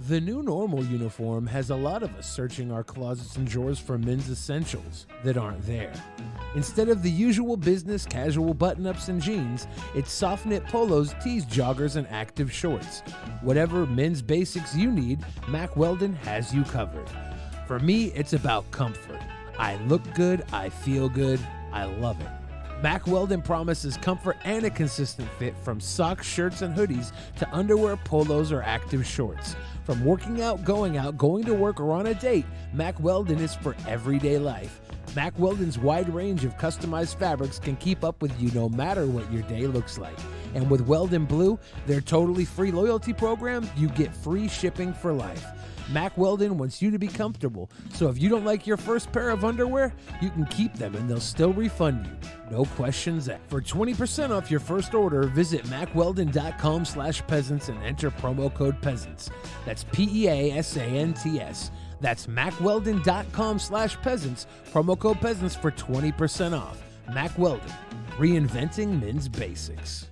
The new normal uniform has a lot of us searching our closets and drawers for men's essentials that aren't there. Instead of the usual business casual button-ups and jeans, it's soft-knit polos, tees, joggers, and active shorts. Whatever men's basics you need, Mack Weldon has you covered. For me, it's about comfort. I look good, I feel good, I love it. Mack Weldon promises comfort and a consistent fit from socks, shirts, and hoodies to underwear, polos, or active shorts. From working out, going to work, or on a date, Mack Weldon is for everyday life. Mack Weldon's wide range of customized fabrics can keep up with you no matter what your day looks like. And with Weldon Blue, their totally free loyalty program, you get free shipping for life. Mack Weldon wants you to be comfortable, so if you don't like your first pair of underwear, you can keep them and they'll still refund you. No questions asked. For 20% off your first order, visit mackweldon.com/peasants and enter promo code peasants. That's PEASANTS. That's mackweldon.com/peasants, promo code peasants for 20% off. Mack Weldon, reinventing men's basics.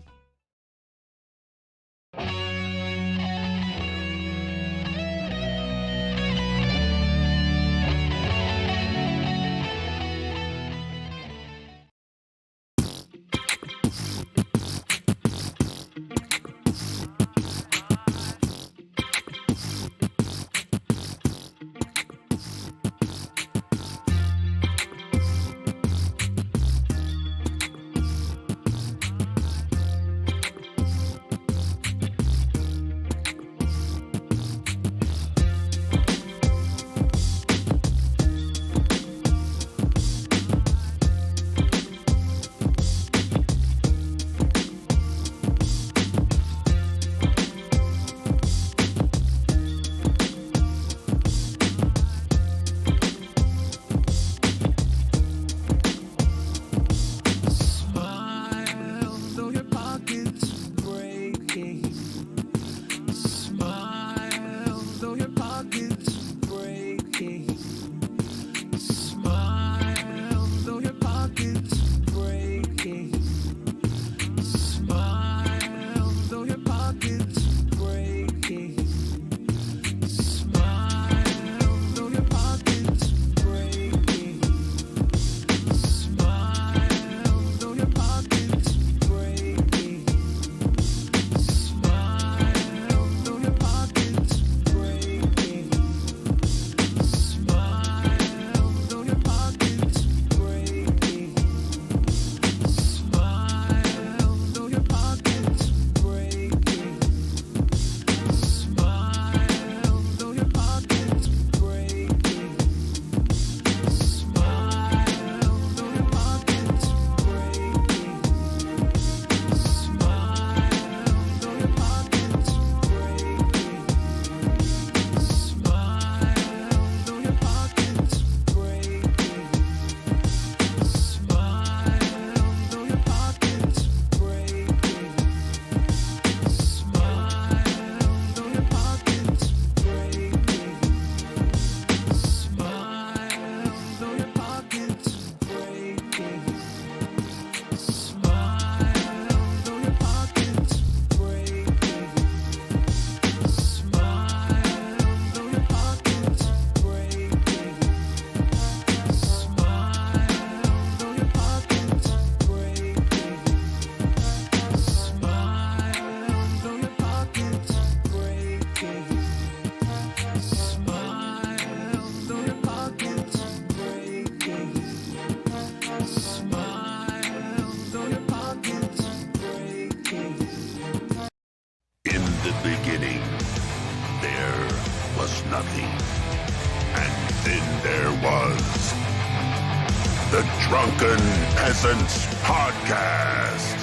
The Drunken Peasants Podcast.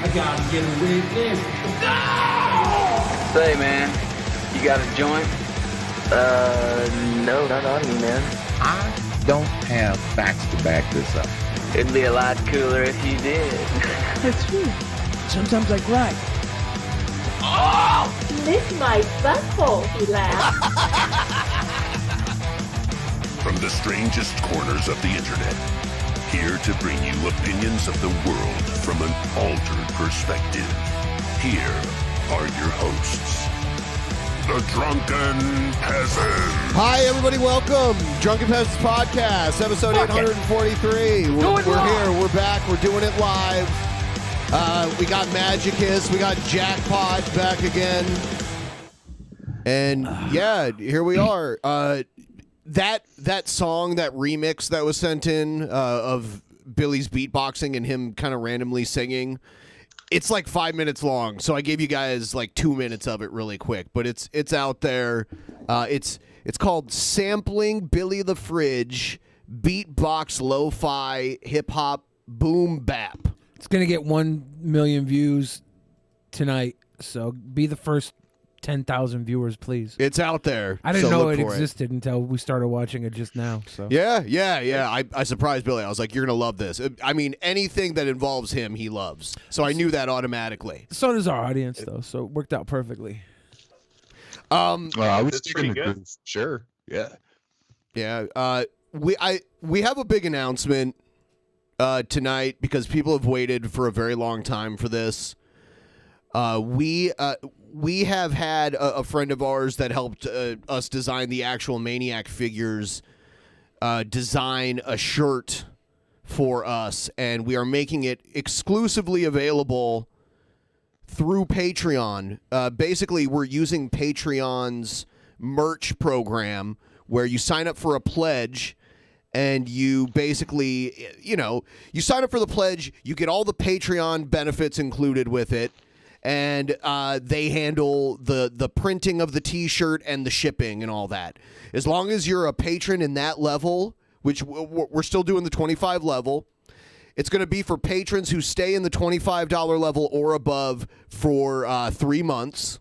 I gotta get a witness. No! Say, man, you got a joint? No, not on me, man. I don't have facts to back this up. It'd be a lot cooler if you did. That's true. Sometimes I cry. Oh! Lick my butthole, he laughed. From the strangest corners of the internet, here to bring you opinions of the world from an altered perspective. Here are your hosts, the Drunken Peasants. Hi, everybody. Welcome. Drunken Peasants Podcast, episode 843. We're here. We're back. We're doing it live. We got Magicus. We got Jackpot back again. And, yeah, here we are. That song, that remix that was sent in of Billy's beatboxing and him kind of randomly singing, it's like 5 minutes long, so I gave you guys like 2 minutes of it really quick, but it's out there. It's called Sampling Billy the Fridge Beatbox Lo-Fi Hip Hop Boom Bap. It's going to get 1 million views tonight, so be the first 10,000 viewers, please. It's out there. I didn't know it existed until we started watching it just now. So Yeah. I surprised Billy. I was like, you're going to love this. I mean, anything that involves him, he loves. So I knew that automatically. So does our audience, though, so it worked out perfectly. I was thinking good. Sure. Yeah. Yeah. We have a big announcement tonight because people have waited for a very long time for this. We have had a friend of ours that helped us design the actual Maniac figures, design a shirt for us, and we are making it exclusively available through Patreon. Basically, we're using Patreon's merch program where you sign up for a pledge, and you basically, you sign up for the pledge, you get all the Patreon benefits included with it, and they handle the printing of the T-shirt and the shipping and all that. As long as you're a patron in that level, which we're still doing the 25 level, it's going to be for patrons who stay in the $25 level or above for 3 months.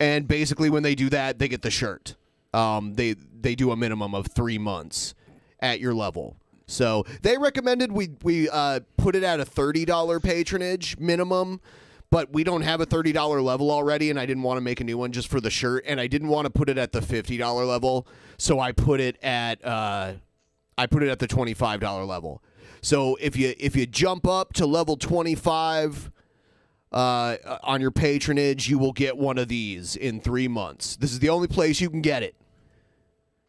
And basically when they do that, they get the shirt. They do a minimum of 3 months at your level. So they recommended we put it at a $30 patronage minimum. But we don't have a $30 level already, and I didn't want to make a new one just for the shirt, and I didn't want to put it at the $50 level, so I put it at the $25 level. So if you jump up to level 25 on your patronage, you will get one of these in 3 months. This is the only place you can get it.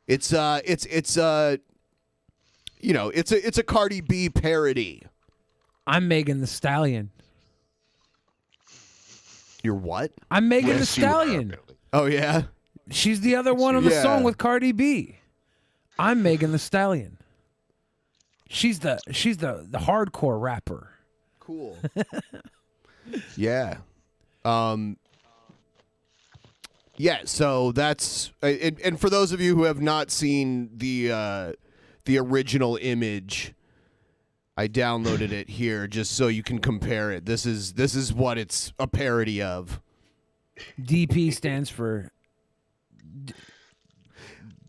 It's a Cardi B parody. I'm Megan Thee Stallion. You're what? I'm Megan Thee Stallion. Oh, yeah? She's the other one on the song with Cardi B. I'm Megan Thee Stallion. She's the hardcore rapper. Cool. Yeah. Yeah, so that's... And for those of you who have not seen the original image, I downloaded it here just so you can compare it. This is what it's a parody of. DP stands for...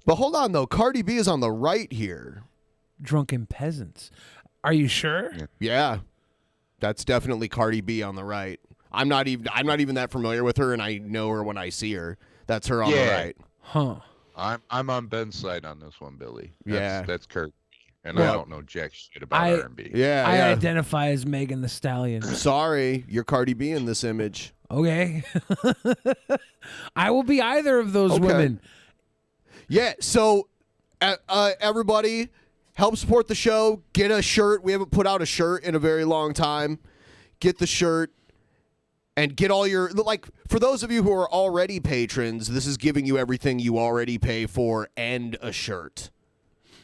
But hold on, though. Cardi B is on the right here. Drunken Peasants. Are you sure? Yeah. That's definitely Cardi B on the right. I'm not even that familiar with her, and I know her when I see her. That's her on the right. Huh. I'm on Ben's side on this one, Billy. That's Kurt. And I don't know jack shit about R&B. Yeah, I identify as Megan Thee Stallion. Sorry, you're Cardi B in this image. Okay. I will be either of those women. Yeah, so everybody, help support the show. Get a shirt. We haven't put out a shirt in a very long time. Get the shirt. And get all your, like, for those of you who are already patrons, this is giving you everything you already pay for and a shirt.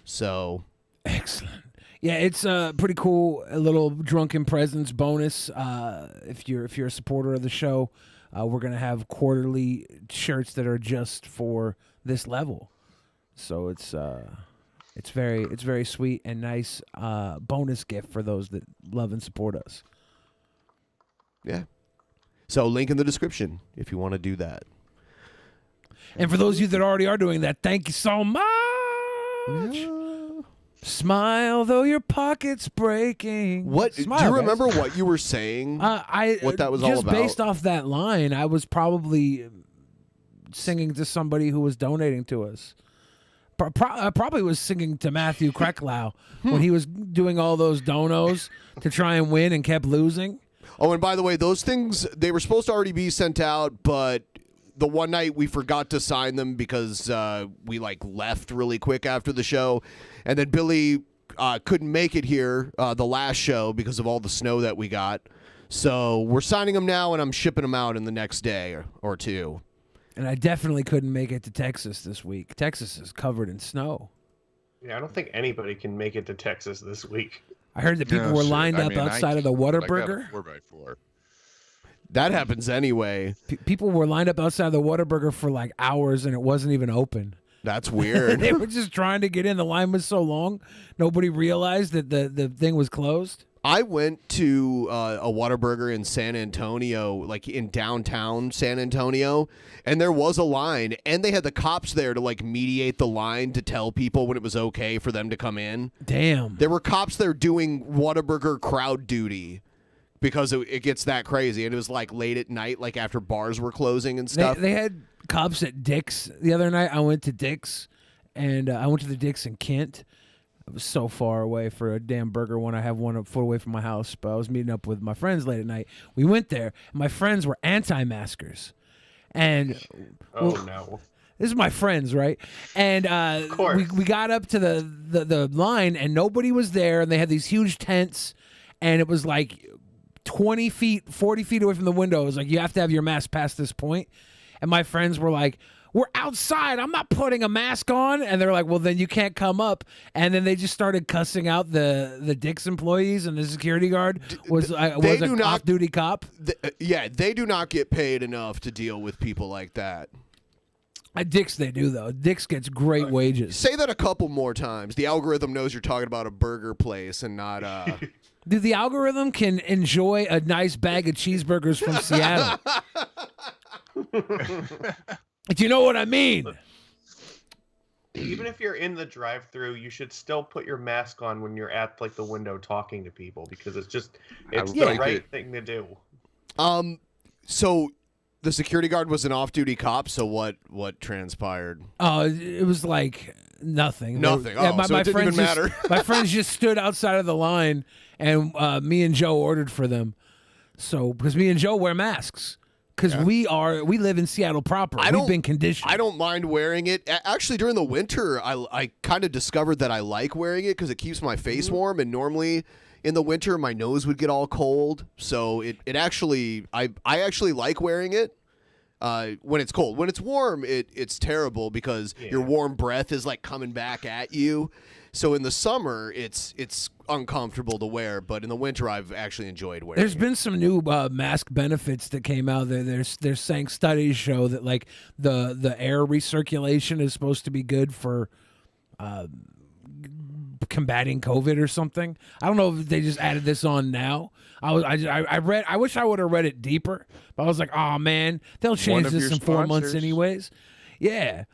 So... Excellent. Yeah, it's pretty cool. A little Drunken Presents bonus. If you're a supporter of the show, we're gonna have quarterly shirts that are just for this level. So it's very sweet and nice bonus gift for those that love and support us. Yeah. So link in the description if you want to do that. And for those of you that already are doing that, thank you so much. Yeah. Smile though your pocket's breaking. What? Smile, do you guys. remember what you were saying? What that was all about? Just based off that line, I was probably singing to somebody who was donating to us. I probably was singing to Matthew Krecklau when he was doing all those donos to try and win and kept losing. Oh, and by the way, those things, they were supposed to already be sent out, but the one night we forgot to sign them because we like left really quick after the show, and then Billy couldn't make it here the last show because of all the snow that we got. So we're signing them now, and I'm shipping them out in the next day or two. And I definitely couldn't make it to Texas this week. Texas is covered in snow. Yeah, I don't think anybody can make it to Texas this week. I heard that people were lined up outside of the Whataburger. 4x4. That happens anyway. People were lined up outside the Whataburger for like hours, and it wasn't even open. That's weird. They were just trying to get in. The line was so long, nobody realized that the thing was closed. I went to a Whataburger in San Antonio, like in downtown San Antonio, and there was a line, and they had the cops there to like mediate the line to tell people when it was okay for them to come in. Damn. There were cops there doing Whataburger crowd duty because it gets that crazy, and it was like late at night, like after bars were closing and stuff. They had cops at Dick's the other night. I went to Dick's, and I went to the Dick's in Kent. I was so far away for a damn burger when I have one a foot away from my house. But I was meeting up with my friends late at night. We went there. And my friends were anti-maskers. And no. This is my friends, right? And of course. we got up to the line, and nobody was there. And they had these huge tents. And it was like 20 feet, 40 feet away from the window. It was like, you have to have your mask past this point. And my friends were like, we're outside. I'm not putting a mask on. And they're like, well, then you can't come up. And then they just started cussing out the Dick's employees, and the security guard was an off-duty cop. They do not get paid enough to deal with people like that. At Dick's they do, though. Dick's gets great wages. Say that a couple more times. The algorithm knows you're talking about a burger place and not... Dude, the algorithm can enjoy a nice bag of cheeseburgers from Seattle. Do you know what I mean? Even if you're in the drive-thru, you should still put your mask on when you're at like the window talking to people, because it's the right thing to do. So the security guard was an off-duty cop. So what transpired? It was like nothing. Nothing. So it didn't even matter. My friends just stood outside of the line, and me and Joe ordered for them. So because me and Joe wear masks. Because we live in Seattle proper. We've been conditioned. I don't mind wearing it. Actually, during the winter, I kind of discovered that I like wearing it because it keeps my face warm. And normally in the winter, my nose would get all cold. So I actually like wearing it when it's cold. When it's warm, it's terrible because your warm breath is like coming back at you. So in the summer, it's uncomfortable to wear, but in the winter, I've actually enjoyed wearing. There's been some new mask benefits that came out. They're saying studies show that like the air recirculation is supposed to be good for combating COVID or something. I don't know if they just added this on now. I wish I would have read it deeper, but I was like, oh man, they'll change this in 4 months anyways. Yeah.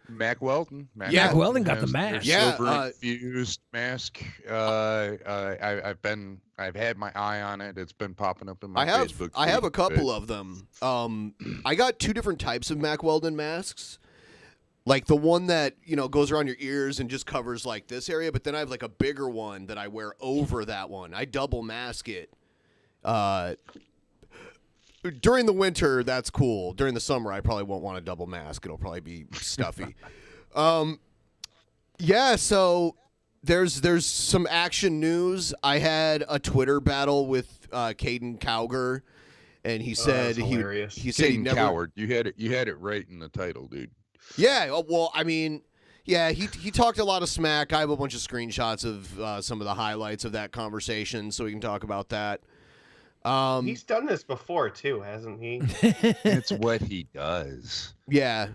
Mack Weldon. Mack Weldon got the mask. Silver infused mask. I've had my eye on it. It's been popping up in my Facebook. I have a couple of them. I got two different types of Mack Weldon masks. Like the one that, goes around your ears and just covers like this area, but then I have like a bigger one that I wear over that one. I double mask it. During the winter, that's cool. During the summer, I probably won't want a double mask. It'll probably be stuffy. So there's some action news. I had a Twitter battle with Caiden Cowger, and he said he said he never. Coward. You had it right in the title, dude. Yeah. Well, I mean, yeah, he talked a lot of smack. I have a bunch of screenshots of some of the highlights of that conversation, so we can talk about that. He's done this before too, hasn't he? It's what he does. Yeah,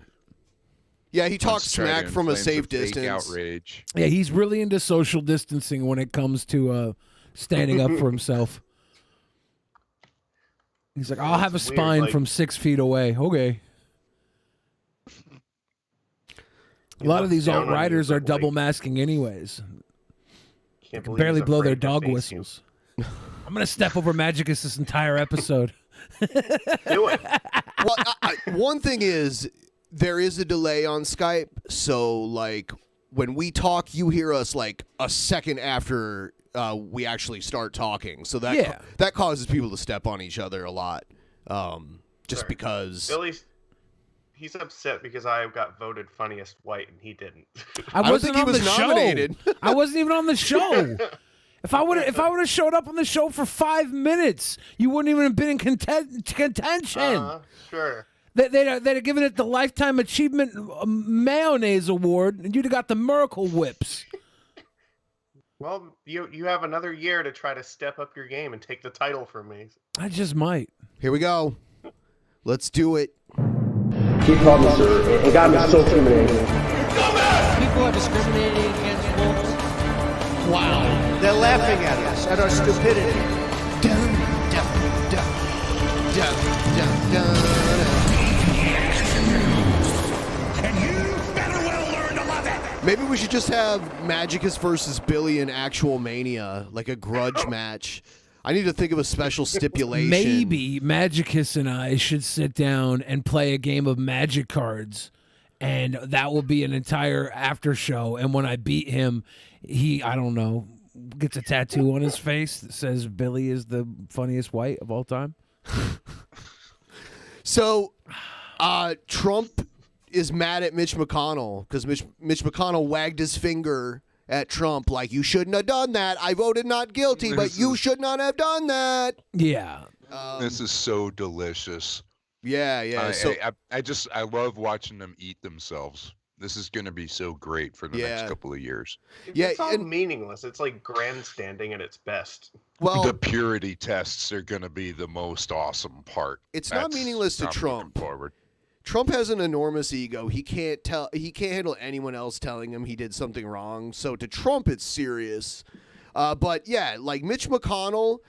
he talks smack from a safe distance. Outrage. Yeah, he's really into social distancing when it comes to standing up for himself. He's like, I'll have a spine from 6 feet away. Okay. A lot of these alt-righters are double masking anyways. They can barely blow their dog whistles. I'm going to step over Magicus this entire episode. Do it. Well, one thing is, there is a delay on Skype, so, like, when we talk, you hear us, like, a second after we actually start talking. So that causes people to step on each other a lot, just because... He's upset because I got voted funniest white and he didn't. I wasn't think he on was the nominated. show. I wasn't even on the show. If I would have showed up on the show for 5 minutes, you wouldn't even have been in contention. Sure. They'd have given it the Lifetime Achievement Mayonnaise Award, and you'd have got the Miracle Whips. Well, you have another year to try to step up your game and take the title from me. I just might. Here we go. Let's do it. He called me sir, and got me so intimidated. People are discriminating against wolves. Wow. They're laughing at us, at our stupidity. Dun, dun, dun, dun, dun, dun. And you better well learn to love it. Maybe we should just have Magicus versus Billy in actual Mania, like a grudge match. I need to think of a special stipulation. Maybe Magicus and I should sit down and play a game of Magic cards, and that will be an entire after show. And when I beat him, he, I don't know, gets a tattoo on his face that says Billy is the funniest white of all time. So, Trump is mad at Mitch McConnell because Mitch McConnell wagged his finger at Trump like, you shouldn't have done that. I voted not guilty, but you should not have done that. Yeah. This is so delicious. Yeah. I love watching them eat themselves. This is going to be so great for the next couple of years. It's all meaningless. It's like grandstanding at its best. Well, the purity tests are going to be the most awesome part. It's not meaningless to Trump. Forward. Trump has an enormous ego. He can't handle anyone else telling him he did something wrong. So to Trump, it's serious. But yeah, like Mitch McConnell,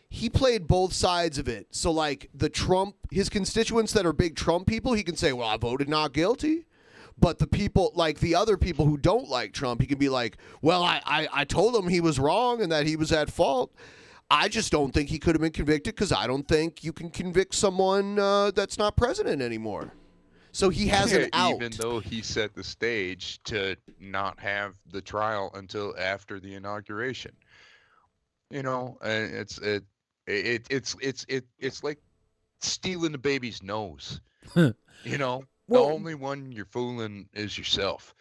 he played both sides of it. So like his constituents that are big Trump people, he can say, well, I voted not guilty. But the people, like the other people who don't like Trump, he can be like, well, I told him he was wrong and that he was at fault. I just don't think he could have been convicted because I don't think you can convict someone that's not president anymore. So he has an out. Even though he set the stage to not have the trial until after the inauguration. You know, it's like stealing the baby's nose. You know, the only one you're fooling is yourself.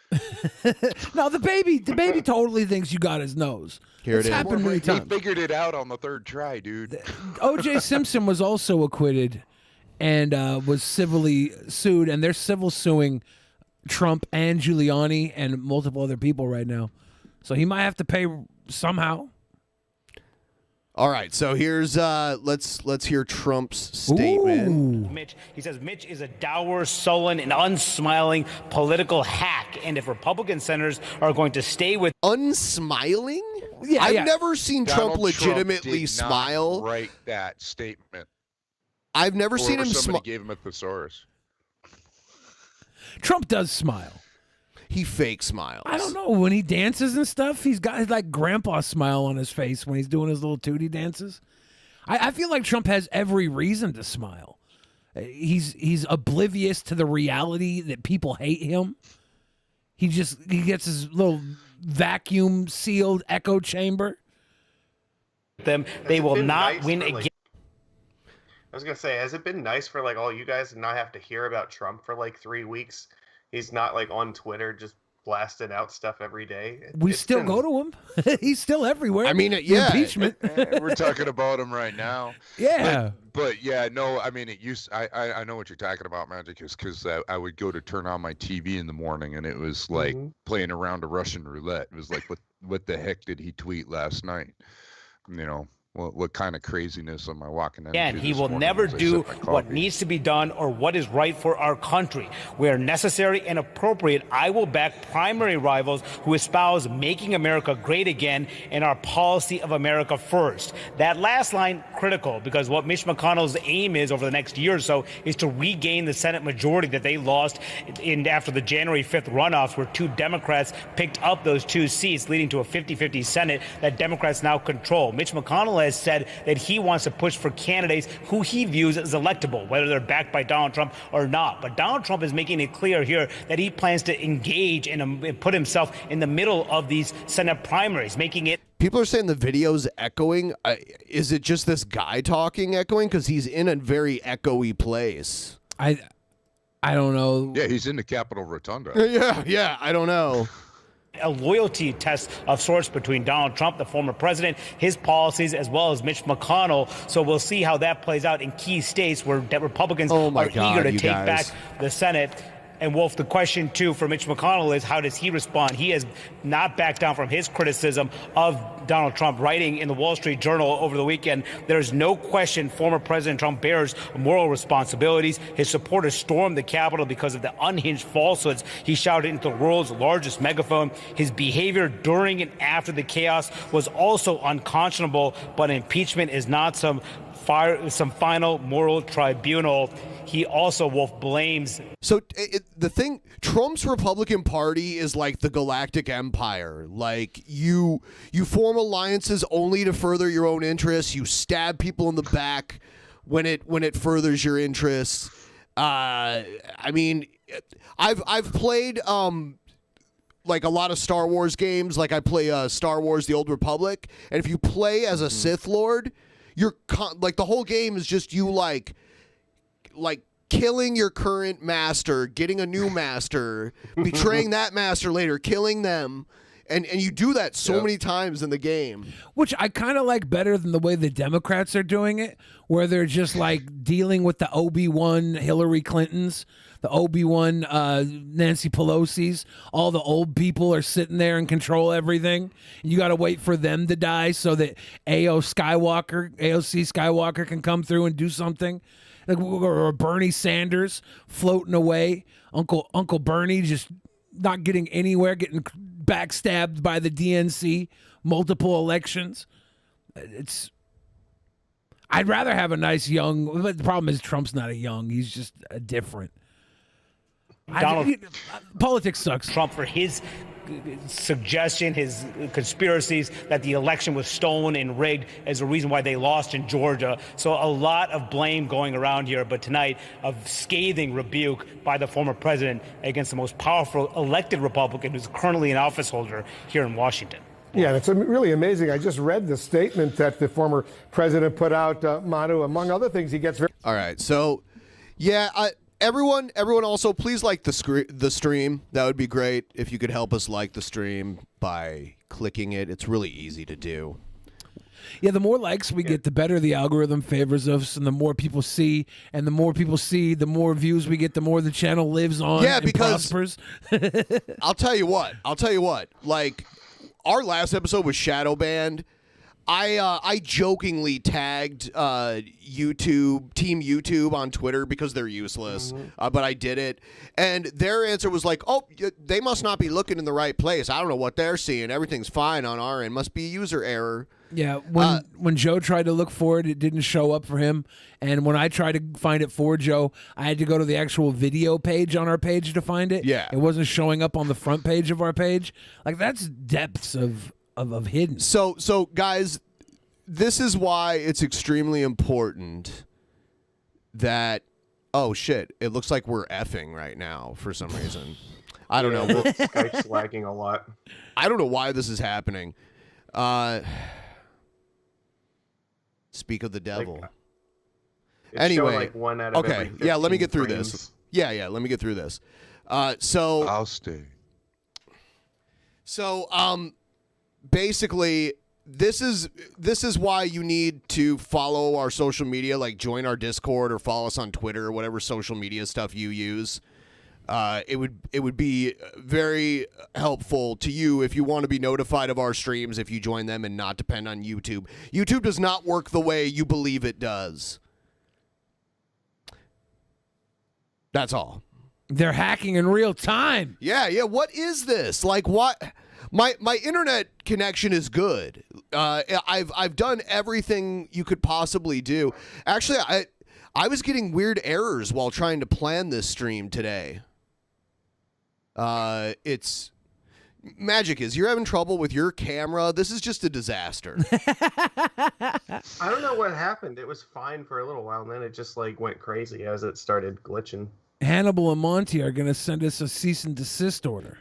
No, the baby totally thinks you got his nose. Here it's it is. happened many times. He figured it out on the third try, dude. O.J. Simpson was also acquitted and was civilly sued, and they're civil suing Trump and Giuliani and multiple other people right now. So he might have to pay somehow. All right, so here's let's hear Trump's statement. Mitch, he says Mitch is a dour, sullen, and unsmiling political hack, and if Republican senators are going to stay with unsmiling, I've never seen Trump legitimately smile. Write that statement. I've never seen him smile. Somebody gave him a thesaurus. Trump does smile. He fake smiles. I don't know. When he dances and stuff, he's got his like grandpa smile on his face when he's doing his little tootie dances. I feel like Trump has every reason to smile. He's oblivious to the reality that people hate him. He gets his little vacuum sealed echo chamber. Them, they will not win again. I was gonna say, has it been nice for like all you guys to not have to hear about Trump for like 3 weeks? He's not like on Twitter just blasting out stuff every day. We still go to him. He's still everywhere. I mean, Impeachment. We're talking about him right now. Yeah. But yeah, no, I mean, it used. I know what you're talking about, Magic, is because I would go to turn on my TV in the morning and it was like playing around a Russian roulette. It was like, what the heck did he tweet last night? You know. What kind of craziness am I walking into? And he will never do what needs to be done or what is right for our country. Where necessary and appropriate, I will back primary rivals who espouse making America great again and our policy of America first. That last line, critical, because what Mitch McConnell's aim is over the next year or so is to regain the Senate majority that they lost after the January 5th runoffs, where 2 Democrats picked up those 2 seats, leading to a 50-50 Senate that Democrats now control. Mitch McConnell has said that he wants to push for candidates who he views as electable, whether they're backed by Donald Trump or not. But Donald Trump is making it clear here that he plans to engage and put himself in the middle of these Senate primaries, making it. People are saying the video's echoing. Is it just this guy talking echoing? Because he's in a very echoey place. I don't know. Yeah, he's in the Capitol Rotunda. Yeah, I don't know. A loyalty test of sorts between Donald Trump, the former president, his policies, as well as Mitch McConnell. So we'll see how that plays out in key states where Republicans are eager to take back the Senate. And Wolf, the question too for Mitch McConnell is how does he respond? He has not backed down from his criticism of Donald Trump, writing in the Wall Street Journal over the weekend. There's no question former President Trump bears moral responsibilities. His supporters stormed the Capitol because of the unhinged falsehoods he shouted into the world's largest megaphone. His behavior during and after the chaos was also unconscionable, but impeachment is not some final moral tribunal. He also, Wolf, blames. So the thing, Trump's Republican Party is like the galactic empire. Like you form alliances only to further your own interests. You stab people in the back when it furthers your interests. I mean, I've played like a lot of Star Wars games. Like I play Star Wars: The Old Republic, and if you play as a Sith Lord, you're like the whole game is just you like killing your current master, getting a new master, betraying that master later, killing them, and you do that so many times in the game. Which I kind of like better than the way the Democrats are doing it, where they're just like dealing with the Obi-Wan Hillary Clintons, the Obi-Wan Nancy Pelosi's. All the old people are sitting there and control everything. You got to wait for them to die so that AOC Skywalker can come through and do something. Like, or Bernie Sanders floating away, Uncle Bernie just not getting anywhere, getting backstabbed by the DNC multiple elections. I'd rather have a nice young. But the problem is Trump's not a young; he's just a different. Politics sucks. Trump for his suggestion, his conspiracies that the election was stolen and rigged as a reason why they lost in Georgia. So a lot of blame going around here, but tonight a scathing rebuke by the former president against the most powerful elected Republican who's currently an office holder here in Washington. Yeah, it's really amazing. I just read the statement that the former president put out, Manu, among other things. He gets very... All right, so yeah, Everyone also please like the stream. That would be great if you could help us like the stream by clicking it. It's really easy to do. Yeah, the more likes we get, the better the algorithm favors us, and the more people see, and the more people see, the more views we get, the more the channel lives on and prospers. I'll tell you what. Like, our last episode was shadow banned. I jokingly tagged Team YouTube on Twitter because they're useless, but I did it, and their answer was like, "Oh, they must not be looking in the right place. I don't know what they're seeing. Everything's fine on our end. Must be a user error." Yeah, when Joe tried to look for it, it didn't show up for him, and when I tried to find it for Joe, I had to go to the actual video page on our page to find it. Yeah, it wasn't showing up on the front page of our page. Like, that's depths of hidden. So guys, this is why it's extremely important that oh shit, it looks like we're effing right now for some reason. I don't know. Skype's lagging a lot. I don't know why this is happening. Speak of the devil. Anyway, like 1 out of okay, every yeah, let me get through frames. this. Yeah, let me get through this. So I'll stay. So basically, this is why you need to follow our social media, like join our Discord or follow us on Twitter or whatever social media stuff you use. It would be very helpful to you if you want to be notified of our streams if you join them and not depend on YouTube. YouTube does not work the way you believe it does. That's all. They're hacking in real time. Yeah. What is this? Like, what? My internet connection is good. I've done everything you could possibly do. Actually, I was getting weird errors while trying to plan this stream today. It's Magic is you're having trouble with your camera. This is just a disaster. I don't know what happened. It was fine for a little while, and then it just like went crazy as it started glitching. Hannibal and Monty are going to send us a cease and desist order.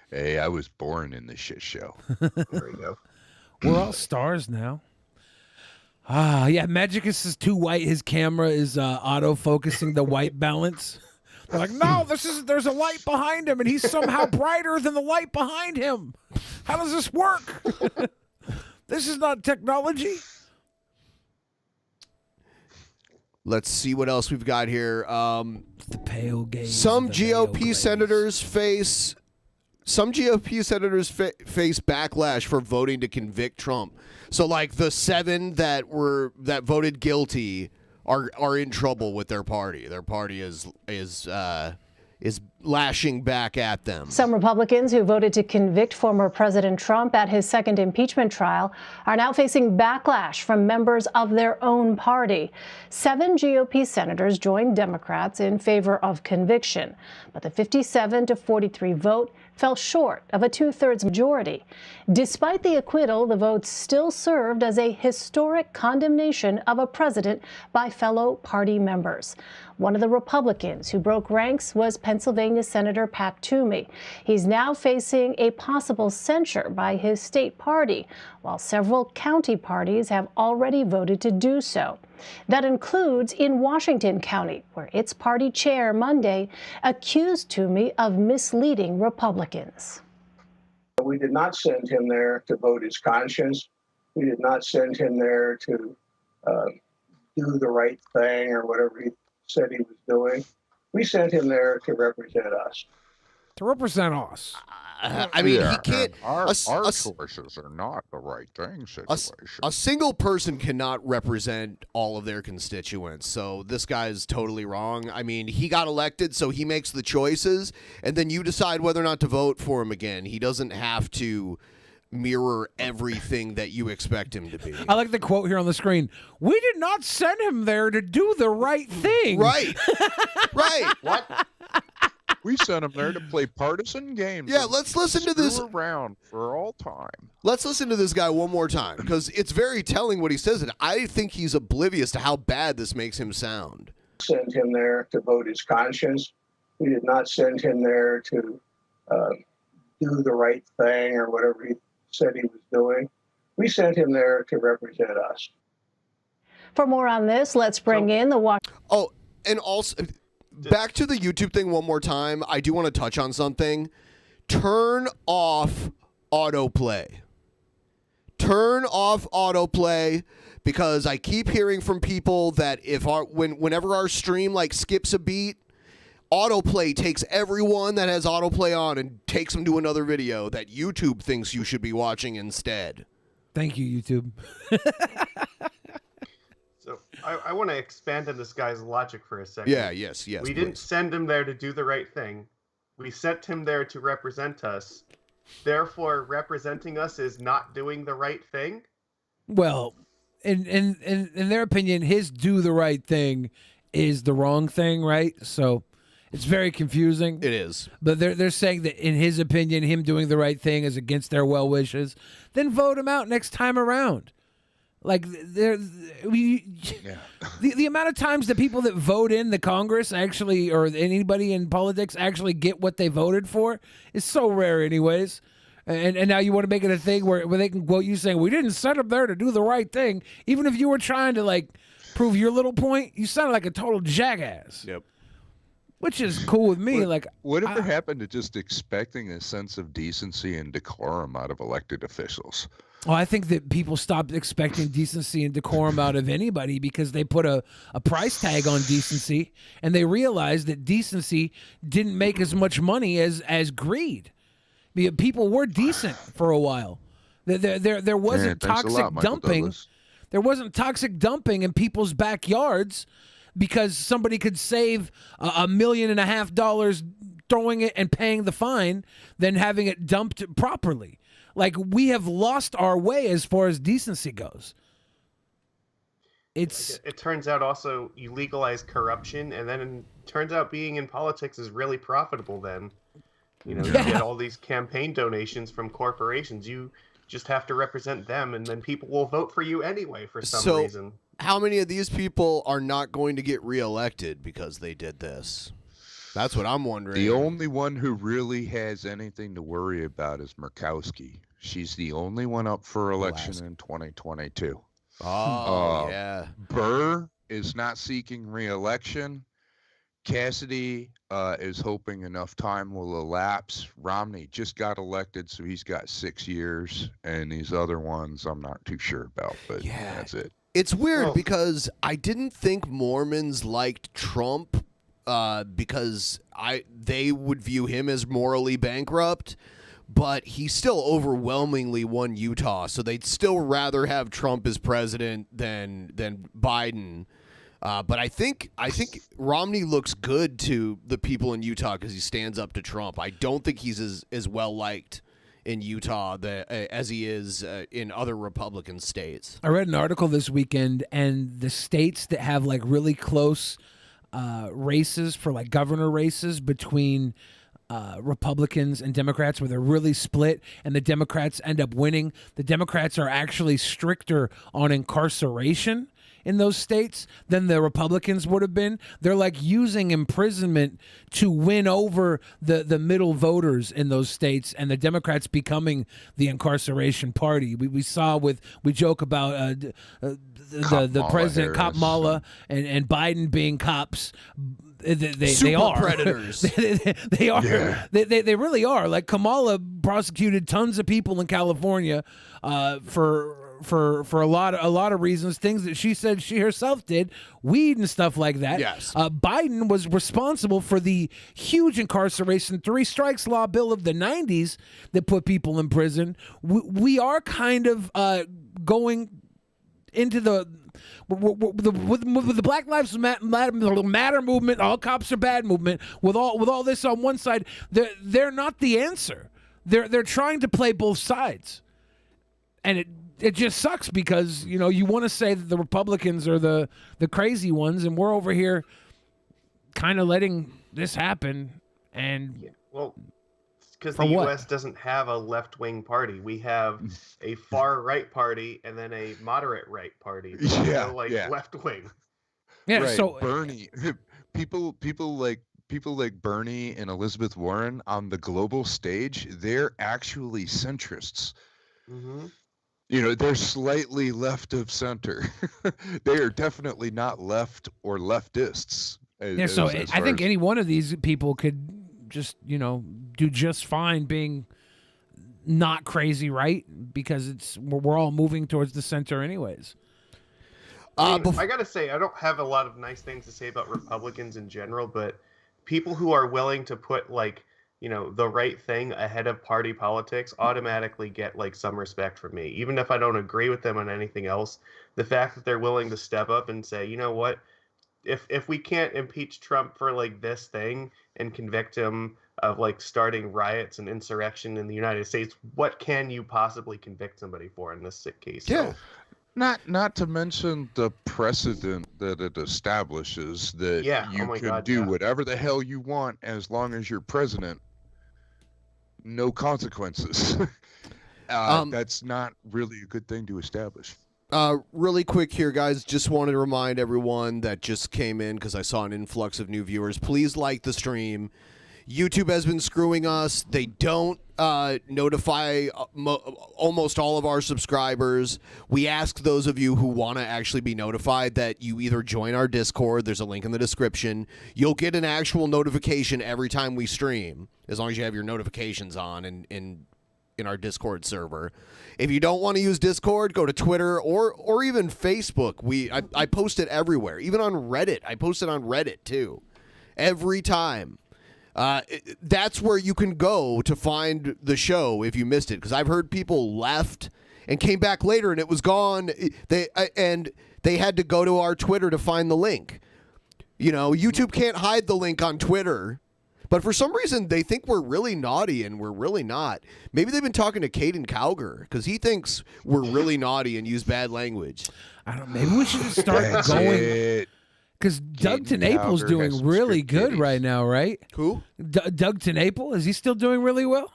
Hey, I was born in the shit show. There you go. We're all stars now. Yeah, Magicus is too white. His camera is auto-focusing the white balance. They're like, no, there's a light behind him, and he's somehow brighter than the light behind him. How does this work? This is not technology. Let's see what else we've got here. The pale gaze. Some GOP senators face backlash for voting to convict Trump. So, like, the 7 that voted guilty are in trouble with their party. Their party is lashing back at them. Some Republicans who voted to convict former President Trump at his second impeachment trial are now facing backlash from members of their own party. 7 GOP senators joined Democrats in favor of conviction, but the 57-43 vote fell short of a 2/3 majority. Despite the acquittal, the vote still served as a historic condemnation of a president by fellow party members. One of the Republicans who broke ranks was Pennsylvania Senator Pat Toomey. He's now facing a possible censure by his state party, while several county parties have already voted to do so. That includes in Washington County, where its party chair Monday accused Toomey of misleading Republicans. We did not send him there to vote his conscience. We did not send him there to do the right thing or whatever he said he was doing. We sent him there to represent us. To represent us. I mean, he can't. Our choices are not the right thing situation. A single person cannot represent all of their constituents. So this guy's totally wrong. I mean, he got elected, so he makes the choices, and then you decide whether or not to vote for him again. He doesn't have to mirror everything that you expect him to be. I like the quote here on the screen. We did not send him there to do the right thing. Right. Right. What? We sent him there to play partisan games. Yeah, let's listen to this around for all time. Let's listen to this guy one more time, because it's very telling what he says, and I think he's oblivious to how bad this makes him sound. Send him there to vote his conscience. We did not send him there to do the right thing or whatever he said he was doing. We sent him there to represent us. For more on this, let's bring in the Oh, and also, back to the YouTube thing one more time. I do want to touch on something. Turn off autoplay. Turn off autoplay, because I keep hearing from people that whenever our stream like skips a beat, autoplay takes everyone that has autoplay on and takes them to another video that YouTube thinks you should be watching instead. Thank you, YouTube. So I want to expand on this guy's logic for a second. Yeah, yes. We didn't send him there to do the right thing. We sent him there to represent us. Therefore, representing us is not doing the right thing? Well, in their opinion, his do the right thing is the wrong thing, right? So it's very confusing. It is. But they're saying that in his opinion, him doing the right thing is against their well wishes. Then vote him out next time around. Like the amount of times the people that vote in the Congress actually, or anybody in politics actually get what they voted for is so rare anyways. And now you want to make it a thing where they can quote you saying, we didn't send them there to do the right thing. Even if you were trying to like prove your little point, you sounded like a total jackass. Yep. Which is cool with me. Whatever happened to just expecting a sense of decency and decorum out of elected officials? Well, I think that people stopped expecting decency and decorum out of anybody because they put a price tag on decency, and they realized that decency didn't make as much money as greed. People were decent for a while. There wasn't toxic dumping. There wasn't toxic dumping in people's backyards because somebody could save $1.5 million throwing it and paying the fine than having it dumped properly. Like, we have lost our way as far as decency goes. It turns out also you legalize corruption, and then it turns out being in politics is really profitable then. You know, you get all these campaign donations from corporations. You just have to represent them, and then people will vote for you anyway for some reason. How many of these people are not going to get reelected because they did this? That's what I'm wondering. The only one who really has anything to worry about is Murkowski. She's the only one up for election in 2022. Oh, yeah. Burr is not seeking re-election. Cassidy is hoping enough time will elapse. Romney just got elected, so he's got 6 years. And these other ones I'm not too sure about, but that's it. It's weird because I didn't think Mormons liked Trump because they would view him as morally bankrupt, but he still overwhelmingly won Utah, so they'd still rather have Trump as president than Biden. But I think Romney looks good to the people in Utah because he stands up to Trump. I don't think he's as well liked in Utah as he is in other Republican states. I read an article this weekend, and the states that have like really close races for like governor races between Republicans and Democrats, where they're really split and the Democrats end up winning, the Democrats are actually stricter on incarceration in those states than the Republicans would have been. They're like using imprisonment to win over the middle voters in those states, and the Democrats becoming the incarceration party. We saw we joke about the president, Cop Mala, and Biden being cops. They are predators. they are. Yeah. They really are. Like Kamala prosecuted tons of people in California for a lot of reasons, things that she said she herself did, weed and stuff like that. Yes. Biden was responsible for the huge incarceration 3 strikes law bill of the 90s that put people in prison. We are kind of going into with the Black Lives Matter movement, all cops are bad movement. With all this on one side, they're not the answer. They're trying to play both sides, and it just sucks because you want to say that the Republicans are the crazy ones, and we're over here kind of letting this happen. And because the U.S. doesn't have a left-wing party. We have a far-right party and then a moderate-right party. Left-wing. Yeah, right. so Bernie, people like Bernie and Elizabeth Warren on the global stage, they're actually centrists. Mm-hmm. They're slightly left of center. They are definitely not left or leftists. I think any one of these people could just do just fine being not crazy right, because we're all moving towards the center anyways. I gotta say, I don't have a lot of nice things to say about Republicans in general, but people who are willing to put the right thing ahead of party politics automatically get some respect from me, even if I don't agree with them on anything else. The fact that they're willing to step up and say, you know what, if we can't impeach Trump for this thing and convict him of starting riots and insurrection in the United States, what can you possibly convict somebody for in this case? Yeah. Not to mention the precedent that it establishes that you can do whatever the hell you want as long as you're president. No consequences. That's not really a good thing to establish. Really quick here, guys. Just wanted to remind everyone that just came in because I saw an influx of new viewers. Please like the stream. YouTube has been screwing us. They don't notify almost all of our subscribers. We ask those of you who want to actually be notified that you either join our Discord. There's a link in the description. You'll get an actual notification every time we stream, as long as you have your notifications on in our Discord server. If you don't want to use Discord, go to Twitter or even Facebook. I post it everywhere, even on Reddit. I post it on Reddit too, every time. That's where you can go to find the show if you missed it, because I've heard people left and came back later and it was gone. They had to go to our Twitter to find the link. YouTube can't hide the link on Twitter. But for some reason, they think we're really naughty, and we're really not. Maybe they've been talking to Caiden Cowger, because he thinks we're really naughty and use bad language. I don't know. Maybe we should just start going. Because Doug TenNaple's doing really good right now, right? Who? Doug TenNaple? Is he still doing really well?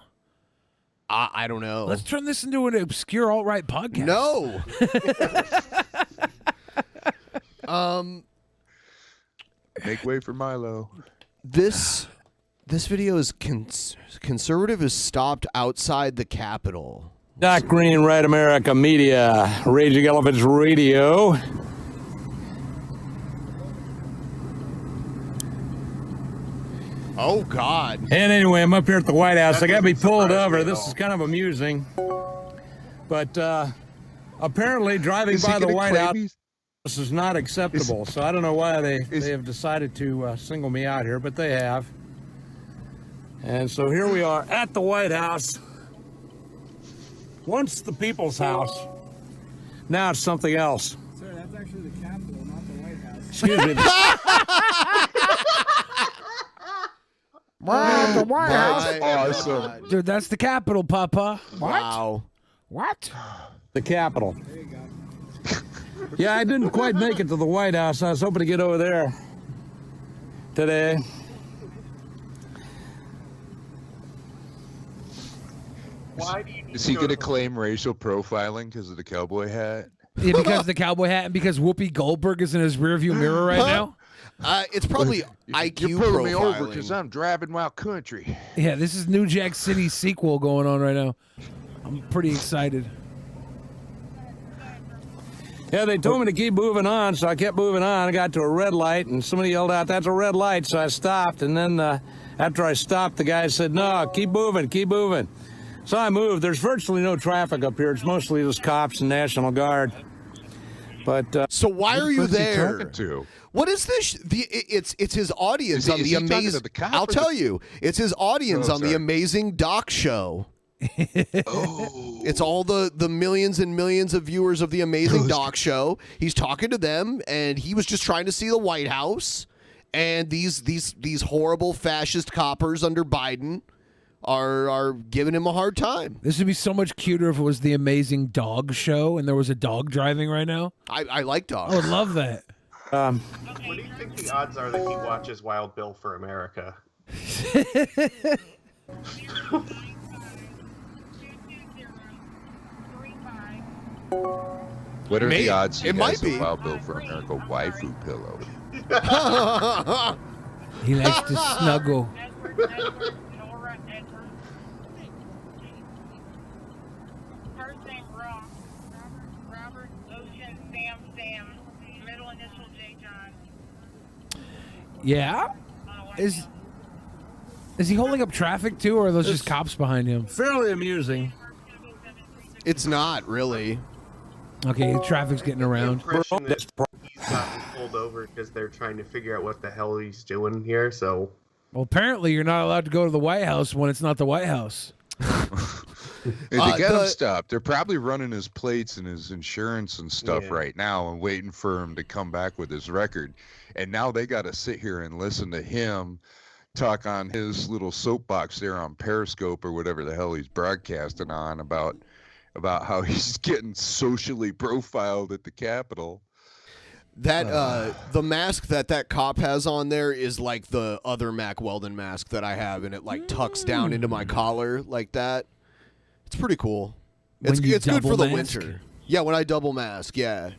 I don't know. Let's turn this into an obscure alt-right podcast. No. Make way for Milo. This video is conservative is stopped outside the Capitol. Doc Green, Right America Media, Raging Elephants Radio. Oh, God. And anyway, I'm up here at the White House. I got to be pulled over. This is kind of amusing. But apparently driving by the White House, this is not acceptable. So I don't know why they have decided to single me out here, but they have. And so here we are at the White House. Once the people's house. Now it's something else. Sir, that's actually the Capitol, not the White House. Excuse me. Wow, the White House. Awesome. Dude, that's the Capitol, Papa. What? Wow. What? The Capitol. There you go. Yeah, I didn't quite make it to the White House. I was hoping to get over there today. Why do you need Is he going to claim racial profiling because of the cowboy hat? Yeah, because of the cowboy hat and because Whoopi Goldberg is in his rearview mirror right now? It's probably IQ You're pulling me over profiling. because I'm driving wild country. Yeah, this is New Jack City sequel going on right now. I'm pretty excited. Yeah, they told me to keep moving on, so I kept moving on. I got to a red light, and somebody yelled out, "That's a red light," so I stopped. And then after I stopped, the guy said, "No, keep moving, keep moving." So I moved. There's virtually no traffic up here. It's mostly just cops and National Guard. But so why are you there? Talking to? What is this? It's his audience on the amazing. I'll tell you, it's his audience on the Amazing Doc Show. It's all the millions and millions of viewers of the Amazing Doc Show. He's talking to them, and he was just trying to see the White House, and these horrible fascist coppers under Biden are giving him a hard time. This would be so much cuter if it was the Amazing Dog Show and there was a dog driving right now. I like dogs. I would love that. What do you think the odds are that he watches Wild Bill for America? What are the odds he It has might of be. Wild Bill for America waifu pillow? He likes to snuggle. Yeah? Is he holding up traffic too, or are those just cops behind him? fairly amusing. It's not really. Okay, traffic's getting around. Impression that he's gotten pulled over because they're trying to figure out what the hell he's doing here. So, Well, apparently you're not allowed to go to the White House when it's not the White House. They got him stopped. They're probably running his plates and his insurance and stuff right now and waiting for him to come back with his record. And now they got to sit here and listen to him talk on his little soapbox there on Periscope or whatever the hell he's broadcasting on about how he's getting socially profiled at the Capitol. That the mask that cop has on there is like the other Mack Weldon mask that I have, and it like tucks down into my collar like that. It's pretty cool. It's good for the winter. Yeah, when I double mask, yeah.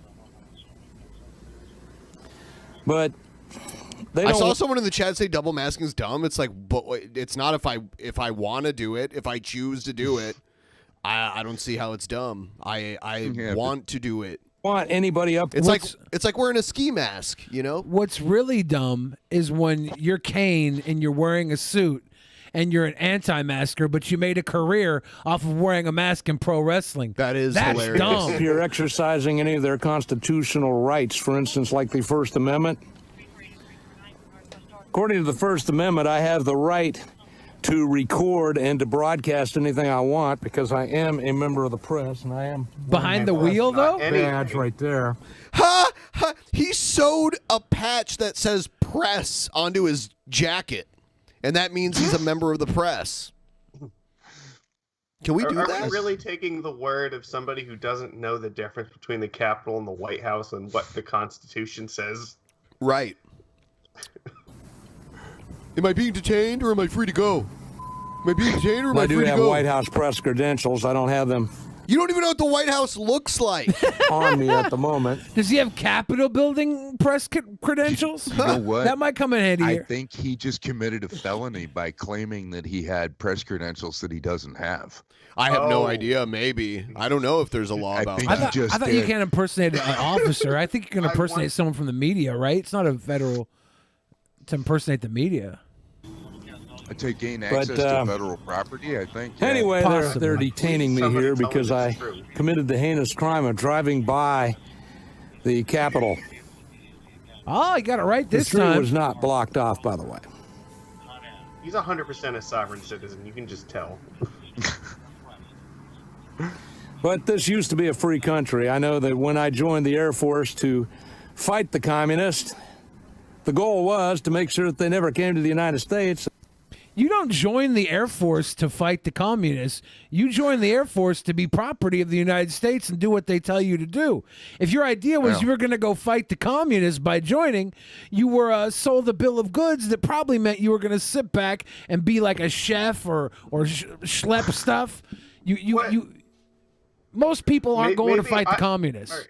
But I saw someone in the chat say double masking is dumb. It's like, but it's not if I want to do it, if I choose to do it. I don't see how it's dumb. I want to do it. Want anybody up? It's like wearing a ski mask, you know? What's really dumb is when you're Kane and you're wearing a suit and you're an anti-masker, but you made a career off of wearing a mask in pro wrestling. That's hilarious. Dumb. If you're exercising any of their constitutional rights, for instance, like the First Amendment, according to the First Amendment, I have the right to record and to broadcast anything I want because I am a member of the press and I am behind the wheel, though. Badge right there. He sewed a patch that says press onto his jacket, and that means he's a member of the press. Can we do that? Are we really taking the word of somebody who doesn't know the difference between the Capitol and the White House and what the Constitution says? Right. Am I being detained or am I free to go? Am I being detained or am I free to go? I do have White House press credentials. I don't have them You don't even know what the White House looks like. On me at the moment. Does he have Capitol building press credentials? You know what? That might come in handy I here. think he just committed a felony by claiming that he had press credentials that he doesn't have. I have no idea. Maybe. I don't know if there's a law about that. I thought you can't impersonate an officer. I think you can impersonate someone from the media, right? It's not a federal to impersonate the media. To gain access to federal property, I think. Yeah. Anyway, they're detaining me here because I committed the heinous crime of driving by the Capitol. Oh, you got it right this the street time. Was not blocked off, by the way. He's 100% a sovereign citizen. You can just tell. But this used to be a free country. I know that when I joined the Air Force to fight the communists, the goal was to make sure that they never came to the United States. You don't join the Air Force to fight the communists. You join the Air Force to be property of the United States and do what they tell you to do. If your idea was you were going to go fight the communists by joining, you were sold a bill of goods that probably meant you were going to sit back and be like a chef or schlep stuff. Most people aren't going to fight the communists. Right.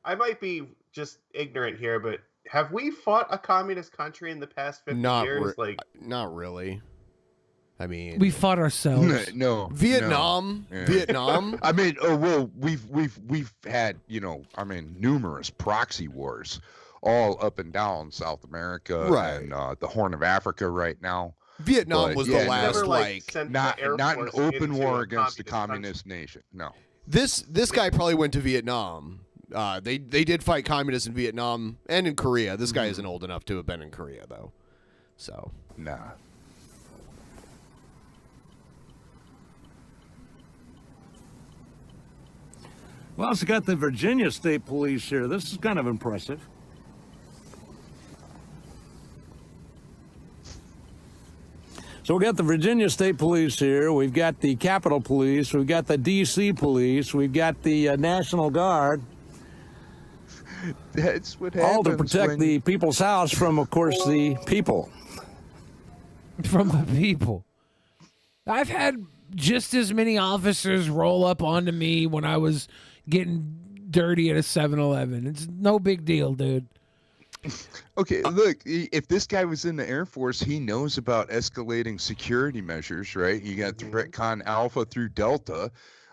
I might be just ignorant here, but have we fought a communist country in the past 50 years? Not really. I mean, we fought ourselves. No. Vietnam. No. Yeah. Vietnam. I mean, we've had, numerous proxy wars all up and down South America and the Horn of Africa right now. Vietnam was the last not an open war against a communist nation. No. This guy probably went to Vietnam. They did fight communists in Vietnam and in Korea. This guy isn't old enough to have been in Korea, though. So. Nah. Well, it's got the Virginia State Police here. This is kind of impressive. So we got the Virginia State Police here. We've got the Capitol Police. We've got the D.C. Police. We've got the National Guard. That's what happens. All to protect the people's house from, of course, the people. From the people. I've had just as many officers roll up onto me when I was getting dirty at a 7-Eleven. It's no big deal, dude. Okay, look, if this guy was in the Air Force, he knows about escalating security measures, right? You got ThreatCon Alpha through Delta.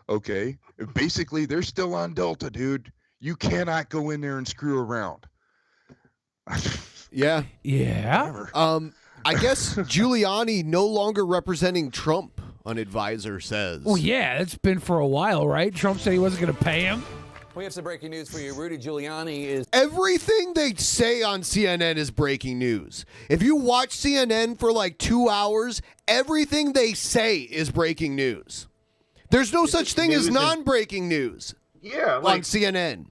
Okay, basically, they're still on Delta, dude. You cannot go in there and screw around. Yeah. Yeah. I guess Giuliani no longer representing Trump, an advisor says. Well, yeah, it's been for a while, right? Trump said he wasn't going to pay him. We have some breaking news for you. Rudy Giuliani is... Everything they say on CNN is breaking news. If you watch CNN for like 2 hours, everything they say is breaking news. There's no such thing as non-breaking news. Yeah, on CNN.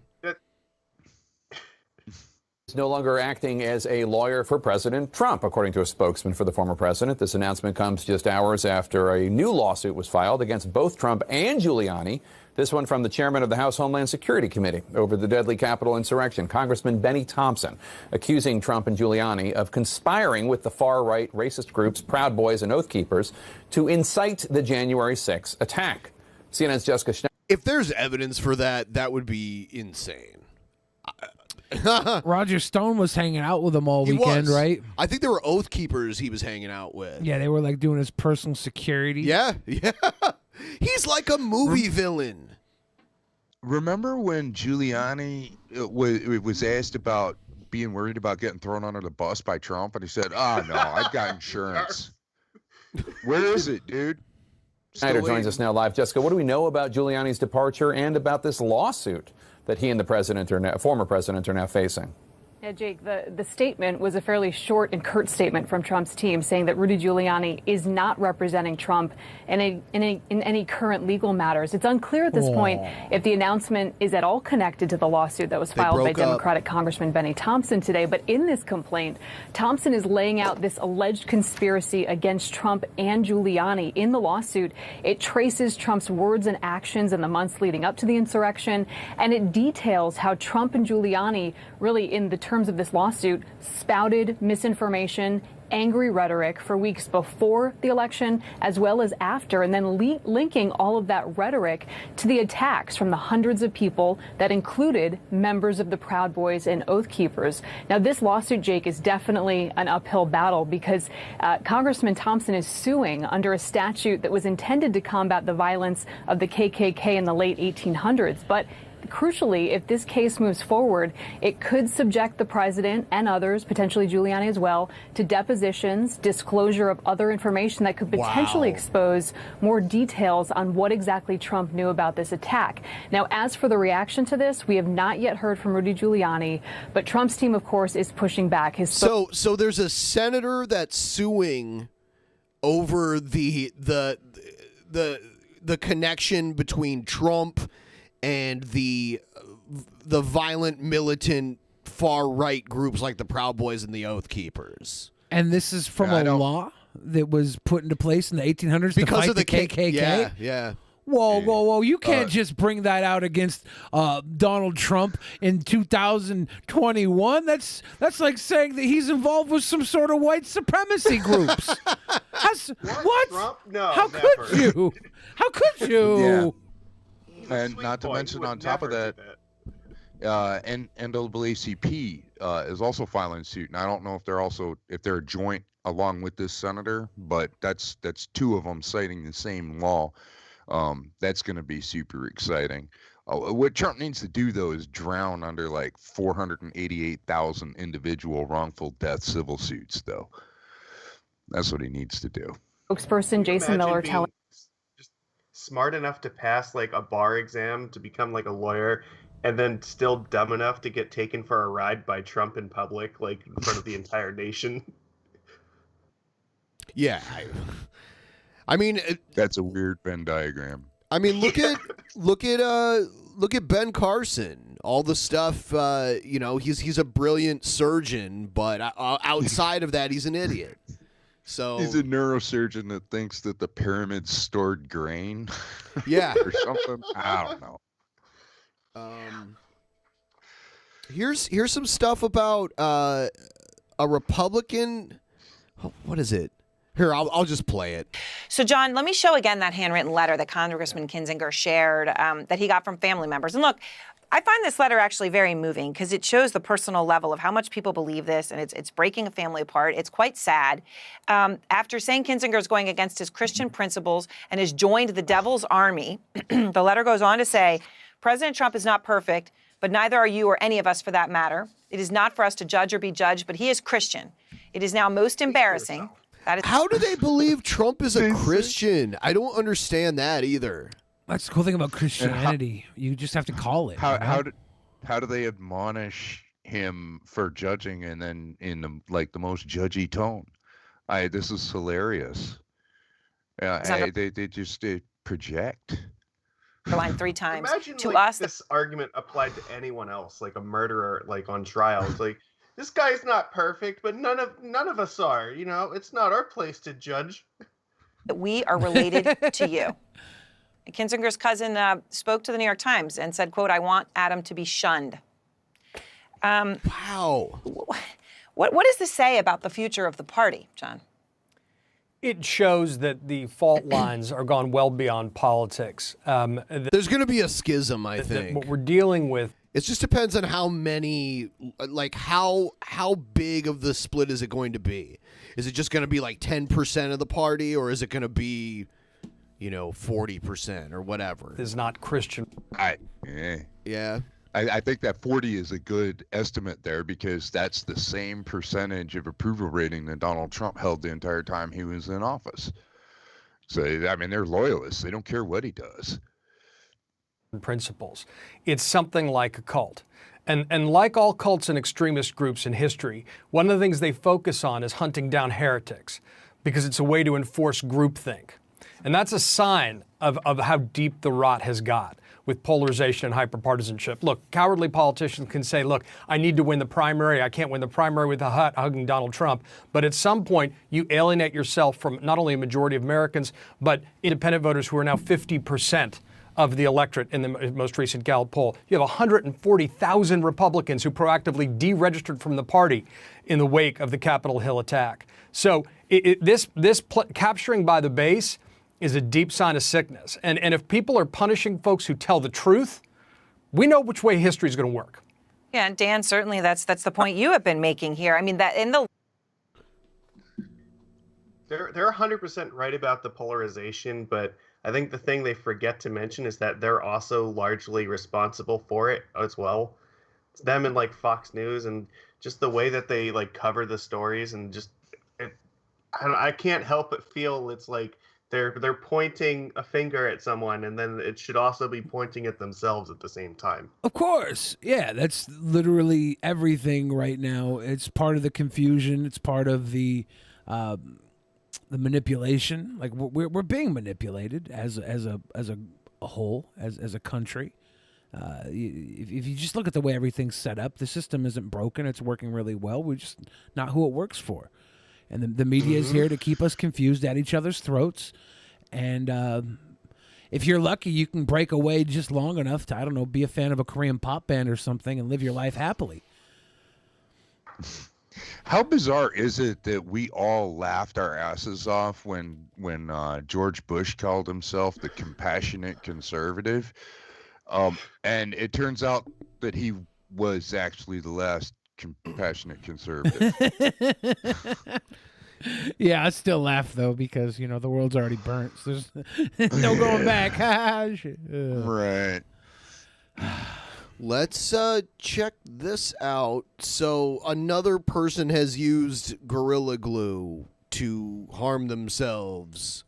Is no longer acting as a lawyer for President Trump, according to a spokesman for the former president. This announcement comes just hours after a new lawsuit was filed against both Trump and Giuliani. This one from the chairman of the House Homeland Security Committee over the deadly Capitol insurrection, Congressman Benny Thompson, accusing Trump and Giuliani of conspiring with the far-right racist groups Proud Boys and Oath Keepers to incite the January 6th attack. CNN's Jessica Schneck. If there's evidence for that, that would be insane. Roger Stone was hanging out with him all weekend, right? I think there were Oath Keepers he was hanging out with. Yeah, they were like doing his personal security. Yeah. He's like a movie villain. Remember when Giuliani was asked about being worried about getting thrown under the bus by Trump, and he said, "Oh no, I've got insurance." Where is it, dude? Snyder joins us now live. Jessica, what do we know about Giuliani's departure and about this lawsuit that he and the former president are now facing? Yeah, Jake, the statement was a fairly short and curt statement from Trump's team saying that Rudy Giuliani is not representing Trump in any current legal matters. It's unclear at this point if the announcement is at all connected to the lawsuit that was filed by Democratic Congressman Benny Thompson today. But in this complaint, Thompson is laying out this alleged conspiracy against Trump and Giuliani. In the lawsuit, it traces Trump's words and actions in the months leading up to the insurrection, and it details how Trump and Giuliani really, in the terms of this lawsuit, spouted misinformation angry rhetoric for weeks before the election as well as after, and then linking all of that rhetoric to the attacks from the hundreds of people that included members of the Proud Boys and Oath Keepers. Now, this lawsuit, Jake, is definitely an uphill battle because Congressman Thompson is suing under a statute that was intended to combat the violence of the KKK in the late 1800s. But crucially, if this case moves forward, it could subject the president and others, potentially Giuliani as well, to depositions, disclosure of other information that could potentially expose more details on what exactly Trump knew about this attack. Now, as for the reaction to this, we have not yet heard from Rudy Giuliani, but Trump's team, of course, is pushing back. So there's a senator that's suing over the connection between Trump and the violent, militant, far-right groups like the Proud Boys and the Oath Keepers. And this is from a law that was put into place in the 1800s because to fight of the KKK? Yeah. Whoa. You can't just bring that out against Donald Trump in 2021. That's like saying that he's involved with some sort of white supremacy groups. What? Trump? No, How never. could you? How could you? Yeah. And not to mention, on top of that, NAACP is also filing suit, and I don't know if they're joint along with this senator, but that's two of them citing the same law. That's going to be super exciting. What Trump needs to do, though, is drown under like 488,000 individual wrongful death civil suits, though. That's what he needs to do. Spokesperson Jason Miller telling smart enough to pass like a bar exam to become like a lawyer, and then still dumb enough to get taken for a ride by Trump in public, like in front of the entire nation. Yeah, I mean that's a weird Venn diagram. I mean, look at Ben Carson. All the stuff, he's a brilliant surgeon, but outside of that, he's an idiot. So he's a neurosurgeon that thinks that the pyramids stored grain. Yeah. Or something. I don't know. Here's some stuff about a Republican. What is it? Here, I'll just play it. So, John, let me show again that handwritten letter that Congressman Kinzinger shared that he got from family members. And look, I find this letter actually very moving because it shows the personal level of how much people believe this, and it's breaking a family apart. It's quite sad. After saying Kinzinger is going against his Christian principles and has joined the devil's army, the letter goes on to say, President Trump is not perfect, but neither are you or any of us for that matter. It is not for us to judge or be judged, but he is Christian. It is now most embarrassing. How do they believe Trump is a Christian? I don't understand that either. That's the cool thing about Christianity. You just have to call it. How do they admonish him for judging and then in the most judgy tone? This is hilarious. They just project. Line 3 times. Imagine to like, us, this argument applied to anyone else, like a murderer, like on trial. It's like, this guy's not perfect, but none of us are. You know, it's not our place to judge. We are related to you. Kinzinger's cousin spoke to the New York Times and said, quote, I want Adam to be shunned. Wow. What does this say about the future of the party, John? It shows that the fault lines are gone well beyond politics. There's going to be a schism, I think. What we're dealing with. It just depends on how many, like how big of the split is it going to be? Is it just going to be like 10% of the party, or is it going to be, 40% or whatever? Is not Christian. Yeah. I think that 40 is a good estimate there because that's the same percentage of approval rating that Donald Trump held the entire time he was in office. So, I mean, they're loyalists. They don't care what he does. Principles. It's something like a cult. And like all cults and extremist groups in history, one of the things they focus on is hunting down heretics because it's a way to enforce groupthink. And that's a sign of how deep the rot has got with polarization and hyperpartisanship. Look, cowardly politicians can say, look, I need to win the primary. I can't win the primary with hugging Donald Trump. But at some point, you alienate yourself from not only a majority of Americans, but independent voters who are now 50% of the electorate in the most recent Gallup poll. You have 140,000 Republicans who proactively deregistered from the party in the wake of the Capitol Hill attack. So capturing by the base is a deep sign of sickness. And if people are punishing folks who tell the truth, we know which way history is going to work. Yeah, and Dan, certainly that's the point you have been making here. I mean, that in the They're 100% right about the polarization, but I think the thing they forget to mention is that they're also largely responsible for it as well. It's them and like Fox News and just the way that they like cover the stories and just I can't help but feel it's like they're pointing a finger at someone and then it should also be pointing at themselves at the same time. Of course. Yeah, that's literally everything right now. It's part of the confusion. It's part of the manipulation. Like we're being manipulated as a whole, as a country. If you just look at the way everything's set up, the system isn't broken. It's working really well. We're just not who it works for. And the media is here to keep us confused at each other's throats. And if you're lucky, you can break away just long enough to, I don't know, be a fan of a Korean pop band or something and live your life happily. How bizarre is it that we all laughed our asses off when George Bush called himself the compassionate conservative? And it turns out that he was actually the last compassionate conservative. Yeah, I still laugh though because the world's already burnt. So there's no going back. Right. Let's check this out. So another person has used Gorilla Glue to harm themselves.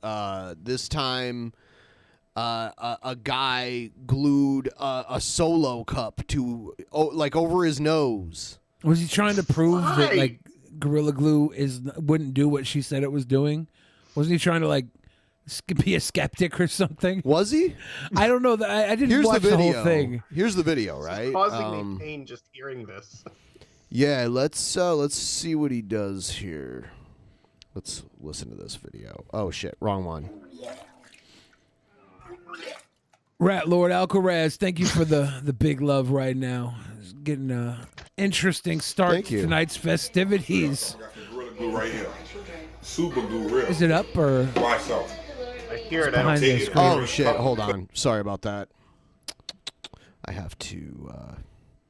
This time, a guy glued a Solo cup to over his nose. Was he trying to prove that Gorilla Glue wouldn't do what she said it was doing? Wasn't he trying to be a skeptic or something? Was he? I don't know. I didn't watch the whole thing. Here's the video, right? It's causing me pain just hearing this. Yeah, let's see what he does here. Let's listen to this video. Oh shit, wrong one. Rat Lord Alcaraz, thank you for the big love right now. It's getting an interesting start to tonight's festivities. I got some Gorilla Glue right here. Super glue, real. Is it up or? Why so? I hear it. Behind the screen. Oh shit! Hold on. Sorry about that. I have to.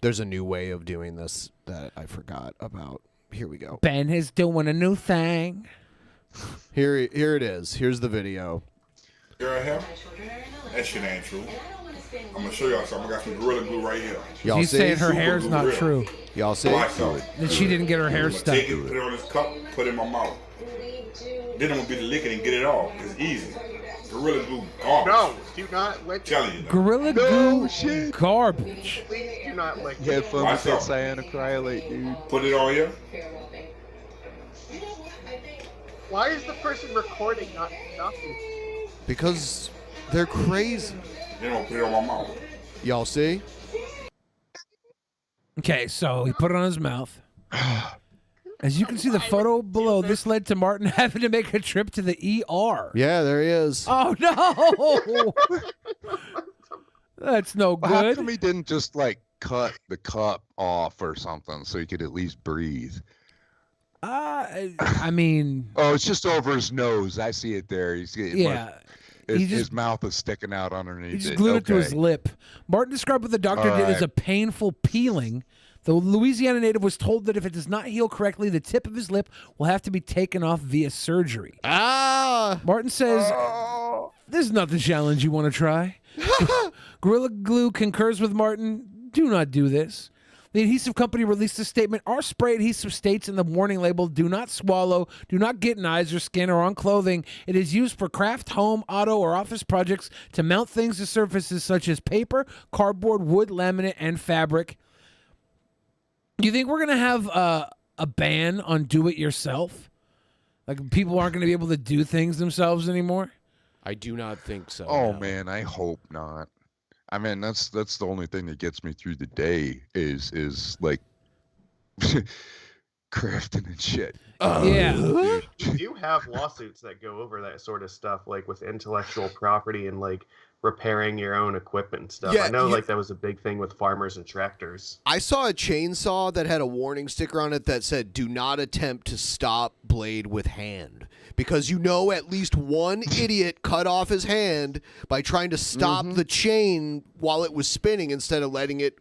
There's a new way of doing this that I forgot about. Here we go. Ben is doing a new thing. Here it is. Here's the video. Here I have. That shit ain't true. I'm gonna show y'all something. I got some Gorilla Glue right here. Y'all She's saying her hair's not true. Y'all see? Why so? That she didn't get her hair stuck. Take it, put it on this cup, put it in my mouth. Then I'm gonna be the lick it and get it off. It's easy. Gorilla Glue garbage. No, do not lick it. Gorilla Glue garbage. Please do not lick You had it. fun with that cyanocrylate, dude. Put it on here. Why is the person recording not talking? Because they're crazy. Then I'm gonna put it on my mouth. Y'all see? Okay, so he put it on his mouth. As you can see the photo below, this led to Martin having to make a trip to the ER. Yeah, there he is. Oh, no! That's no good. How come he didn't just, cut the cup off or something so he could at least breathe? I mean... Oh, it's just over his nose. I see it there. His mouth is sticking out underneath it. He just glued it to his lip. Martin described what the doctor did as a painful peeling. The Louisiana native was told that if it does not heal correctly, the tip of his lip will have to be taken off via surgery. Martin says, "This is not the challenge you want to try." Gorilla Glue concurs with Martin. Do not do this. The adhesive company released a statement. Our spray adhesive states in the warning label, do not swallow, do not get in eyes or skin or on clothing. It is used for craft, home, auto, or office projects to mount things to surfaces such as paper, cardboard, wood, laminate, and fabric. You think we're going to have a ban on do-it-yourself? Like people aren't going to be able to do things themselves anymore? I do not think so. Oh, no. man, I hope not. I mean, that's the only thing that gets me through the day is crafting and shit. Yeah. You do have lawsuits that go over that sort of stuff, like with intellectual property and like repairing your own equipment and stuff. Yeah, I know like that was a big thing with farmers and tractors. I saw a chainsaw that had a warning sticker on it that said, "Do not attempt to stop blade with hand." Because you know at least one idiot cut off his hand by trying to stop the chain while it was spinning instead of letting it,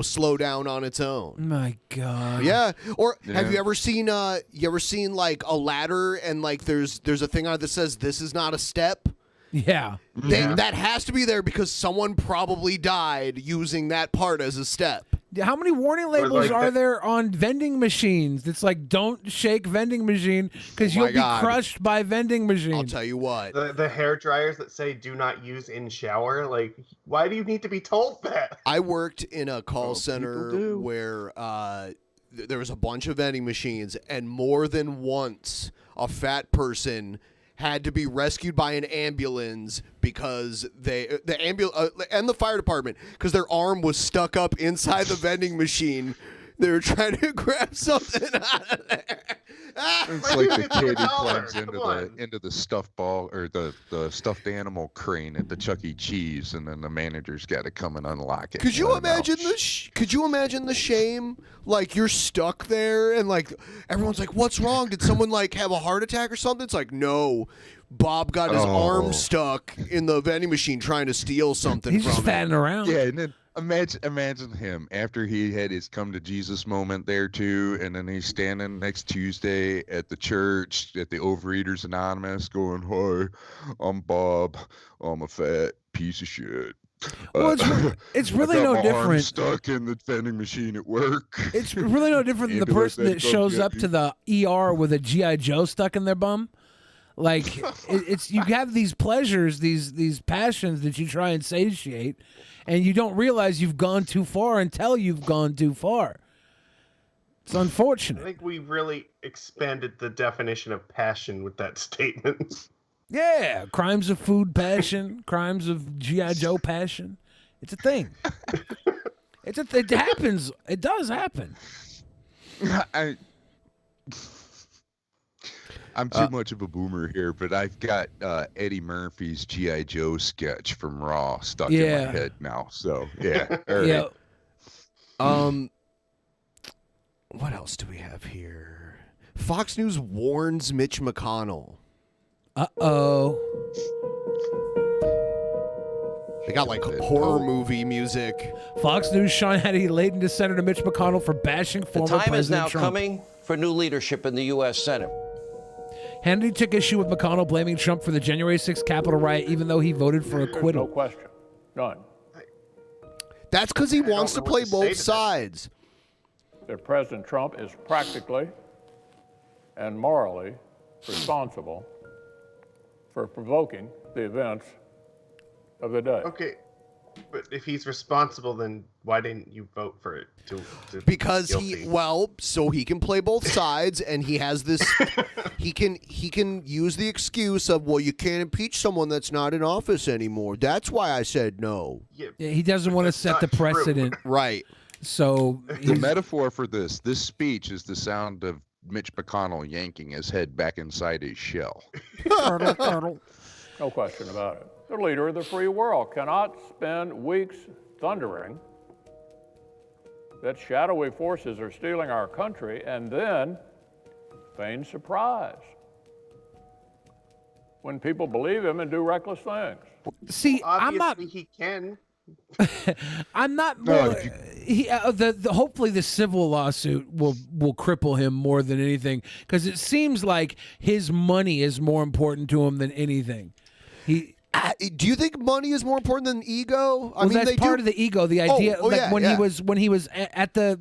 slow down on its own. My God. Yeah. Or have you ever seen like a ladder and like there's a thing on it that says this is not a step? Yeah. That has to be there because someone probably died using that part as a step. How many warning labels are there on vending machines? It's like, don't shake vending machine because you'll be crushed by vending machine. I'll tell you what. The hair dryers that say do not use in shower, like, why do you need to be told that? I worked in a call center where there was a bunch of vending machines, and more than once a fat person had to be rescued by an ambulance because the ambulance and the fire department because their arm was stuck up inside the vending machine. They were trying to grab something out of there. It's like the kid who climbs into the stuffed ball or the stuffed animal crane at the Chuck E. Cheese, and then the manager's got to come and unlock it. Could you imagine Could you imagine the shame? Like you're stuck there, and like everyone's like, "What's wrong? Did someone like have a heart attack or something?" It's like, no, Bob got his arm stuck in the vending machine trying to steal something. He's from just fatting around. Yeah, and then imagine him after he had his come to Jesus moment there too, and then he's standing next Tuesday at the church at the Overeaters Anonymous, going, "Hi, I'm Bob. I'm a fat piece of shit." Well, it's really I got no my arm different. stuck in the vending machine at work. It's really no different than the person that shows up to the ER with a G.I. Joe stuck in their bum. Like it's you have these pleasures, these passions that you try and satiate, and you don't realize you've gone too far until you've gone too far. It's unfortunate. I think we really expanded the definition of passion with that statement. Yeah, crimes of food passion, crimes of G.I. Joe passion. It's a thing. It happens. It does happen. I'm too much of a boomer here, but I've got Eddie Murphy's G.I. Joe sketch from Raw stuck in my head now. So, yeah. All right. What else do we have here? Fox News warns Mitch McConnell. Uh-oh. They got like horror movie music. Fox News Sean Hannity laid into Senator Mitch McConnell for bashing former President Trump. The time is now coming for new leadership in the U.S. Senate. Hannity took issue with McConnell blaming Trump for the January 6th Capitol riot, even though he voted for acquittal. No question. None. That's because he wants to play both sides. That President Trump is practically and morally responsible for provoking the events of the day. Okay, but if he's responsible, then why didn't you vote for it? Because so he can play both sides, and he has this. he can use the excuse of, well, you can't impeach someone that's not in office anymore. That's why I said no. Yeah, he doesn't want to set the precedent, right? So the metaphor for this speech is the sound of Mitch McConnell yanking his head back inside his shell. No question about it. The leader of the free world cannot spend weeks thundering that shadowy forces are stealing our country and then feign surprise when people believe him and do reckless things. See, obviously he can. I'm not. Hopefully, the civil lawsuit will cripple him more than anything, because it seems like his money is more important to him than anything. Do you think money is more important than ego? I mean, that's part of the ego. The idea, when he was at the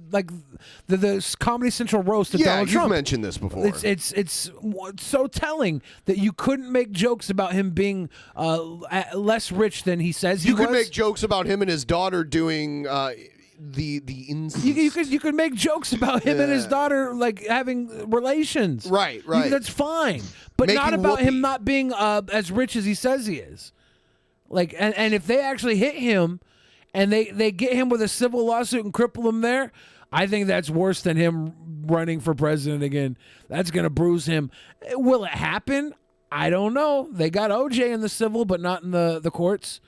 Comedy Central roast of Donald Trump. You've mentioned this before. It's so telling that you couldn't make jokes about him being less rich than he says he was. You could make jokes about him and his daughter doing the you could make jokes about him and his daughter like having relations. Right. That's fine, but not about him not being as rich as he says he is. Like, and if they actually hit him, and they get him with a civil lawsuit and cripple him there, I think that's worse than him running for president again. That's going to bruise him. Will it happen? I don't know. They got OJ in the civil, but not in the courts.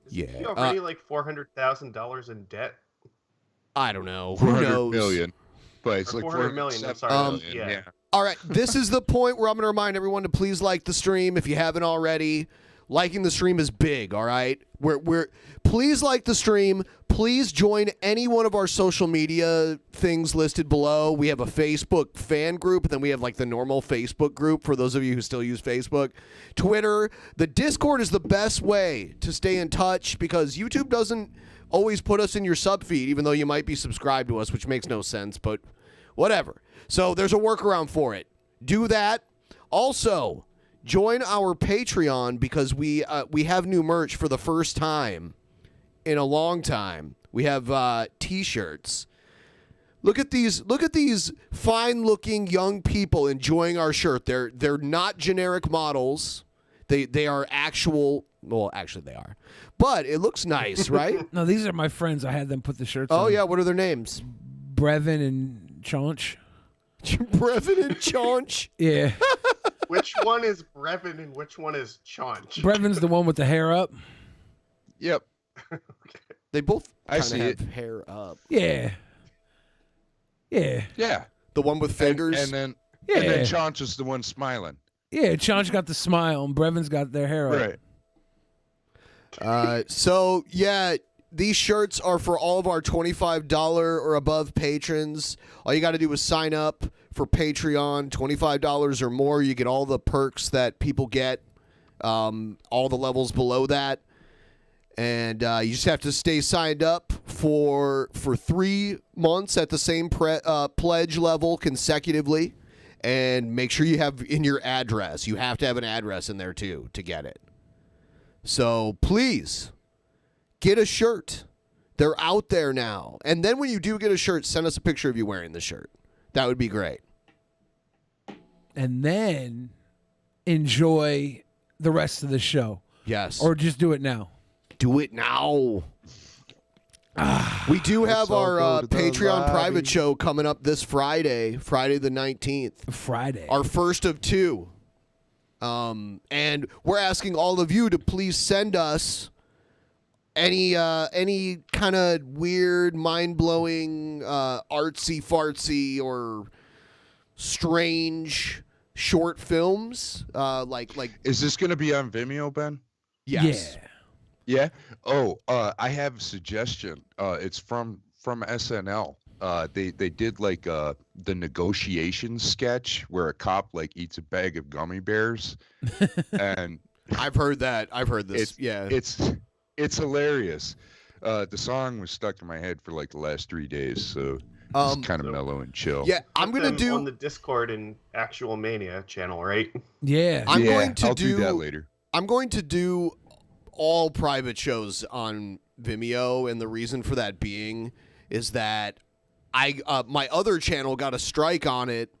Is he already like $400,000 in debt? I don't know. Who 400 knows? million. But it's Or like 400 million. I'm sorry. yeah. All right, this is the point where I'm going to remind everyone to please like the stream if you haven't already. Liking the stream is big, all right? We're please like the stream. Please join any one of our social media things listed below. We have a Facebook fan group, and then we have like the normal Facebook group for those of you who still use Facebook. Twitter. The Discord is the best way to stay in touch because YouTube doesn't always put us in your sub feed, even though you might be subscribed to us, which makes no sense, but whatever. So there's a workaround for it. Do that. Also, join our Patreon because we have new merch for the first time in a long time. We have T-shirts. Look at these fine-looking young people enjoying our shirt. They're not generic models. They are actual. Well, actually, they are. But it looks nice, right? No, these are my friends. I had them put the shirts on. Oh yeah, what are their names? Brevin and Chaunch. Brevin and Chaunch. Yeah. Which one is Brevin and which one is Chaunch? Brevin's the one with the hair up. Yep. They both I kind see of it. have hair up. Yeah. Yeah. Yeah. The one with fingers. And then Yeah. Chaunch is the one smiling. Yeah, Chaunch got the smile and Brevin's got their hair up. Right. So yeah, these shirts are for all of our $25 or above patrons. All you got to do is sign up for Patreon, $25 or more. You get all the perks that people get, all the levels below that. And you just have to stay signed up for 3 months at the same pledge level consecutively. And make sure you have in your address. You have to have an address in there, too, to get it. So please get a shirt. They're out there now. And then when you do get a shirt, send us a picture of you wearing the shirt. That would be great. And then enjoy the rest of the show. Yes. Or just do it now. Do it now. We do have our Patreon private show coming up this Friday, Friday the 19th. Friday. Our first of 2. And we're asking all of you to please send us any kind of weird, mind-blowing, artsy-fartsy or strange short films. Like Is this going to be on Vimeo, Ben? Yes. Yeah. Oh, I have a suggestion. It's from SNL. They did like the negotiation sketch where a cop like eats a bag of gummy bears, and I've heard that. I've heard this. It's hilarious. The song was stuck in my head for like the last 3 days, so it's kind of mellow and chill. Yeah, I'm gonna do on the Discord and Actual Mania channel, right? Yeah, I'm going to I'll do that later. I'm going to do all private shows on Vimeo, and the reason for that being is that my other channel got a strike on it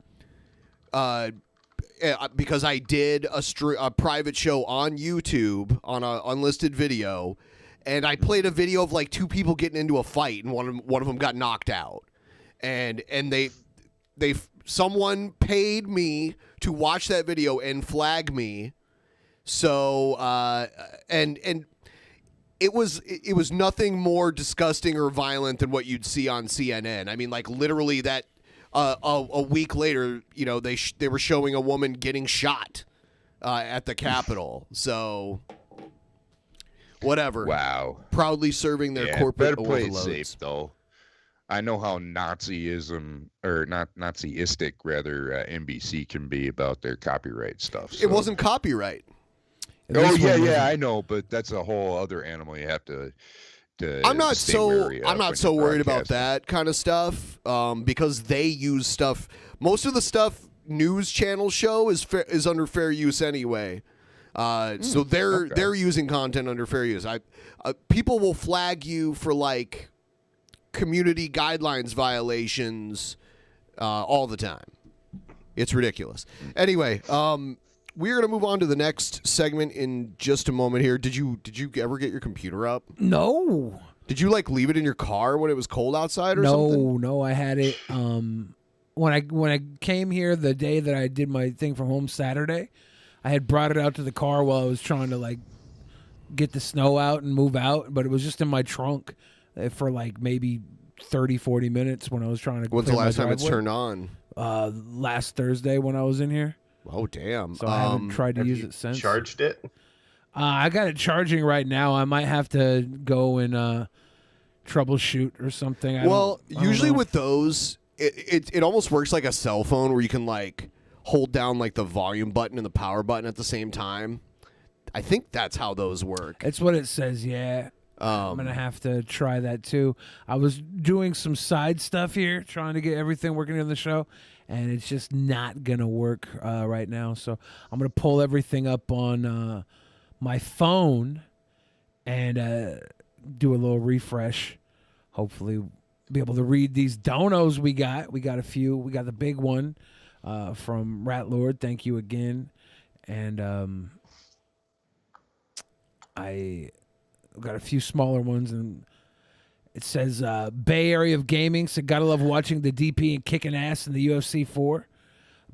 because I did a private show on YouTube on an unlisted video, and I played a video of like 2 people getting into a fight, and one of them got knocked out, and someone paid me to watch that video and flag me. So and it was nothing more disgusting or violent than what you'd see on CNN. I mean, like literally that a week later, you know, they were showing a woman getting shot at the Capitol. So whatever. Wow. Proudly serving their corporate better play it overloads. safe though. I know how Nazism or not Naziistic rather NBC can be about their copyright stuff. So. It wasn't copyright. Oh yeah, I know, but that's a whole other animal you have to I'm not so worried about broadcasting. that kind of stuff because they use stuff. Most of the stuff news channels show is under fair use anyway. So they're using content under fair use. People will flag you for like community guidelines violations all the time. It's ridiculous. Anyway, we're going to move on to the next segment in just a moment here. Did you ever get your computer up? No. Did you like leave it in your car when it was cold outside or something? No, I had it when I came here the day that I did my thing from home Saturday. I had brought it out to the car while I was trying to like get the snow out and move out, but it was just in my trunk for like maybe 30, 40 minutes when I was trying to. When's the clear my last time it's driveway. turned on? Last Thursday when I was in here. Oh damn! So I haven't tried to Have use you it since. Charged it? I got it charging right now. I might have to go and troubleshoot or something. I don't usually know. with those, it almost works like a cell phone where you can like hold down like the volume button and the power button at the same time. I think that's how those work. It's what it says, yeah. I'm going to have to try that too. I was doing some side stuff here, trying to get everything working in the show, and it's just not going to work right now. So I'm going to pull everything up on my phone and do a little refresh. Hopefully be able to read these donos we got. We got a few. We got the big one from Rat Lord. Thank you again. And I got a few smaller ones, and it says Bay Area of Gaming said, gotta love watching the DP and kicking ass in the UFC 4.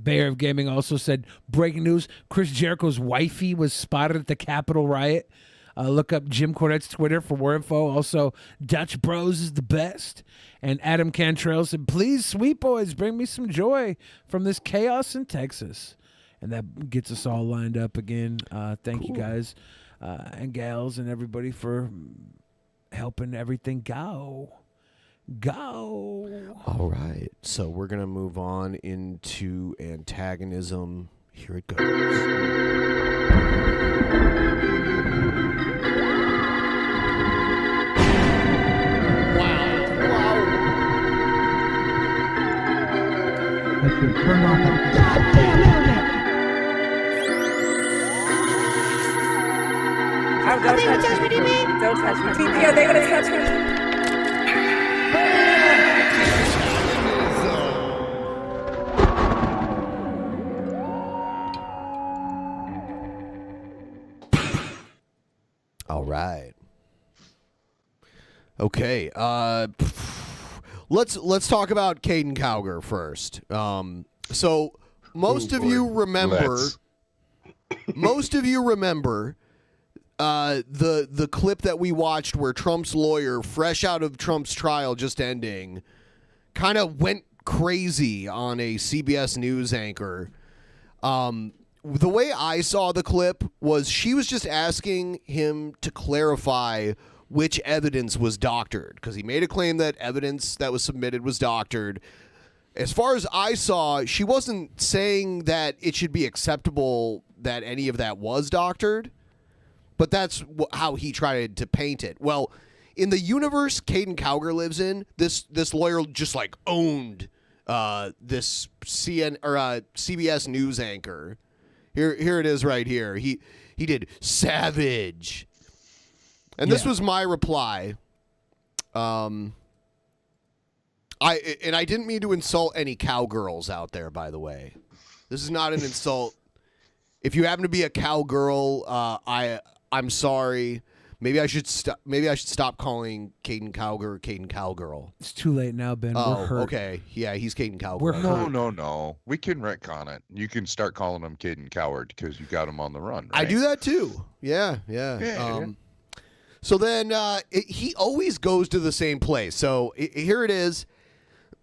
Bay Area of Gaming also said, breaking news, Chris Jericho's wifey was spotted at the Capitol riot. Look up Jim Cornette's Twitter for more info. Also, Dutch Bros is the best. And Adam Cantrell said, please, sweet boys, bring me some joy from this chaos in Texas. And that gets us all lined up again. Thank you guys and gals and everybody for helping everything go. All right. So we're going to move on into antagonism. Here it goes. Turn off that goddamn internet! Oh, don't touch me. Don't touch me. Yeah, they're gonna touch me. All right. Okay. Let's talk about Caden Cowger first. So most of you remember the clip that we watched where Trump's lawyer, fresh out of Trump's trial just ending, kind of went crazy on a CBS News anchor. The way I saw the clip was she was just asking him to clarify which evidence was doctored, because he made a claim that evidence that was submitted was doctored. As far as I saw, she wasn't saying that it should be acceptable that any of that was doctored, but that's how he tried to paint it. Well, in the universe Caiden Cowger lives in, this lawyer just like owned this CBS News anchor. Here it is right here. He did savage. And this was my reply. I didn't mean to insult any cowgirls out there, by the way. This is not an insult. If you happen to be a cowgirl, I'm sorry. Maybe I should stop calling Caden Cowger Caden Cowgirl. It's too late now, Ben. Oh, We're hurt. okay. Yeah, he's Caden Cowger. We're hurt. No. We can retcon it. You can start calling him Caden Coward because you got him on the run, right? I do that too. Yeah. So then he always goes to the same place. So here it is.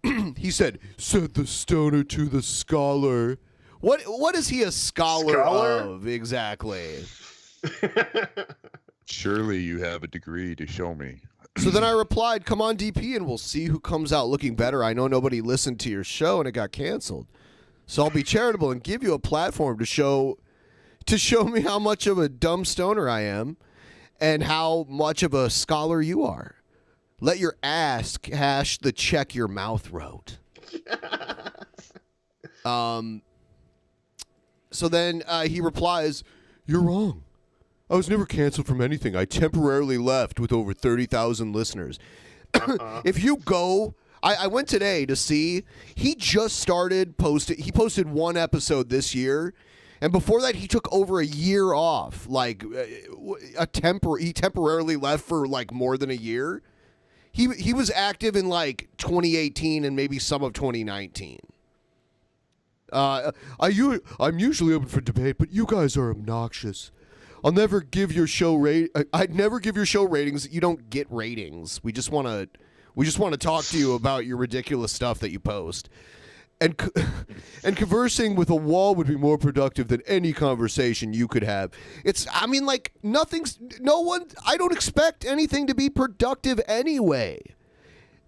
He said the stoner to the scholar. What is he a scholar of exactly? Surely you have a degree to show me. So then I replied, come on, DP, and we'll see who comes out looking better. I know nobody listened to your show and it got canceled. So I'll be charitable and give you a platform to show me how much of a dumb stoner I am and how much of a scholar you are. Let your ass cash the check your mouth wrote. So then he replies, you're wrong. I was never canceled from anything. I temporarily left with over 30,000 listeners. If you go, I went today to see, he just started posting. He posted one episode this year. And before that, he took over a year off. Like, he temporarily left for like more than a year. He was active in like 2018 and maybe some of 2019. I'm usually open for debate, but you guys are obnoxious. I'd never give your show ratings. You don't get ratings. We just want to talk to you about your ridiculous stuff that you post. And conversing with a wall would be more productive than any conversation you could have. I don't expect anything to be productive anyway.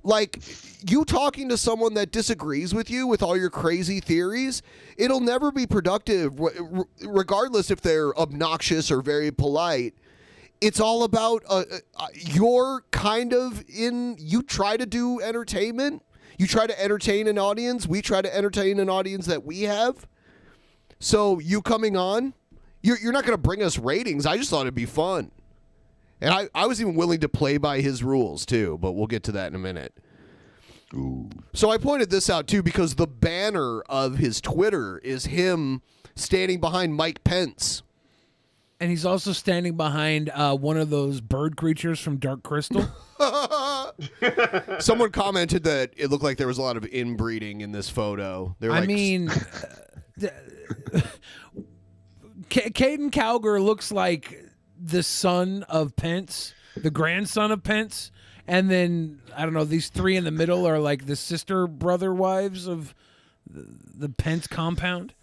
Like, you talking to someone that disagrees with you with all your crazy theories, it'll never be productive, regardless if they're obnoxious or very polite. It's all about you try to do entertainment. You try to entertain an audience. We try to entertain an audience that we have. So you coming on, you're not going to bring us ratings. I just thought it'd be fun. And I was even willing to play by his rules, too, but we'll get to that in a minute. Ooh. So I pointed this out, too, because the banner of his Twitter is him standing behind Mike Pence. And he's also standing behind one of those bird creatures from Dark Crystal. Someone commented that it looked like there was a lot of inbreeding in this photo. Caiden Cowger looks like the son of Pence, the grandson of Pence, and then I don't know, these three in the middle are like the sister brother wives of the Pence compound.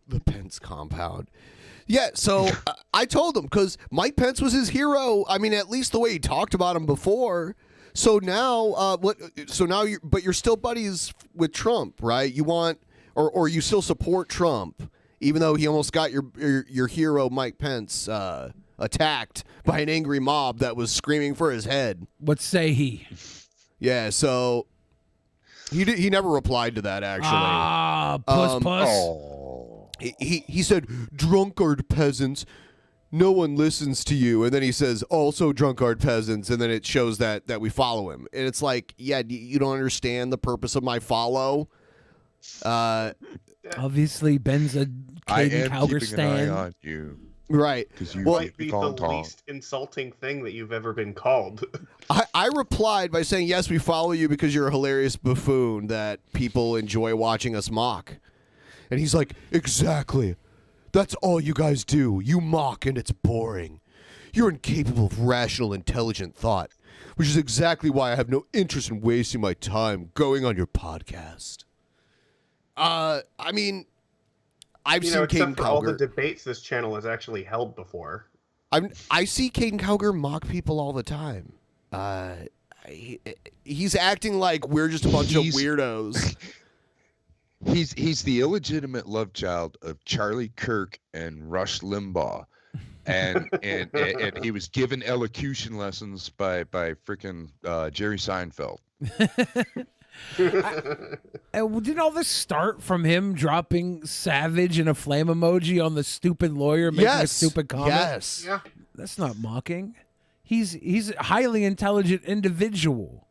The Pence compound. Yeah, so I told him, because Mike Pence was his hero. I mean, at least the way he talked about him before. So now, but you're still buddies with Trump, right? You want, or you still support Trump, even though he almost got your hero Mike Pence attacked by an angry mob that was screaming for his head. What say he? Yeah, so he never replied to that, actually. Puss. He said, drunkard peasants, no one listens to you. And then he says, also drunkard peasants. And then it shows that we follow him. And it's like, yeah, you don't understand the purpose of my follow? Obviously, Ben's a Caiden Cowger keeping an eye on you. Right. Because you might be the least insulting thing that you've ever been called. I replied by saying, yes, we follow you because you're a hilarious buffoon that people enjoy watching us mock. And he's like, exactly. That's all you guys do. You mock and it's boring. You're incapable of rational, intelligent thought, which is exactly why I have no interest in wasting my time going on your podcast. I mean, I've seen Caiden Cowger. All the Cowger. debates this channel has actually held before. I see Caiden Cowger mock people all the time. He's acting like we're just a bunch of weirdos. He's the illegitimate love child of Charlie Kirk and Rush Limbaugh, and he was given elocution lessons by freaking Jerry Seinfeld. Didn't all this start from him dropping savage and a flame emoji on the stupid lawyer making a stupid comment? Yes. Yeah. That's not mocking. He's a highly intelligent individual.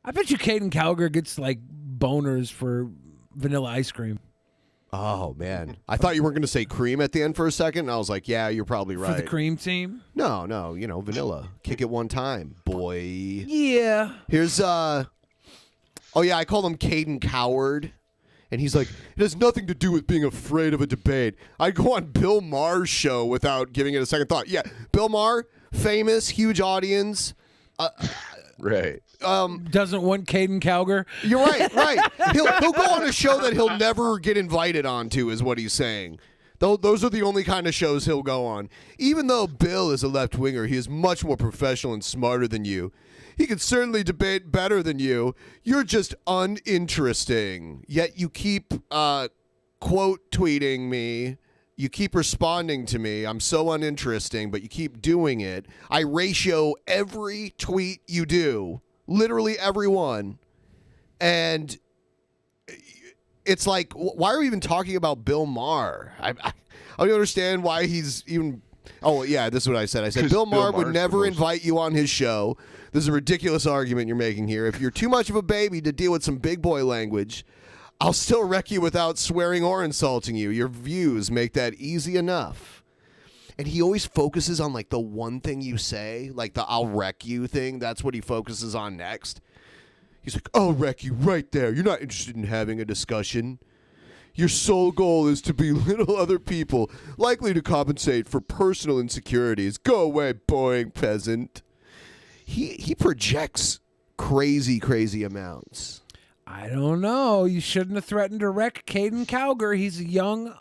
I bet you Caiden Cowger gets like boners for vanilla ice cream. Oh, man. I thought you weren't going to say cream at the end for a second, and I was like, yeah, you're probably right. For the cream team? No, vanilla. Kick it one time, boy. Yeah. Here's, I called him Caden Coward, and he's like, it has nothing to do with being afraid of a debate. I'd go on Bill Maher's show without giving it a second thought. Yeah, Bill Maher, famous, huge audience. Right. Doesn't want Caiden Cowger. You're right. He'll go on a show that he'll never get invited onto, is what he's saying. Those are the only kind of shows he'll go on. Even though Bill is a left-winger, he is much more professional and smarter than you. He can certainly debate better than you. You're just uninteresting. Yet you keep quote tweeting me. You keep responding to me. I'm so uninteresting, but you keep doing it. I ratio every tweet you do. Literally every one. And it's like, why are we even talking about Bill Maher? I don't understand why he's even... Oh, yeah, this is what I said. I said, Bill Maher would never invite you on his show. This is a ridiculous argument you're making here. If you're too much of a baby to deal with some big boy language, I'll still wreck you without swearing or insulting you. Your views make that easy enough. And he always focuses on like the one thing you say, like the "I'll wreck you" thing. That's what he focuses on next. He's like, "I'll wreck you right there. You're not interested in having a discussion. Your sole goal is to belittle other people, likely to compensate for personal insecurities. Go away, boring peasant." He projects crazy amounts. I don't know. You shouldn't have threatened to wreck Caden Cowger. He's a young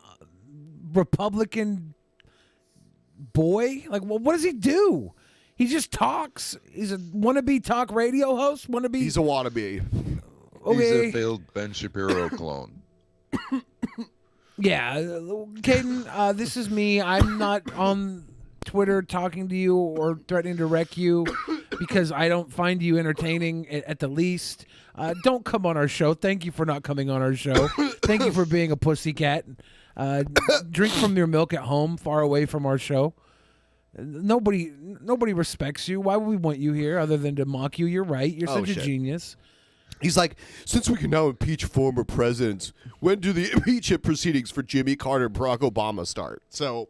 Republican boy. Like, well, what does he do? He just talks. He's a wannabe talk radio host. He's a wannabe. Okay. He's a failed Ben Shapiro clone. Yeah, Caden, this is me. I'm not on Twitter talking to you or threatening to wreck you because I don't find you entertaining at the least. Don't come on our show. Thank you for not coming on our show. Thank you for being a pussycat. Drink from your milk at home, far away from our show. Nobody respects you. Why would we want you here other than to mock you? You're right. You're such a genius. He's like, since we can now impeach former presidents, when do the impeachment proceedings for Jimmy Carter and Barack Obama start? So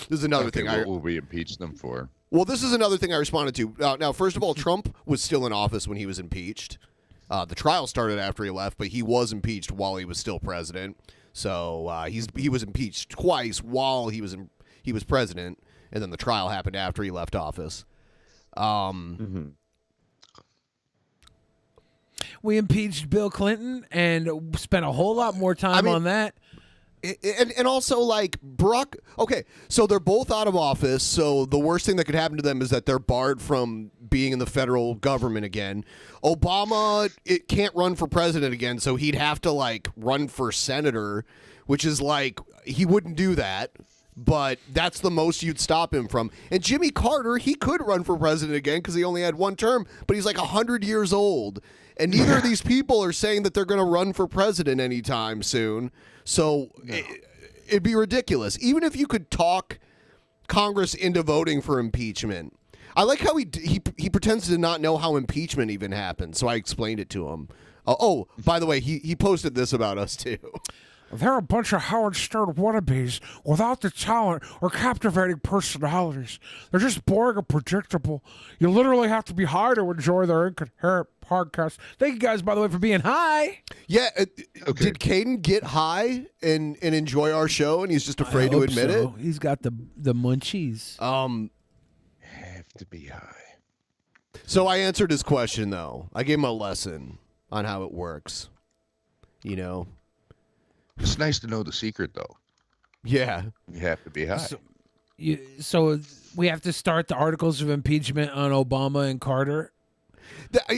this is another thing. What will we impeach them for? Well, this is another thing I responded to. Now, first of all, Trump was still in office when he was impeached. The trial started after he left, but he was impeached while he was still president. So he was impeached twice while he was president, and then the trial happened after he left office. We impeached Bill Clinton and spent a whole lot more time on that. And also, like, Barack... Okay, so they're both out of office, so the worst thing that could happen to them is that they're barred from being in the federal government again. Obama can't run for president again, so he'd have to, like, run for senator, which is, like, he wouldn't do that, but that's the most you'd stop him from. And Jimmy Carter, he could run for president again because he only had one term, but he's, like, 100 years old. And neither of these people are saying that they're going to run for president anytime soon. So it'd be ridiculous. Even if you could talk Congress into voting for impeachment. I like how he pretends to not know how impeachment even happens. So I explained it to him. Oh, by the way, he posted this about us too. They're a bunch of Howard Stern wannabes without the talent or captivating personalities. They're just boring and predictable. You literally have to be high to enjoy their incoherent podcast. Thank you guys, by the way, for being high. Yeah, did Caden get high and enjoy our show, and he's just afraid to admit it? He's got the munchies. Have to be high. So I answered his question, though. I gave him a lesson on how it works. You know? It's nice to know the secret, though. Yeah. You have to be high. So we have to start the articles of impeachment on Obama and Carter?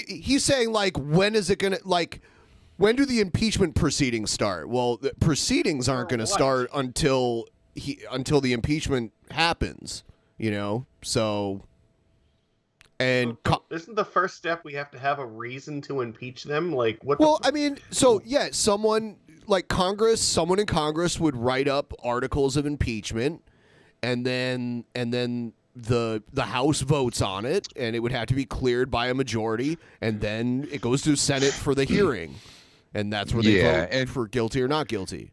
He's saying, like, when is it going to, like, when do the impeachment proceedings start? Well, the proceedings aren't going to start until the impeachment happens, you know? So, and... Isn't the first step we have to have a reason to impeach them? Like, what? Well, I mean, so, yeah, someone in Congress would write up articles of impeachment, and then the House votes on it, and it would have to be cleared by a majority, and then it goes to the Senate for the hearing, and that's where they vote for guilty or not guilty.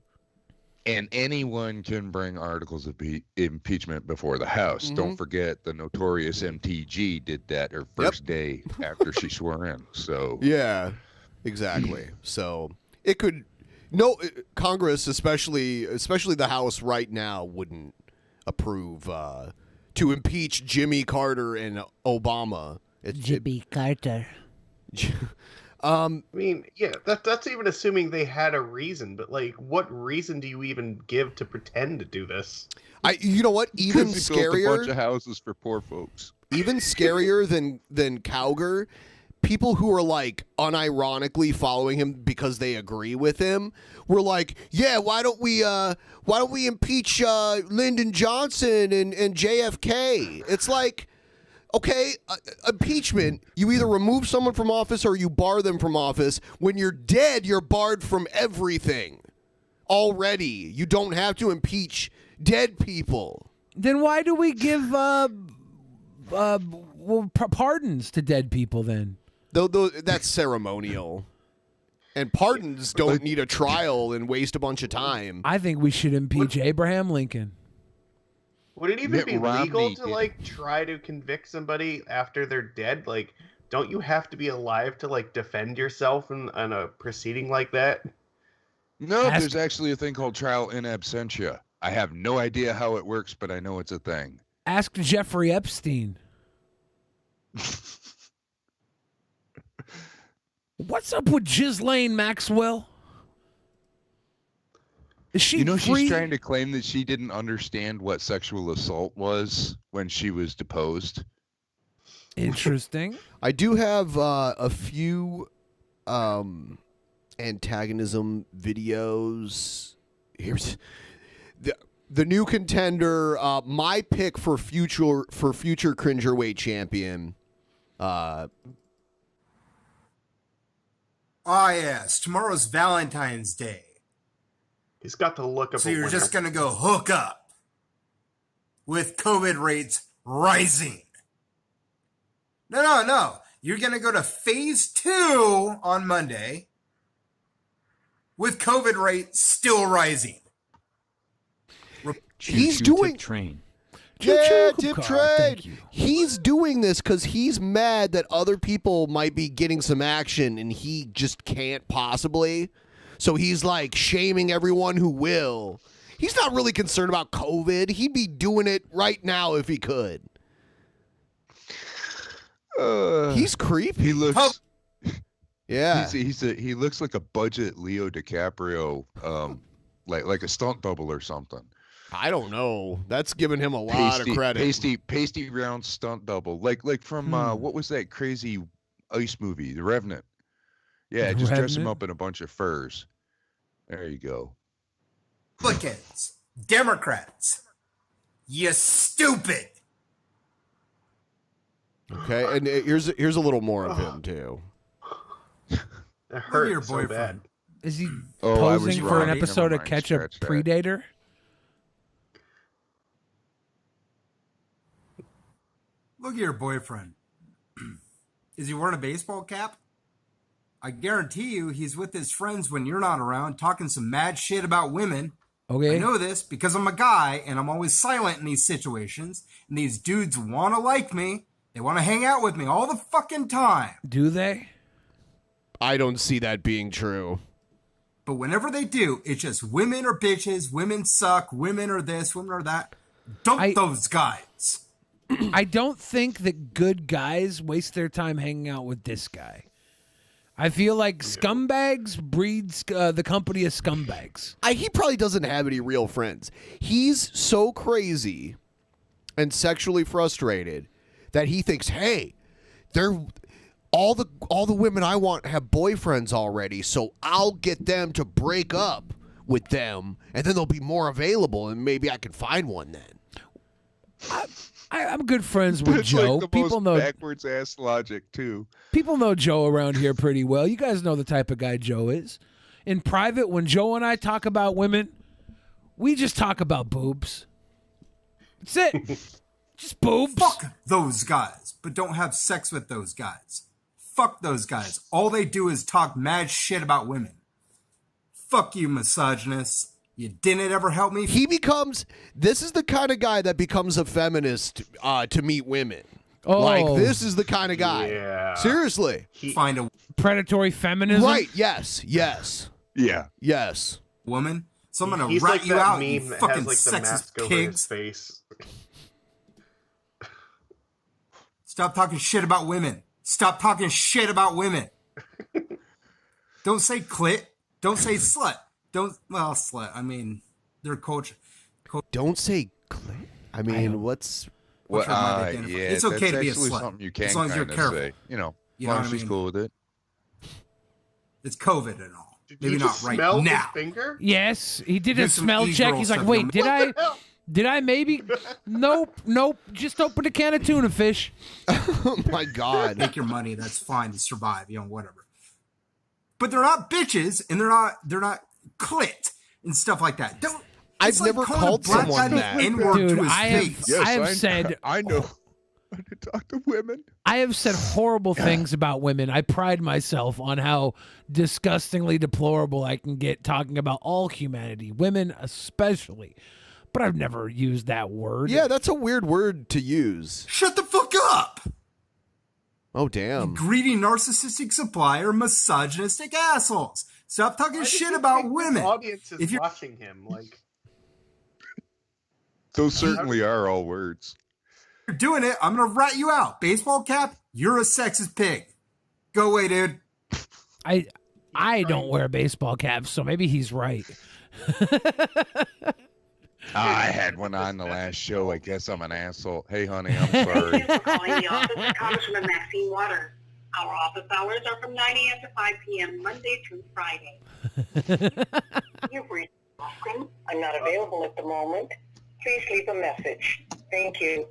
And anyone can bring articles of impeachment before the House. Don't forget the notorious MTG did that her first day after she swore in. So yeah, exactly. So it could Congress, especially the House right now, wouldn't approve to impeach Jimmy Carter and Obama. Jimmy Carter. I mean, yeah, that's even assuming they had a reason. But like, what reason do you even give to pretend to do this? You know what? Even scarier. A bunch of houses for poor folks. Even scarier than Cowger. People who are like unironically following him because they agree with him were like, yeah, why don't we impeach Lyndon Johnson and JFK? It's like, okay, impeachment, you either remove someone from office or you bar them from office. When you're dead, you're barred from everything already. You don't have to impeach dead people. Then why do we give pardons to dead people then? That's ceremonial. And pardons don't need a trial and waste a bunch of time. I think we should impeach Abraham Lincoln. Would it even Mitt be Romney legal to did like try to convict somebody after they're dead? Like, don't you have to be alive to like defend yourself in a proceeding like that? No, there's actually a thing called trial in absentia. I have no idea how it works, but I know it's a thing. Ask Jeffrey Epstein. What's up with Ghislaine Maxwell? Is she free? She's trying to claim that she didn't understand what sexual assault was when she was deposed. Interesting. I do have a few antagonism videos. Here's the new contender. My pick for future cringerweight champion. Ah, yes. Tomorrow's Valentine's Day. He's got the look of So a you're winner. just going to go hook up with COVID rates rising. No. You're going to go to phase 2 on Monday with COVID rates still rising. He's doing train. Yeah, tip trade. He's doing this because he's mad that other people might be getting some action and he just can't possibly. So he's like shaming everyone who will. He's not really concerned about COVID. He'd be doing it right now if he could. He's creepy. He looks. Yeah. He looks like a budget Leo DiCaprio, like a stunt double or something. I don't know. That's giving him a lot of credit. Pasty round stunt double, like from what was that crazy ice movie, The Revenant? Yeah, just dress him up in a bunch of furs. There you go. Republicans, Democrats, you stupid. Okay, and here's a little more of him too. It hurt your so boyfriend. bad. Is he Oh, I was posing for an wrong. episode Never of mind, Catch a scratch that. Predator? Look at your boyfriend. Is he wearing a baseball cap? I guarantee you he's with his friends when you're not around talking some mad shit about women. Okay. I know this because I'm a guy and I'm always silent in these situations. And these dudes want to like me. They want to hang out with me all the fucking time. Do they? I don't see that being true. But whenever they do, it's just women are bitches, women suck, women are this, women are that. Dump those guys. I don't think that good guys waste their time hanging out with this guy. I feel like scumbags breeds the company of scumbags. He probably doesn't have any real friends. He's so crazy and sexually frustrated that he thinks, hey, they're all the women I want have boyfriends already, so I'll get them to break up with them, and then they'll be more available, and maybe I can find one then. I'm good friends with It's Joe. like the People most know backwards ass logic too. People know Joe around here pretty well. You guys know the type of guy Joe is. In private, when Joe and I talk about women, we just talk about boobs. That's it. Just boobs. Fuck those guys, but don't have sex with those guys. Fuck those guys. All they do is talk mad shit about women. Fuck you, misogynists. You didn't ever help me. This is the kind of guy that becomes a feminist to meet women. Oh. Like, this is the kind of guy. Yeah. Seriously. Find a predatory feminism. Right, yes. Yeah. Yes. woman. So I'm going He's to rat like you that out, meme you that fucking has like the sexist mask over his pigs. face. Stop talking shit about women. Stop talking shit about women. Don't say clit. Don't say slut. Slut. I mean, their culture. Don't say clit. I mean, what's... Well, identify. yeah, It's okay that's to be a actually slut, something you can as long as you're kinda careful. say. You know, You as long know as what I she's mean? cool with it. It's COVID and all. Maybe you not just right smell his now. finger? Yes, he did Do a some smell check. e-girl He's like, stuff, wait, you know. did I maybe? Nope. Just open a can of tuna fish. Oh my God. Make your money. That's fine to survive. Whatever. But they're not bitches, and they're not clit and stuff like that. I've never calling called a black someone guy that. the N-word Dude, to his I have- face. Yes, I have said- I know. When I talk to women. I have said horrible things about women. I pride myself on how disgustingly deplorable I can get talking about all humanity, women especially. but I've never used that word. Yeah, that's a weird word to use. Shut the fuck up! Oh, damn. Greedy, narcissistic supplier, misogynistic assholes. Stop talking shit about women. The audience is If you're watching him. Like, Those certainly are all words. doing it, I'm gonna rat you out. Baseball cap, you're a sexist pig. Go away, dude. I don't wear baseball caps, so maybe he's right. I had one on the last show. I guess I'm an asshole. Hey, honey, I'm sorry. Thank you for calling the office of Congressman Maxine Waters. Our office hours are from 9 a.m. to 5 p.m. Monday through Friday. You've reached Austin. I'm not available at the moment. Please leave a message. Thank you.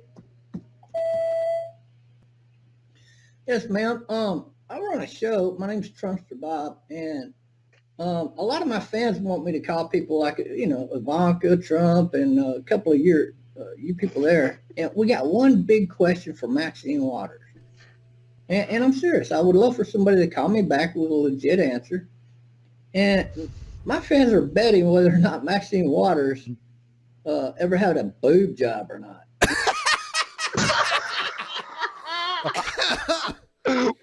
Yes, ma'am. I run a show. My name's Trumpster Bob, and a lot of my fans want me to call people like, Ivanka, Trump, and a couple of you people there. And we got one big question for Maxine Waters. And I'm serious. I would love for somebody to call me back with a legit answer. And my fans are betting whether or not Maxine Waters ever had a boob job or not.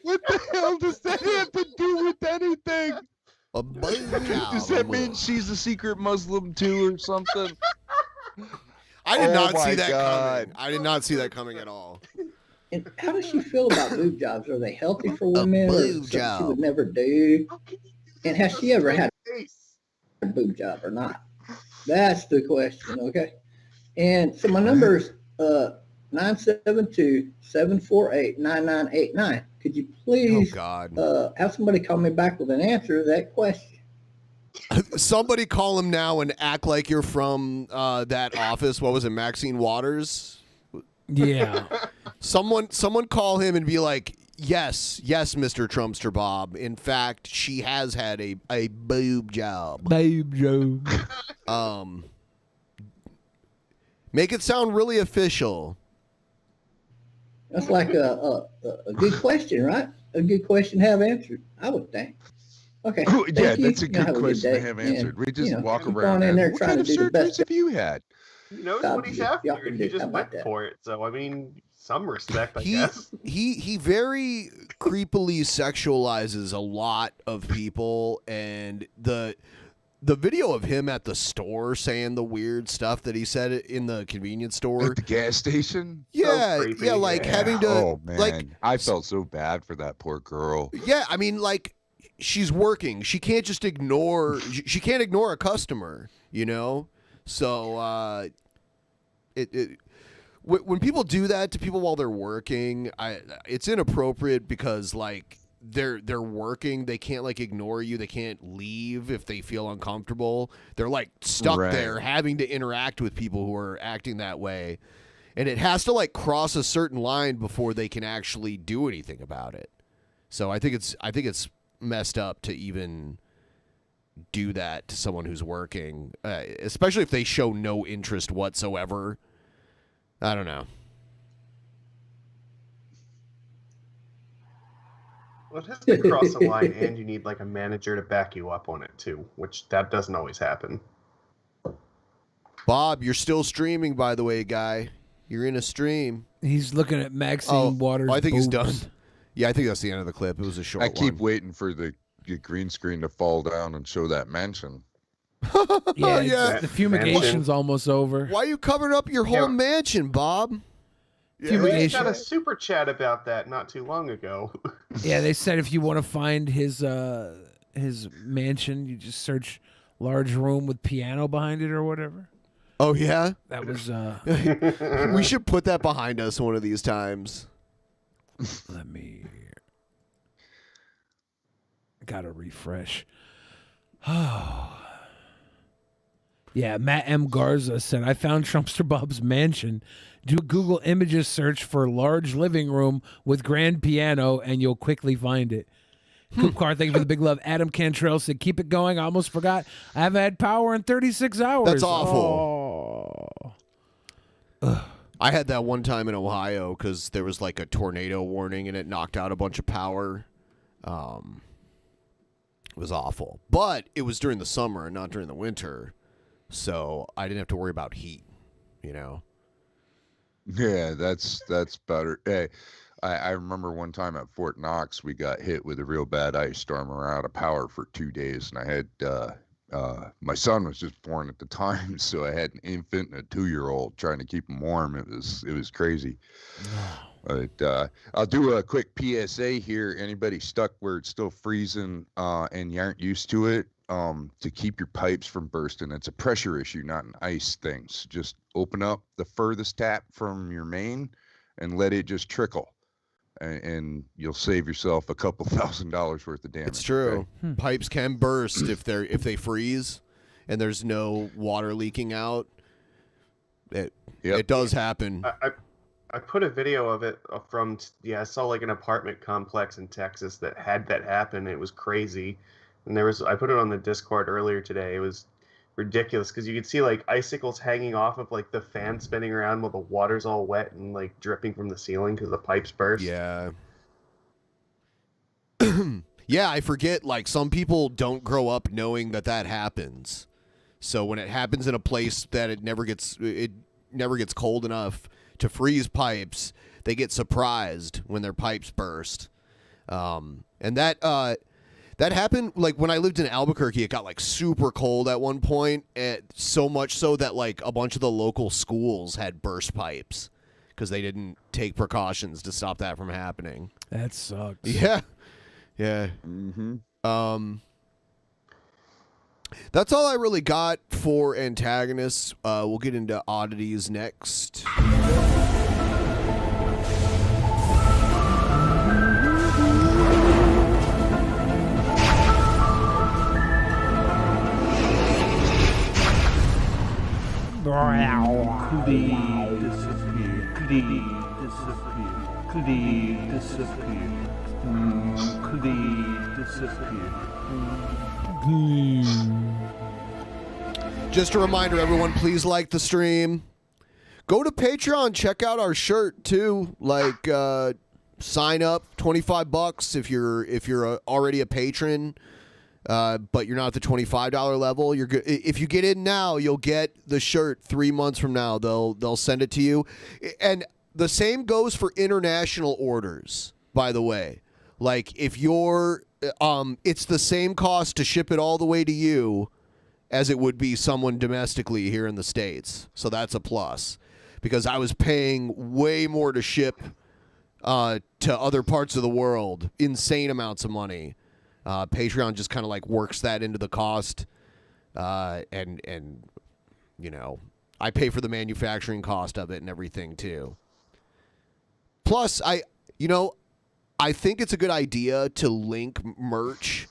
What the hell does that have to do with anything? A boob job. Does that mean she's a secret Muslim too or something? I did not my see that God. coming. I did not see that coming at all. And how does she feel about boob jobs? Are they healthy for women? Or boob something she job. would never do? And has she ever had a boob job or not? That's the question, okay? And so my number is 972-748-9989. Could you please have somebody call me back with an answer to that question? Somebody call him now and act like you're from that office. What was it, Maxine Waters? Yeah. Someone call him and be like, yes, Mr. Trumpster Bob. In fact, she has had a boob job. Boob job. Make it sound really official. That's like a good question, right? A good question to have answered, I would think. Okay. Yeah, thank you. that's a good Have question to day. have answered. We And, just walk keep around on in and there what trying kind of to do the surgeries best. have you had? he knows Stop what he's you. after, Y'all can and do he just something went like that. for it. So, I mean, some respect, I guess. He very creepily sexualizes a lot of people, and the video of him at the store saying the weird stuff that he said in the convenience store At the gas station? Yeah, So creepy. yeah, like Yeah. having to Oh, man. like I felt so bad for that poor girl. yeah, I mean like she's working. She can't just ignore she can't ignore a customer, you know? So when people do that to people while they're working, it's inappropriate because like they're working, they can't like ignore you, they can't leave if they feel uncomfortable. They're like stuck Right. there having to interact with people who are acting that way. And it has to like cross a certain line before they can actually do anything about it. So I think it's messed up to even do that to someone who's working, especially if they show no interest whatsoever. I don't know. Well, it has to cross the line, and you need like a manager to back you up on it too, which that doesn't always happen. Bob, you're still streaming, by the way, guy. You're in a stream. He's looking at Maxine Waters. I think he's done. boobs. Yeah, I think that's the end of the clip. It was a short I keep one. waiting for the green screen to fall down and show that mention. Yeah, yeah. the fumigation's almost over. Why are you covering up your whole mansion, Bob? We Fumigation. got a super chat about that not too long ago. Yeah, they said if you want to find his mansion, you just search large room with piano behind it or whatever. Oh yeah, That was we should put that behind us one of these times. let me gotta refresh. Oh. Yeah, Matt M. Garza said, I found Trumpster Bob's mansion. Do a Google Images search for large living room with grand piano, and you'll quickly find it. Coop Car, thank you for the big love. Adam Cantrell said, keep it going. I almost forgot. I haven't had power in 36 hours. That's awful. I had that one time in Ohio because there was like a tornado warning and it knocked out a bunch of power. It was awful. But it was during the summer and not during the winter. So I didn't have to worry about heat. you know. Yeah, that's better. Hey, I remember one time at Fort Knox, we got hit with a real bad ice storm. We were out of power for 2 days, and I had my son was just born at the time, so I had an infant and a 2-year-old trying to keep him warm. It was crazy. But I'll do a quick PSA here. Anybody stuck where it's still freezing and you aren't used to it, to keep your pipes from bursting. It's a pressure issue, not an ice thing. So just open up the furthest tap from your main and let it just trickle. And you'll save yourself a couple $1,000s worth of damage. It's true. Okay? Pipes can burst if they freeze and there's no water leaking out. It does happen. I put a video of it from, I saw like an apartment complex in Texas that had that happen. It was crazy. And I put it on the Discord earlier today. It was ridiculous because you could see like icicles hanging off of like the fan spinning around while the water's all wet and like dripping from the ceiling because the pipes burst. Yeah. Yeah, I forget, like, some people don't grow up knowing that happens. So when it happens in a place that it never gets cold enough to freeze pipes, they get surprised when their pipes burst. And that happened, like, when I lived in Albuquerque. It got, like, super cold at one point, so much so that, like, a bunch of the local schools had burst pipes because they didn't take precautions to stop that from happening. That sucks. Yeah. Yeah. Mm-hmm. That's all I really got for antagonists. We'll get into oddities next. Just a reminder, everyone, please like the stream. Go to Patreon, check out our shirt too. Like, sign up, $25 if you're already a patron, but you're not at the $25 level. You're good. If you get in now, you'll get the shirt 3 months from now. They'll send it to you, and the same goes for international orders. By the way, like if you're, it's the same cost to ship it all the way to you as it would be someone domestically here in the States. So that's a plus, because I was paying way more to ship to other parts of the world, insane amounts of money. Patreon just kind of like works that into the cost, and you know, I pay for the manufacturing cost of it and everything too. Plus, I think it's a good idea to link merch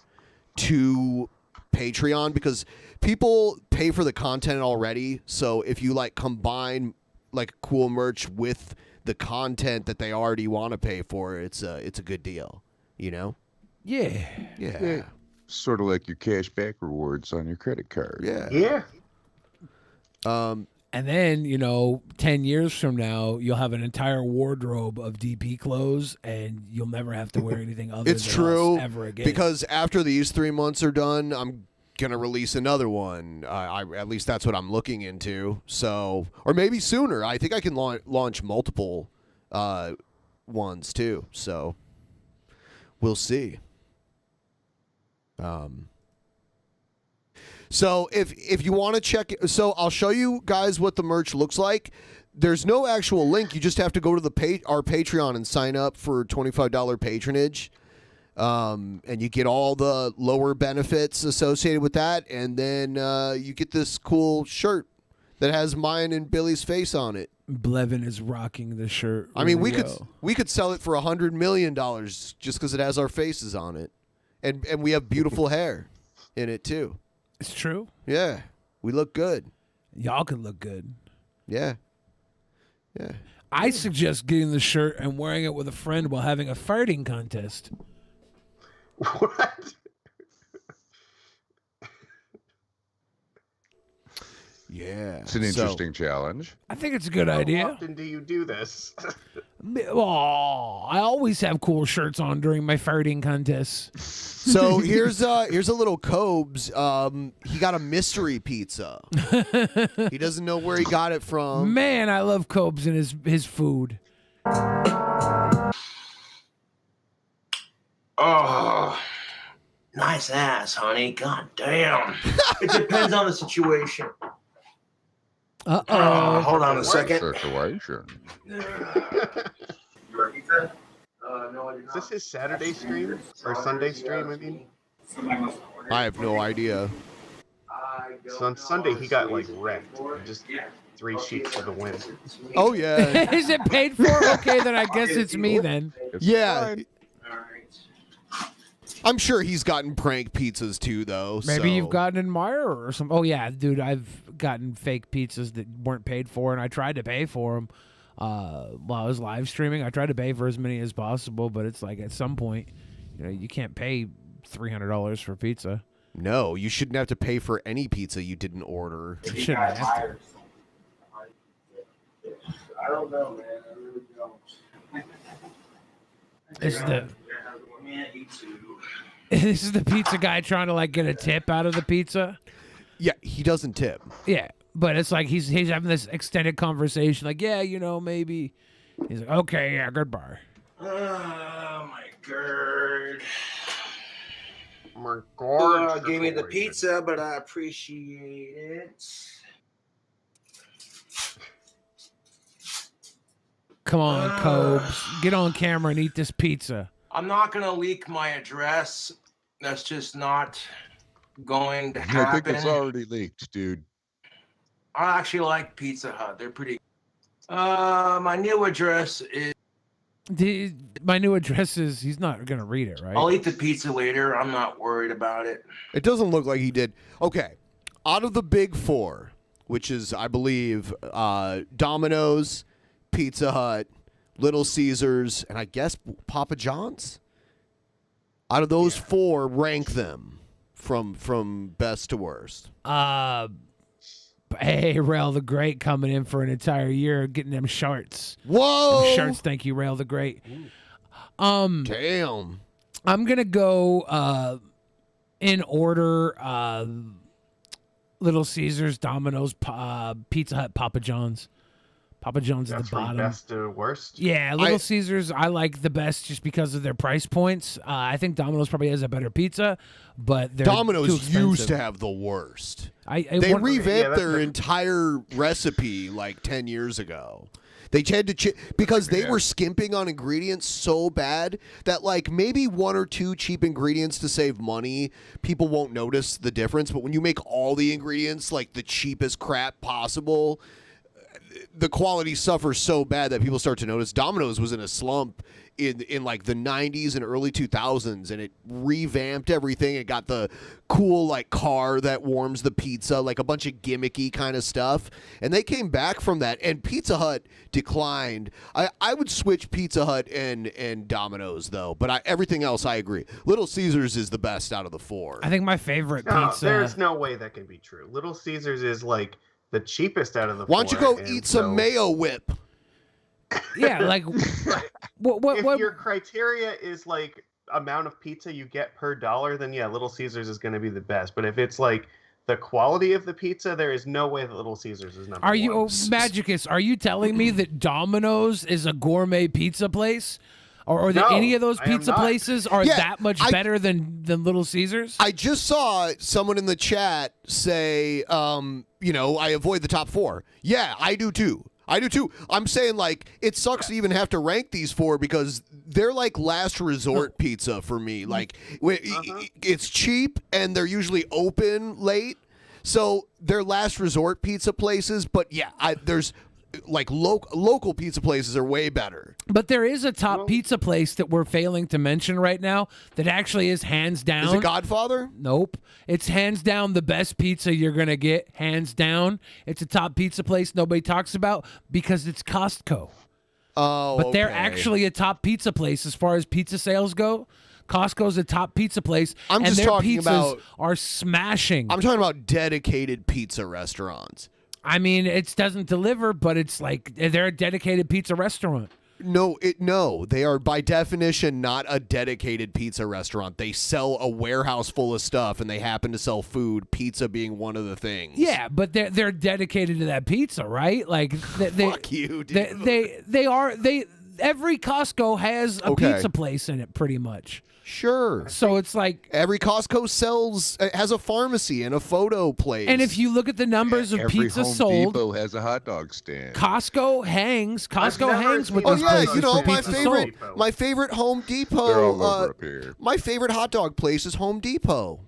to Patreon because people pay for the content already. So if you like combine like cool merch with the content that they already want to pay for, it's a good deal, you know? Yeah. Sort of like your cash back rewards on your credit card. Yeah. And then, 10 years from now, you'll have an entire wardrobe of DP clothes, and you'll never have to wear anything other It's than true, us ever again. because after these 3 months are done, I'm gonna release another one. At least that's what I'm looking into. So, or maybe sooner. I think I can launch multiple ones too. So, we'll see. So if you want to check it, so I'll show you guys what the merch looks like. There's no actual link. You just have to go to our Patreon and sign up for $25 patronage. And you get all the lower benefits associated with that. And then you get this cool shirt that has mine and Billy's face on it. Blevin is rocking the shirt. I mean, we really could sell it for $100 million just because it has our faces on it. And we have beautiful hair in it too. It's true. Yeah. We look good. Y'all can look good. Yeah. Yeah. I suggest getting the shirt and wearing it with a friend while having a farting contest. What? Yeah. It's an interesting challenge. I think it's a good How idea. often do you do this? Oh, I always have cool shirts on during my farting contests. So here's a little Cobes. He got a mystery pizza. He doesn't know where he got it from. Man, I love Cobes and his food. Oh, nice ass, honey. God damn. It depends on the situation. Hold on a second. Situation. Is this his Saturday stream or Sunday stream? I mean, I have no idea. so on Sunday he got like wrecked, just 3 sheets to the win. Oh yeah. Is it paid for? Okay, then I guess it's me then. Yeah. I'm sure he's gotten prank pizzas too, though. Maybe so. you've gotten in Meyer or something. Oh yeah, dude, I've gotten fake pizzas that weren't paid for, and I tried to pay for them while I was live streaming. I tried to pay for as many as possible, but it's like at some point, you can't pay $300 for pizza. No, you shouldn't have to pay for any pizza you didn't order. You shouldn't have to. I don't know, man. I really don't. This is the pizza guy trying to like get a tip out of the pizza. Yeah, he doesn't tip. Yeah, but it's like he's having this extended conversation. Like, yeah, maybe. He's like, okay, yeah, goodbye. Oh my god. My god. Gave me the pizza, but I appreciate it. Come on, Cobes, get on camera and eat this pizza. I'm not gonna leak my address. That's just not going to happen. I think it's already leaked, dude. I actually like Pizza Hut. They're pretty. My new address is. My new address is. He's not gonna read it, right? I'll eat the pizza later. I'm not worried about it. It doesn't look like he did. Okay, out of the big four, which is, I believe, Domino's, Pizza Hut, Little Caesars, and I guess Papa John's. Out of those four, rank them from best to worst. Hey, Rail the Great coming in for an entire year, getting them shirts. Whoa! Them shirts, thank you, Rail the Great. Damn. I'm gonna go in order: Little Caesars, Domino's, Pizza Hut, Papa John's. Papa John's at the bottom. Best to worst. Yeah, Little Caesars I like the best just because of their price points. I think Domino's probably has a better pizza, but they're Domino's too expensive. used to have the worst. They revamped their entire recipe like 10 years ago. They had to because they were skimping on ingredients so bad that like maybe 1 or 2 cheap ingredients to save money, people won't notice the difference. But when you make all the ingredients like the cheapest crap possible, the quality suffers so bad that people start to notice. Domino's was in a slump in like the 90s and early 2000s, and it revamped everything. It got the cool like car that warms the pizza, like a bunch of gimmicky kind of stuff. And they came back from that, and Pizza Hut declined. I would switch Pizza Hut and Domino's though, but everything else I agree. Little Caesars is the best out of the 4. I think my favorite No, pizza. there's no way that can be true. Little Caesars is like the cheapest out of the 4. Why don't you go eat some Mayo Whip? Yeah, like if your criteria is like amount of pizza you get per dollar, then yeah, Little Caesars is going to be the best. But if it's like the quality of the pizza, there is no way that Little Caesars is number Are you, one. Magicus, are you telling me that Domino's is a gourmet pizza place? Or that No, any of those I am pizza not. places are Yeah, that much better than Little Caesars? I just saw someone in the chat say, I avoid the top 4. Yeah, I do too. I'm saying, like, it sucks to even have to rank these 4 because they're like last resort pizza for me. Like, it's cheap and they're usually open late. So they're last resort pizza places. But yeah, there's like local pizza places are way better. But there is a top pizza place that we're failing to mention right now that actually is hands down. Is it Godfather? Nope. It's hands down the best pizza you're going to get. Hands down. It's a top pizza place nobody talks about because it's Costco. Oh, But they're okay. actually a top pizza place as far as pizza sales go. Costco's a top pizza place. I'm and just their talking pizzas about- are smashing. I'm talking about dedicated pizza restaurants. I mean, it doesn't deliver, but it's like they're a dedicated pizza restaurant. No, they are by definition not a dedicated pizza restaurant. They sell a warehouse full of stuff, and they happen to sell food. Pizza being one of the things. Yeah, but they're dedicated to that pizza, right? Like fuck you, dude. They are. Every Costco has a pizza place in it, pretty much. Sure. So it's like every Costco has a pharmacy and a photo place. And if you look at the numbers of Every pizza Home sold, Depot has a hot dog stand. Costco hangs with Oh these yeah, places you know for pizza sold. my favorite Home Depot. They're all over up here. My favorite hot dog place is Home Depot.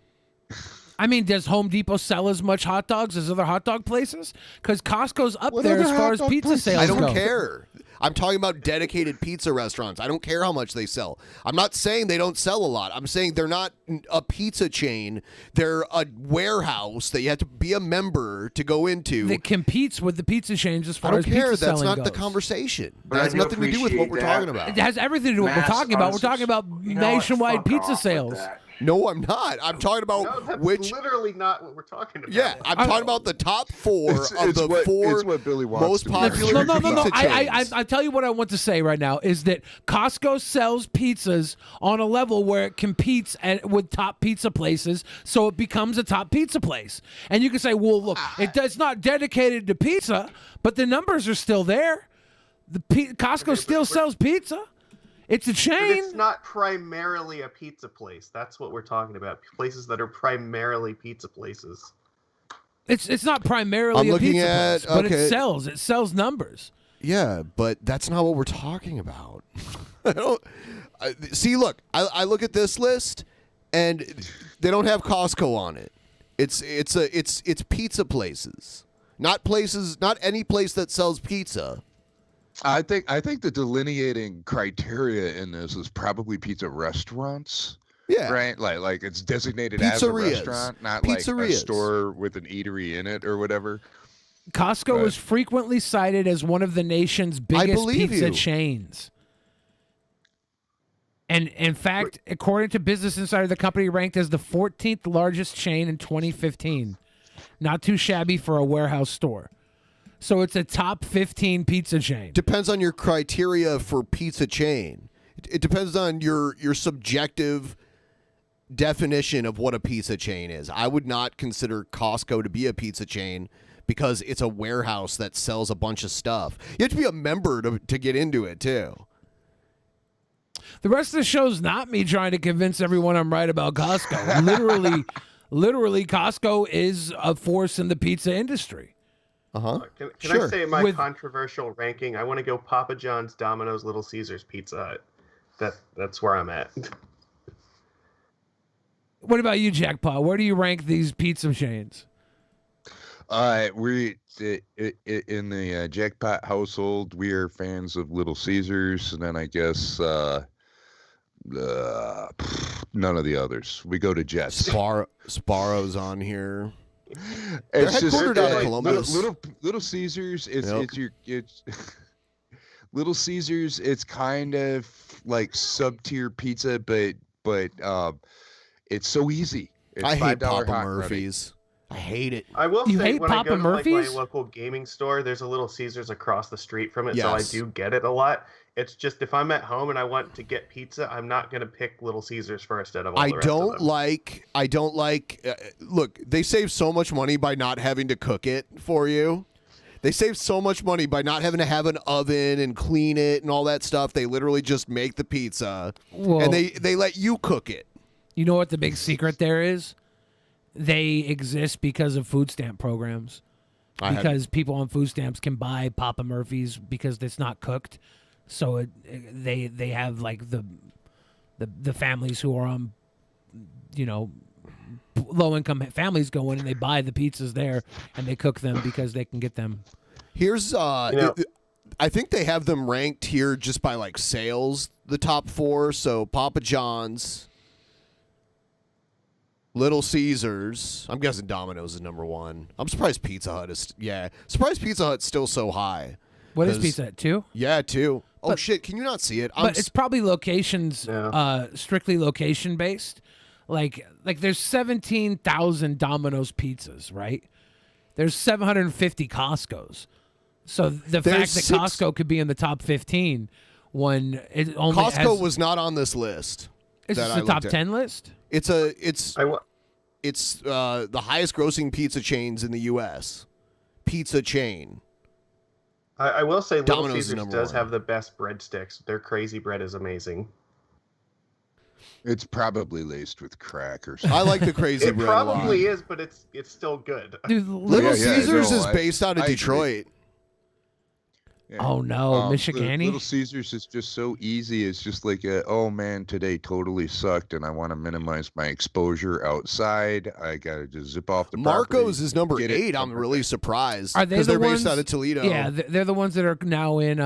I mean, does Home Depot sell as much hot dogs as other hot dog places? Because Costco's up What there other as far hot as dog pizza places? sales I don't go. care. I'm talking about dedicated pizza restaurants. I don't care how much they sell. I'm not saying they don't sell a lot. I'm saying they're not a pizza chain. They're a warehouse that you have to be a member to go into. That competes with the pizza chains as I far don't as care. pizza That's selling not goes. the conversation. But That I has do nothing to do with what we're appreciate talking that. about. It has everything to do with what we're Mass talking about. We're talking about You know what? nationwide Fuck pizza off with sales. that. No, I'm not. I'm talking about No, that's which. literally not what we're talking about. Yeah, I'm talking about the top four It's the what- four it's what Billy wants most to be. popular No. pizza chains. I tell you what I want to say right now is that Costco sells pizzas on a level where it competes with top pizza places, so it becomes a top pizza place. And you can say, well, look, it's not dedicated to pizza, but the numbers are still there. Costco still sells pizza. It's a But chain. it's not primarily a pizza place. That's what we're talking about. Places that are primarily pizza places. It's not primarily I'm a looking pizza at- place, but okay. it sells. It sells numbers. Yeah, but that's not what we're talking about. See, look, I look at this list, and they don't have Costco on it. It's pizza places, not any place that sells pizza. I think the delineating criteria in this is probably pizza restaurants. Yeah. Right? Like it's designated as a Pizzerias. restaurant, not like a Pizzerias. store with an eatery in it or whatever. Costco Right. is frequently cited as one of the nation's biggest believe pizza you. chains. And in fact, according to Business Insider, the company ranked as the 14th largest chain in 2015. Not too shabby for a warehouse store. So it's a top 15 pizza chain. Depends on your criteria for pizza chain. It depends on your subjective definition of what a pizza chain is. I would not consider Costco to be a pizza chain because it's a warehouse that sells a bunch of stuff. You have to be a member to get into it too. The rest of the show's not me trying to convince everyone I'm right about Costco. Literally, Costco is a force in the pizza industry. Can I say my controversial ranking? I want to go Papa John's, Domino's, Little Caesars, Pizza Hut. That's where I'm at. What about you, Jackpot? Where do you rank these pizza chains? We in the Jackpot household, we are fans of Little Caesars, and then I guess none of the others. We go to Jets. Sparrow's on here. It's They're just headquartered out of Columbus. Little Caesars. It's Yep. Little Caesars. It's kind of like sub-tier pizza, but it's so easy. It's I hate $5 Papa hot and Murphy's. I hate it. I will You say hate when I Papa go to Murphy's? my local gaming store, there's a Little Caesars across the street from it, so I Yes. do get it a lot. It's just if I'm at home and I want to get pizza, I'm not going to pick Little Caesars first out of all I the rest of don't them. like. Look, they save so much money by not having to cook it for you. They save so much money by not having to have an oven and clean it and all that stuff. They literally just make the pizza Well- and they let you cook it. You know what the big secret there is? They exist because of food stamp programs. Because people on food stamps can buy Papa Murphy's because it's not cooked. So they have like the families who are on, low income families go in and they buy the pizzas there and they cook them because they can get them. Here's I think they have them ranked here just by like sales, the top 4. So Papa John's, Little Caesars. I'm guessing Domino's is number 1. I'm surprised Pizza Hut is. Surprised Pizza Hut's still so high. What is Pizza Hut, 2? Yeah, 2. Oh But- shit! Can you not see it? But it's probably locations, strictly location based. Like there's 17,000 Domino's pizzas, right? There's 750 Costco's. So the fact that Costco could be in the top 15 when it only Costco was not on this list. Is this the top 10 list? It's the highest grossing pizza chains in the U.S. Pizza chain. I will say Little Domino's is Caesars number does one. have the best breadsticks. Their crazy bread is amazing. It's probably laced with crack or something. I like the crazy It bread a lot. probably is, but it's still good. Dude, Little Caesars is based out of Detroit. Oh no, Michigany? Little Caesars is just so easy. It's just like, oh man, today totally sucked, and I want to minimize my exposure outside. I gotta just zip off the Marco's property, is number get it 8. I'm really surprised. Are they Because the they're ones, based out of Toledo. Yeah, they're the ones that are now in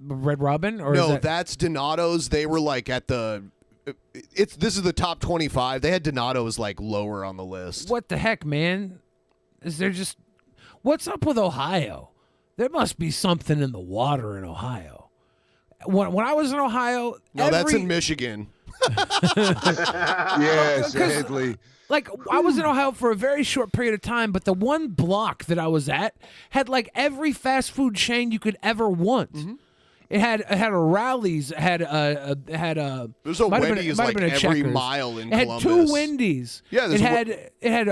Red Robin? Or No, is that... that's Donato's. They were like at the... This is the top 25. They had Donato's like lower on the list. What the heck, man? Is there just... What's up with Ohio? There must be something in the water in Ohio. When I was in Ohio... No, that's in Michigan. Yeah, sadly. Like, I was in Ohio for a very short period of time, but the one block that I was at had, like, every fast food chain you could ever want. Mm-hmm. It had a Rallies, it had a There's a might have been- Wendy's might have like been a every Checkers. mile in It had Columbus. 2 Wendy's. Yeah, there's it had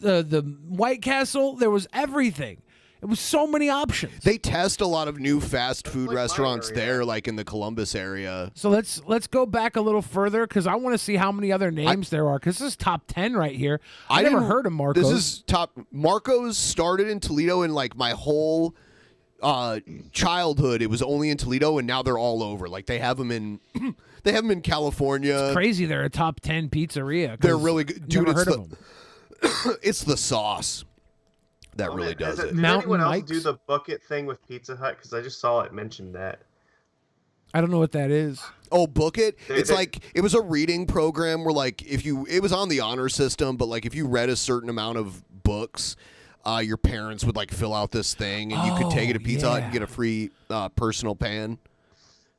the White Castle. There was everything. It was so many options. They test a lot of new fast food restaurants there, like in the Columbus area. So let's go back a little further because I want to see how many other names there are. Because this is top 10 right here. I never didn't- heard of Marco's. This is top. Marco's started in Toledo in like my whole childhood. It was only in Toledo, and now they're all over. Like they have them in, they have them in California. Crazy. They're a top 10 pizzeria. 'cause They're really good, dude. Never It's heard of them. it's the sauce that really does it. Did anyone else do the bucket thing with Pizza Hut? Because I just saw it mentioned that. I don't know what that is. Oh, Book It. It's like it was a reading program where like it was on the honor system, but like if you read a certain amount of books, your parents would like fill out this thing, and you could take it to Pizza Hut and get a free personal pan.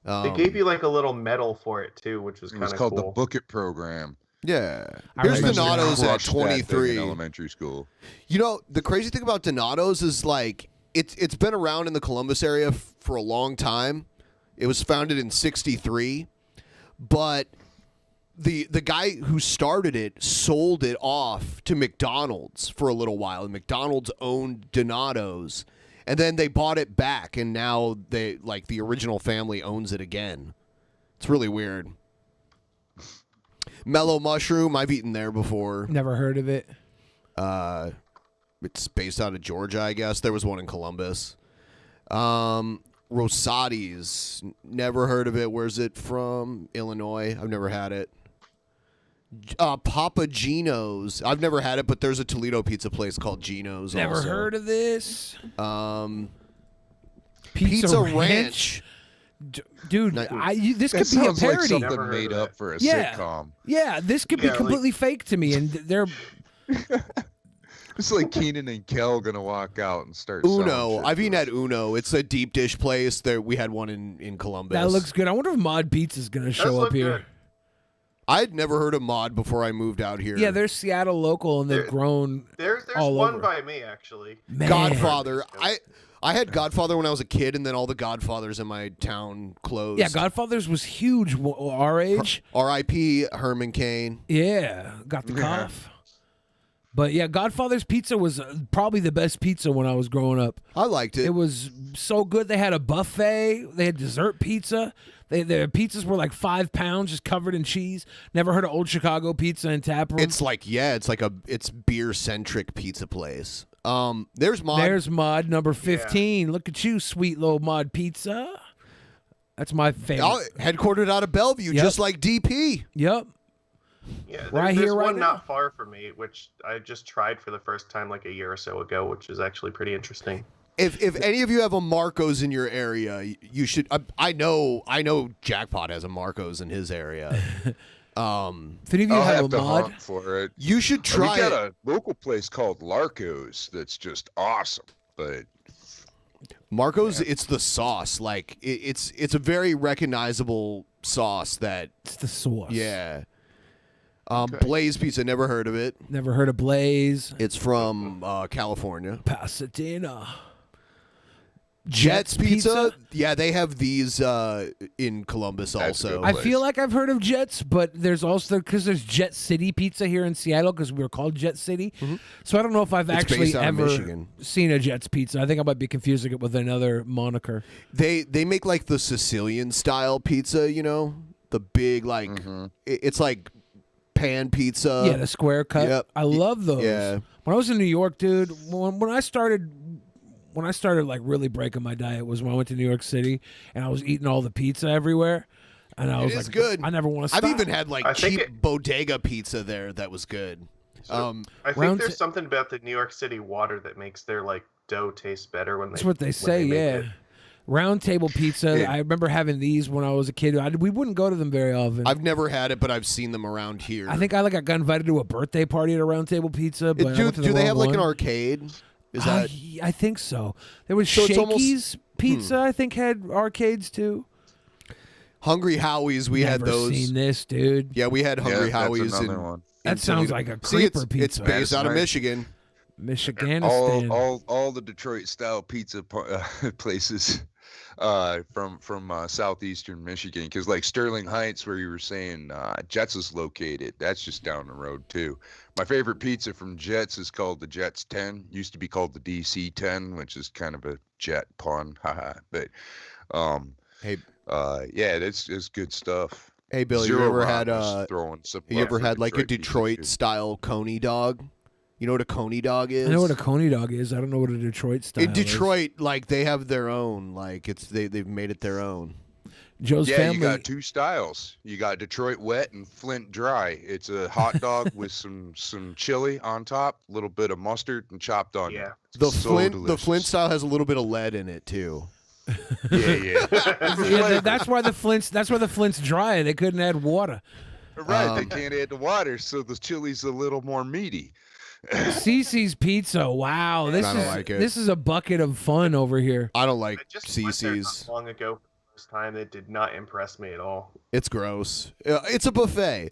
They gave you like a little medal for it too, which was It kind was of called cool. the Book It program. Yeah. I Here's remember Donato's at crushed that thing 23. in elementary school. You know, the crazy thing about Donato's is like it's been around in the Columbus area for a long time. It was founded in '63, but the guy who started it sold it off to McDonald's for a little while, and McDonald's owned Donato's, and then they bought it back, and now they like the original family owns it again. It's really weird. Mellow Mushroom, I've eaten there before. Never heard of it. It's based out of Georgia, I guess. There was one in Columbus. Rosati's, never heard of it. Where's it from? Illinois. I've never had it. Papa Gino's. I've never had it, but there's a Toledo pizza place called Gino's. Never also. heard of this. Pizza Ranch. Dude, this That could be a sounds like parody. something made up for a sitcom. Yeah, this could be completely fake to me, and they're It's like Keenan and Kel gonna walk out and start. selling Uno. shit I've to eaten us. at Uno. It's a deep dish place. There, we had one in Columbus. that looks good. I wonder if Mod Pizza's gonna show up here. I'd never heard of Mod before I moved out here. Yeah, they're Seattle local, and they've grown. There's all one over. by me actually. Man. Godfather. I had Godfather when I was a kid, and then all the Godfathers in my town closed. Yeah, Godfather's was huge. Our age. R.I.P. Herman Cain. Yeah, got the cough. But yeah, Godfather's Pizza was probably the best pizza when I was growing up. I liked it. It was so good. They had a buffet. They had dessert pizza. Their pizzas were like 5 pounds, just covered in cheese. Never heard of Old Chicago Pizza and Taproom? It's like it's beer centric pizza place. There's Mod. There's Mod number 15. Look at you, sweet little Mod Pizza. That's my favorite. Headquartered out of Bellevue, Yep. just like DP. Yep. Yeah, Right there's here, right one now. not far from me, which I just tried for the first time like a year or so ago, which is actually pretty interesting. If any of you have a Marco's in your area, you should. I know Jackpot has a Marco's in his area. If any of you I'll have have a to mod, hunt for it. You should try We got it. a local place called Larco's that's just awesome, but Marco's, it's the sauce. Like it's a very recognizable sauce. That it's the sauce. Yeah. Blaze Pizza, never heard of it. Never heard of Blaze. It's from California. Pasadena. Jets Pizza? Yeah, they have these in Columbus also. I feel like I've heard of Jets, but there's also, because there's Jet City Pizza here in Seattle, because we were called Jet City. So I don't know if I've It's actually based out of ever Michigan. seen a Jets Pizza. I think I might be confusing it with another moniker. They make like the Sicilian style pizza, you know? The big, like, it's like pan pizza. Yeah, the square cut. Yep. I love those. Yeah. When I was in New York, dude, when I started like really breaking my diet was when I went to New York City and I was eating all the pizza everywhere. And I was It is like, good. I never want to stop. I've even had like I think cheap bodega pizza there that was good. I think there's something about the New York City water that makes their like dough taste better when That's what they say, make yeah. it. Round Table Pizza. I remember having these when I was a kid. We wouldn't go to them very often. I've never had it, but I've seen them around here. I think I got invited to a birthday party at a Round Table Pizza. But I went to the do they wrong have like an one. arcade? Is that I think so. There was So it's Shakey's almost- Pizza. I think had arcades too. Hungry Howie's? We had Never those. seen this, dude. Yeah, we had Hungry that's Howie's. another one. That sounds like a See, creeper it's pizza. based out of Nice. Michigan. Michiganistan. all the Detroit style pizza places from southeastern Michigan, because like Sterling Heights, where you were saying Jets is located, that's just down the road too. My favorite pizza from Jets is called the Jets 10. Used to be called the DC 10, which is kind of a jet pun, haha. But yeah, it's good stuff. Hey, Bill, Zero you ever Rock had was throwing some you ever love for had like a Detroit pizza, Detroit too. style coney dog? You know what a coney dog is? I know what a coney dog is. I don't know what a Detroit style In is. Detroit, like they have their own. Like they've made it their own. Joe's Yeah, family. you got two styles. You got Detroit wet and Flint dry. It's a hot dog with some chili on top, a little bit of mustard and chopped onion. Yeah. The So Flint delicious. style has a little bit of lead in it too. Yeah. Yeah, that's why the Flint's dry. They couldn't add water. Right, they can't add the water, so the chili's a little more meaty. CC's Pizza. Wow, I don't like it. this is a bucket of fun over here. I don't like Went there CC's. not long ago for the first time. It did not impress me at all. It's gross. It's a buffet.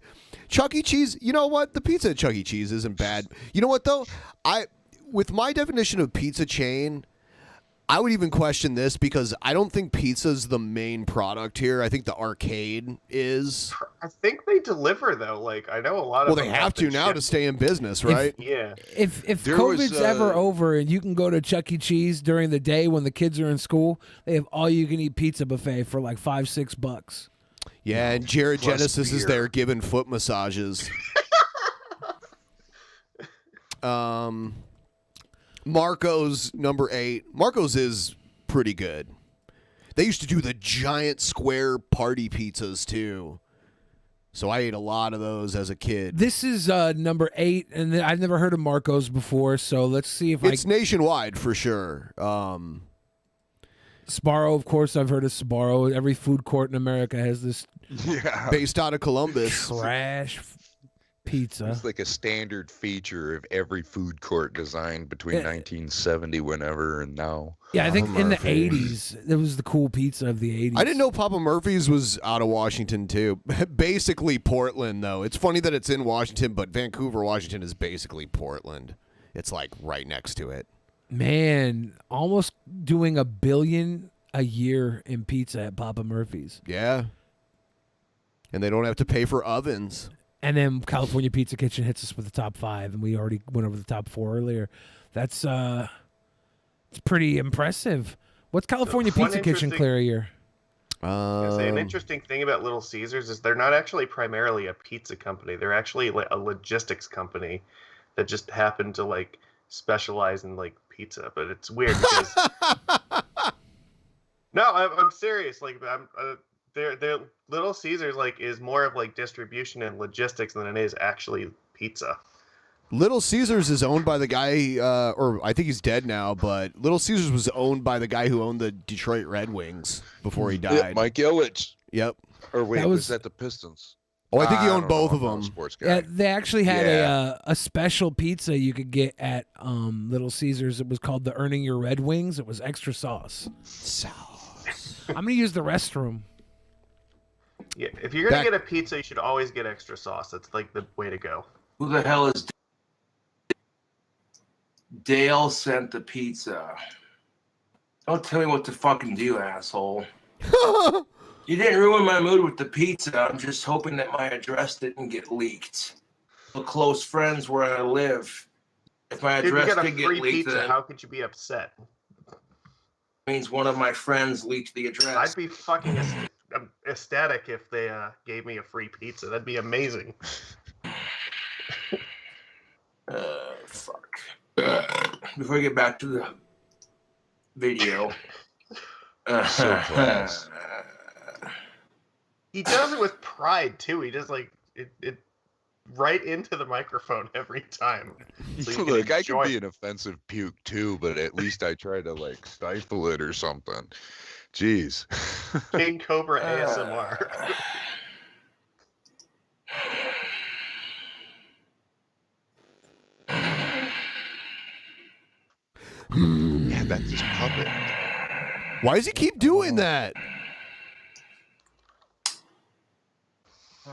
Chuck E. Cheese. You know what? The pizza at Chuck E. Cheese isn't bad. You know what though? With my definition of pizza chain, I would even question this because I don't think pizza's the main product here. I think the arcade is. I think they deliver though. Like I know a lot of. Well, they them have to been now to shipped. stay in business, right? Yeah. If There COVID's was, ever over and you can go to Chuck E. Cheese during the day when the kids are in school, they have all you can eat pizza buffet for like $5-6. Yeah, and Jared Plus Genesis is beer. there giving foot massages. Marco's number 8. Marco's is pretty good. They used to do the giant square party pizzas too. So I ate a lot of those as a kid. This is number 8, and I've never heard of Marco's before. So let's see if It's nationwide for sure. Sbarro, of course, I've heard of Sbarro. Every food court in America has this Yeah. Based out of Columbus. trash pizza. It's like a standard feature of every food court designed between Yeah. 1970 whenever and now. Yeah, I think in the Murphy. 80s, it was the cool pizza of the 80s. I didn't know Papa Murphy's was out of Washington too. Basically Portland though. It's funny that it's in Washington, but Vancouver, Washington is basically Portland. It's like right next to it. Man, almost doing $1 billion a year in pizza at Papa Murphy's. Yeah. And they don't have to pay for ovens. And then California Pizza Kitchen hits us with the top 5, and we already went over the top 4 earlier. That's it's pretty impressive. What's California One Pizza Kitchen interesting- clear a year? An interesting thing about Little Caesars is they're not actually primarily a pizza company. They're actually like a logistics company that just happened to like specialize in like pizza. But it's weird because no, I'm serious. Like they're Little Caesars like is more of like distribution and logistics than it is actually pizza. Little Caesars is owned by the guy, or I think he's dead now, but Little Caesars was owned by the guy who owned the Detroit Red Wings before he Yeah, died. Mike Ilitch. Yep. Or wait, That was was- that the Pistons? Oh, I think he I owned don't both know. of I'm not a them. sports guy. Yeah, they actually had Yeah. a special pizza you could get at Little Caesars. It was called the Earning Your Red Wings. It was extra sauce. I'm going to use the restroom. Yeah, if you're gonna get a pizza, you should always get extra sauce. That's like the way to go. Who the hell is Dale sent the pizza? Don't tell me what to fucking do, asshole. You didn't ruin my mood with the pizza. I'm just hoping that my address didn't get leaked. We're close friends where I live. If my If you address get a did get free leaked, pizza, then how could you be upset? means one of my friends leaked the address. I'd be fucking ecstatic if they gave me a free pizza. That'd be amazing. Fuck. Before I get back to the video. So close. He does it with pride too. He does like it right into the microphone every time. So Look, I can be an offensive puke too, but at least I try to like stifle it or something. Jeez. King Cobra ASMR. Yeah, that's just puppet. Why does he keep doing that?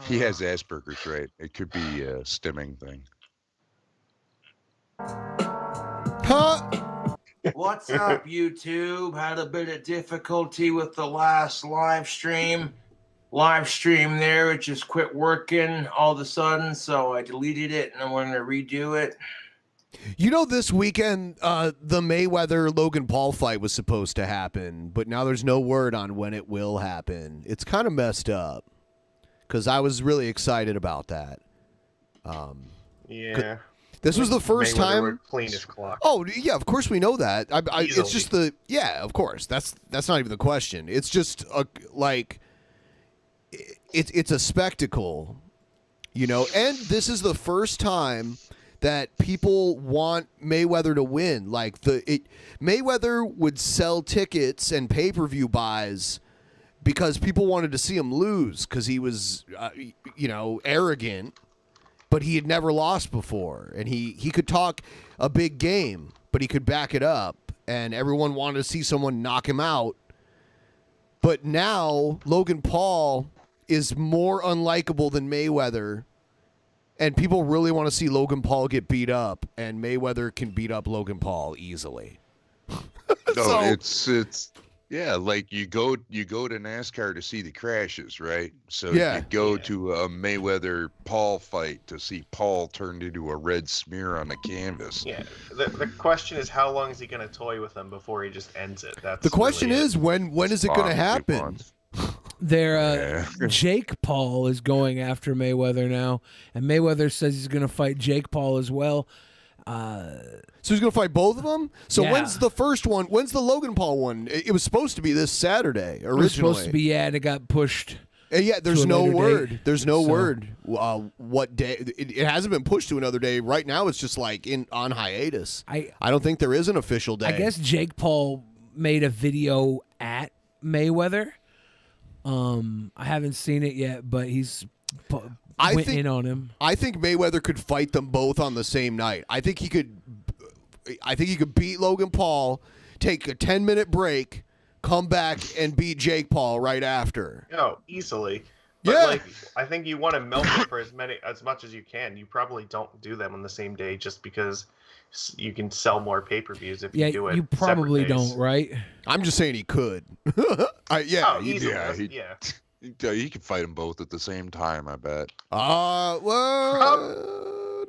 He has Asperger's, right? It could be a stimming thing. Huh? What's up, YouTube? Had a bit of difficulty with the last live stream. Live stream there, it just quit working all of a sudden, so I deleted it and I'm going to redo it. You know, this weekend, the Mayweather Logan Paul fight was supposed to happen, but now there's no word on when it will happen. It's kind of messed up because I was really excited about that. Yeah. This was the first Mayweather time. would clean his clock. Oh yeah, of course we know that. It's Easily. just of course. That's not even the question. It's just it's a spectacle, you know. And this is the first time that people want Mayweather to win. Like Mayweather would sell tickets and pay-per-view buys because people wanted to see him lose because he was, arrogant, but he had never lost before. And he could talk a big game, but he could back it up. And everyone wanted to see someone knock him out. But now Logan Paul is more unlikable than Mayweather. And people really want to see Logan Paul get beat up, and Mayweather can beat up Logan Paul easily. No, it's like you go to NASCAR to see the crashes, right? So Yeah. you go to a Mayweather Paul fight to see Paul turned into a red smear on the canvas. Yeah. The question is, how long is he going to toy with them before he just ends it? That's The question really is, when is it going to happen? Jake Paul is going after Mayweather now, and Mayweather says he's going to fight Jake Paul as well. So he's going to fight both of them? So Yeah. when's the first one? When's the Logan Paul one? It was supposed to be this Saturday originally. It was supposed to be, and it got pushed. Yeah, there's to a no later word. date. There's no So- word what day. It hasn't been pushed to another day. Right now, it's just like on hiatus. I don't think there is an official day. I guess Jake Paul made a video at Mayweather. I haven't seen it yet, but he's went in on him. I think Mayweather could fight them both on the same night. I think he could beat Logan Paul, take a 10-minute break, come back and beat Jake Paul right after. No, easily. But Yeah. I think you want to milk it for as much as you can. You probably don't do them on the same day just because you can sell more pay-per-views if you do it. you probably separate days. don't, right? I'm just saying he could. Easily. He could fight them both at the same time, I bet. Well,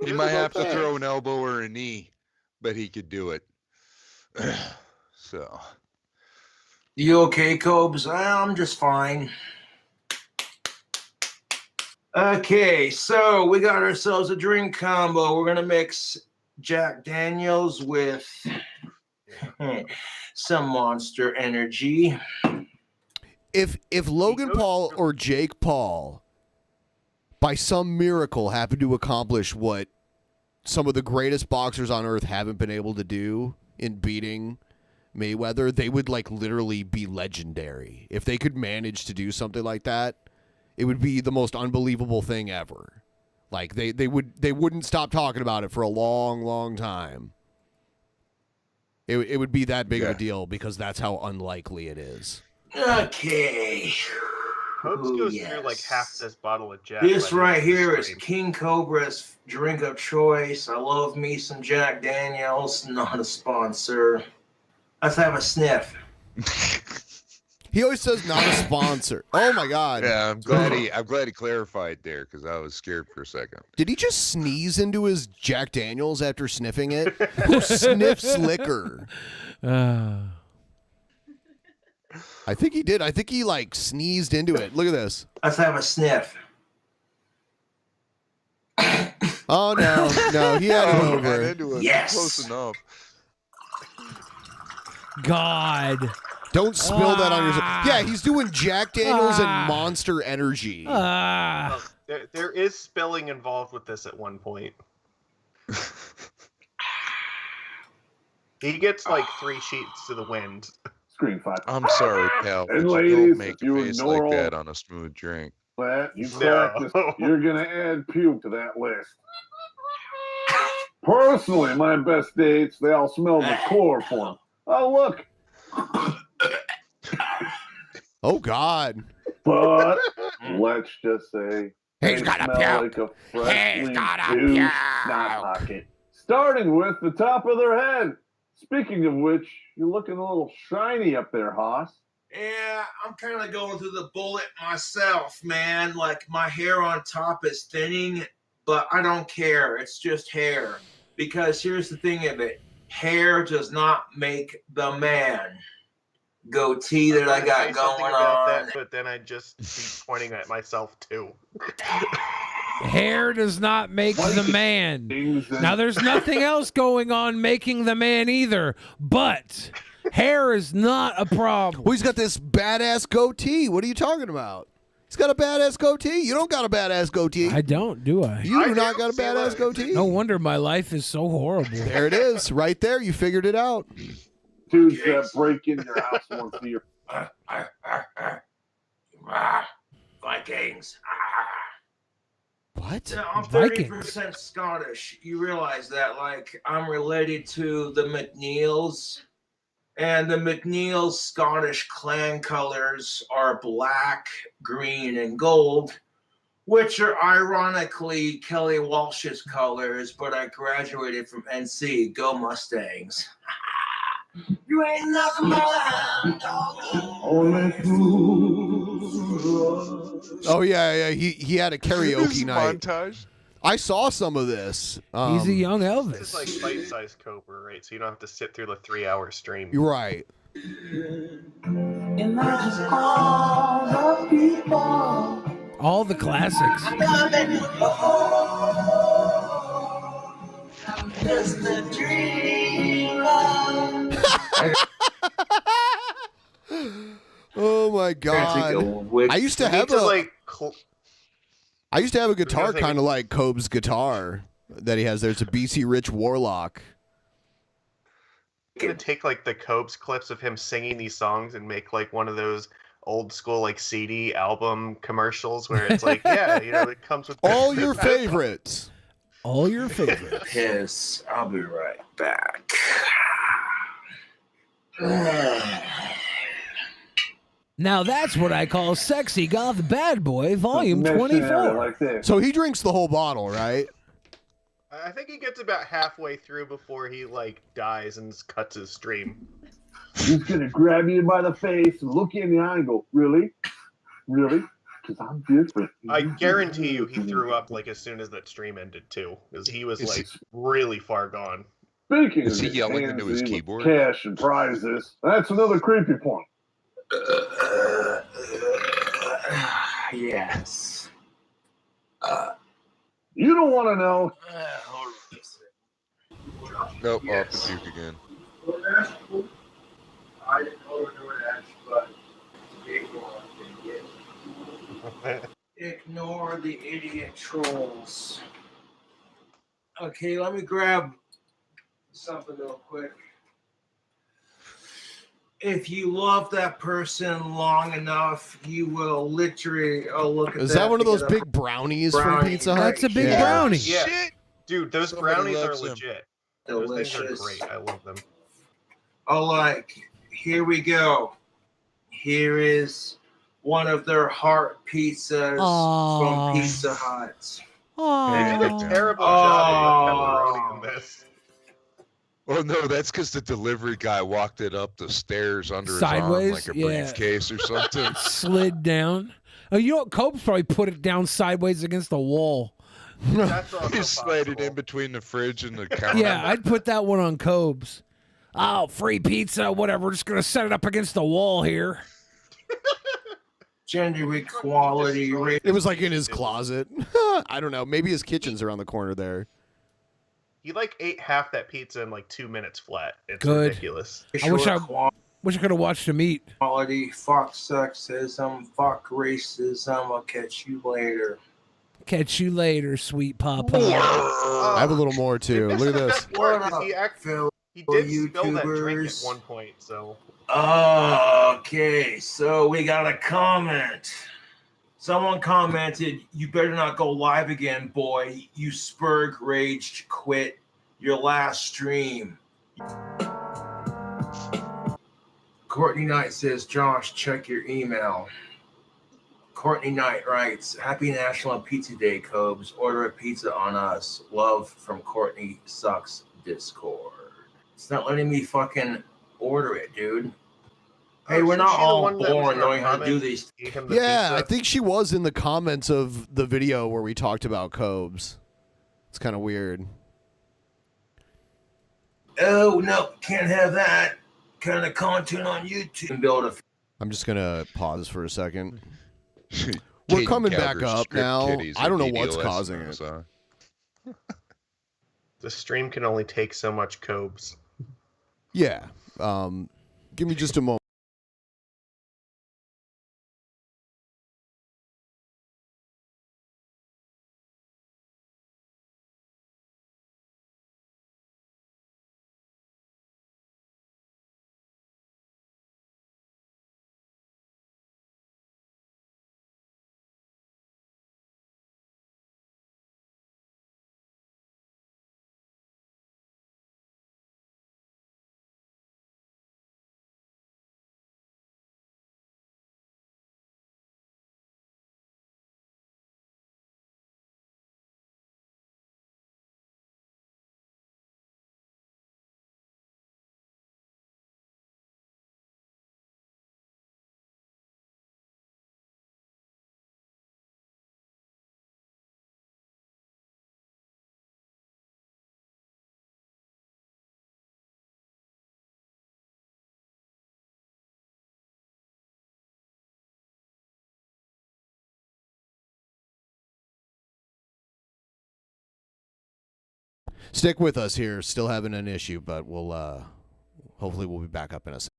he might have to throw an elbow or a knee, but he could do it. So, You okay, Cobes? I'm just fine. Okay, so we got ourselves a drink combo. We're gonna mix Jack Daniels with some Monster Energy. If Logan Paul or Jake Paul, by some miracle, happen to accomplish what some of the greatest boxers on earth haven't been able to do in beating Mayweather, they would literally be legendary. If they could manage to do something like that, it would be the most unbelievable thing ever. They wouldn't stop talking about it for a long, long time. It would be that big of a deal because that's how unlikely it is. Okay. Cobes Ooh, goes yes. through like half this bottle of Jack. This by the right end of the here is stream. King Cobra's drink of choice. I love me some Jack Daniels. Not a sponsor. Let's have a sniff. He always says not a sponsor. Oh my God. Yeah, I'm glad he clarified there because I was scared for a second. Did he just sneeze into his Jack Daniels after sniffing it? Who sniffs liquor? I think he did. I think he like sneezed into it. Look at this. Let's have a sniff. Oh no, he had it over. Into it. Yes. Close enough. God. Don't spill that on yourself. Yeah, he's doing Jack Daniels and Monster Energy. There is spilling involved with this at one point. He gets like 3 sheets to the wind. Screen 5. I'm sorry, pal. And but ladies, you don't make if you a face ignore like all that on a smooth drink. that, you practice, you're going to add puke to that list. Personally, my best dates, they all smell the chloroform. Oh, look. Oh, God. But let's just say He's they got a smell puke. like a freshly He's got a douched puke. snot pocket. Starting with the top of their head. Speaking of which, you're looking a little shiny up there, Haas. Yeah, I'm kind of going through the bullet myself, man. Like, my hair on top is thinning, but I don't care. It's just hair. Because here's the thing of it. Hair does not make the man. Goatee that I got going on. That, but then I'd just be pointing at myself, too. Hair does not make the man. Now, there's nothing else going on making the man either, but hair is not a problem. Well, he's got this badass goatee. What are you talking about? He's got a badass goatee. You don't got a badass goatee. I don't, do I? You do not got a badass goatee. No wonder my life is so horrible. There it is, right there. You figured it out. Dudes that break in your house once a year. Vikings. What? Yeah, I'm 30% Scottish. You realize that, like, I'm related to the McNeils, and the McNeils' Scottish clan colors are black, green, and gold, which are ironically Kelly Walsh's colors, but I graduated from NC. Go Mustangs. You ain't nothing but a hound dog. Oh yeah. He had a karaoke night. Montage. I saw some of this. He's a young Elvis. It's like bite-sized Cobra, right? So you don't have to sit through the 3-hour stream. You're right. Imagine all the people. All the classics. Just a dream. Oh my God! I used to have a guitar kind of like Cobb's guitar that he has there. It's a BC Rich Warlock. I'm gonna take like the Cobes clips of him singing these songs and make like one of those old school like CD album commercials where it's like, yeah, you know, it comes with all your favorites. All your favorites. Yes, I'll be right back. Now that's what I call Sexy Goth Bad Boy Volume 24. So he drinks the whole bottle, right? I think he gets about halfway through before he like dies and cuts his stream. He's gonna grab you by the face and look you in the eye and go, "Really, really?" Because I'm different. I guarantee you, he threw up like as soon as that stream ended too, because he was like really far gone. Speaking Is he of yelling into his fancy keyboard? cash and prizes, that's another creepy point. Yes. You don't want to know. Nope, I'll have to puke again. I didn't know but ignore the idiot trolls. Okay, let me grab something real quick. If you love that person long enough, you will literally look at that. Is that one of those big brownies from Pizza Hut? That's a big brownie. Yeah. Dude, those Somebody brownies are loves them. legit. Delicious. Those things are great. I love them. Oh, like, here we go. Here is one of their heart pizzas from Pizza Hut. They did a terrible job of pepperoni on this. Oh no, that's because the delivery guy walked it up the stairs under Sideways? his arm like a Yeah. briefcase or something. Slid down. Oh, you know what? Cope's probably put it down sideways against the wall. That's also He slid it in between the fridge and the counter. Yeah, I'd put that one on Cope's. Oh, free pizza, whatever. We're just going to set it up against the wall here. Gender equality. It was like in his closet. I don't know. Maybe his kitchen's around the corner there. He like ate half that pizza in like 2 minutes flat. It's Good. ridiculous. I wish I could have watched him eat. Equality, fuck sexism, fuck racism. I'll catch you later. Catch you later, sweet papa. I have a little more too. Look at this. He did spill that drink at one point, so. Okay, so we got a comment. Someone commented, "You better not go live again, boy. You spurg raged quit your last stream." Courtney Knight says, "Josh, check your email." Courtney Knight writes, "Happy National Pizza Day, Cobes. Order a pizza on us. Love from Courtney Sucks Discord." It's not letting me fucking order it, dude. Hey, we're not all born knowing how to do these. Yeah, I think she was in the comments of the video where we talked about Cobes. It's kind of weird. Oh, no, can't have that kind of content on YouTube. Build a I'm just going to pause for a second. We're Caden coming back Cowger's up script now. kitties I don't know and what's DDoS causing and it. The stream can only take so much Cobes. Yeah. Give me just a moment. Stick with us here. Still having an issue, but we'll hopefully we'll be back up in a second.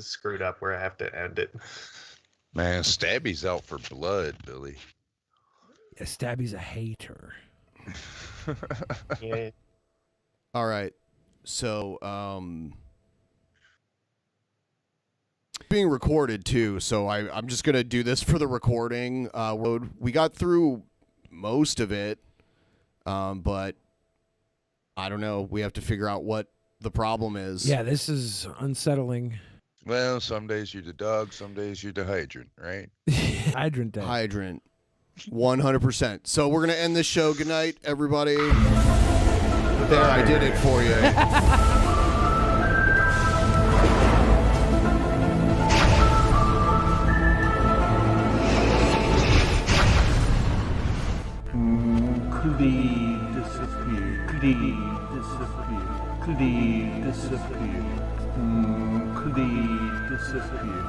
is screwed up where I have to end it. Man, Stabby's out for blood, Billy. Yeah, Stabby's a hater. Yeah. All right. So, being recorded too, so I'm just going to do this for the recording. We got through most of it, but I don't know. We have to figure out what the problem is. Yeah, this is unsettling. Well, some days you're the dog, some days you're the hydrant, right? Hydrant day. Hydrant. 100%. So we're going to end this show. Good night, everybody. There, I did it for you. Clee disappear. Clee disappear. Clee disappear. Clee disappear.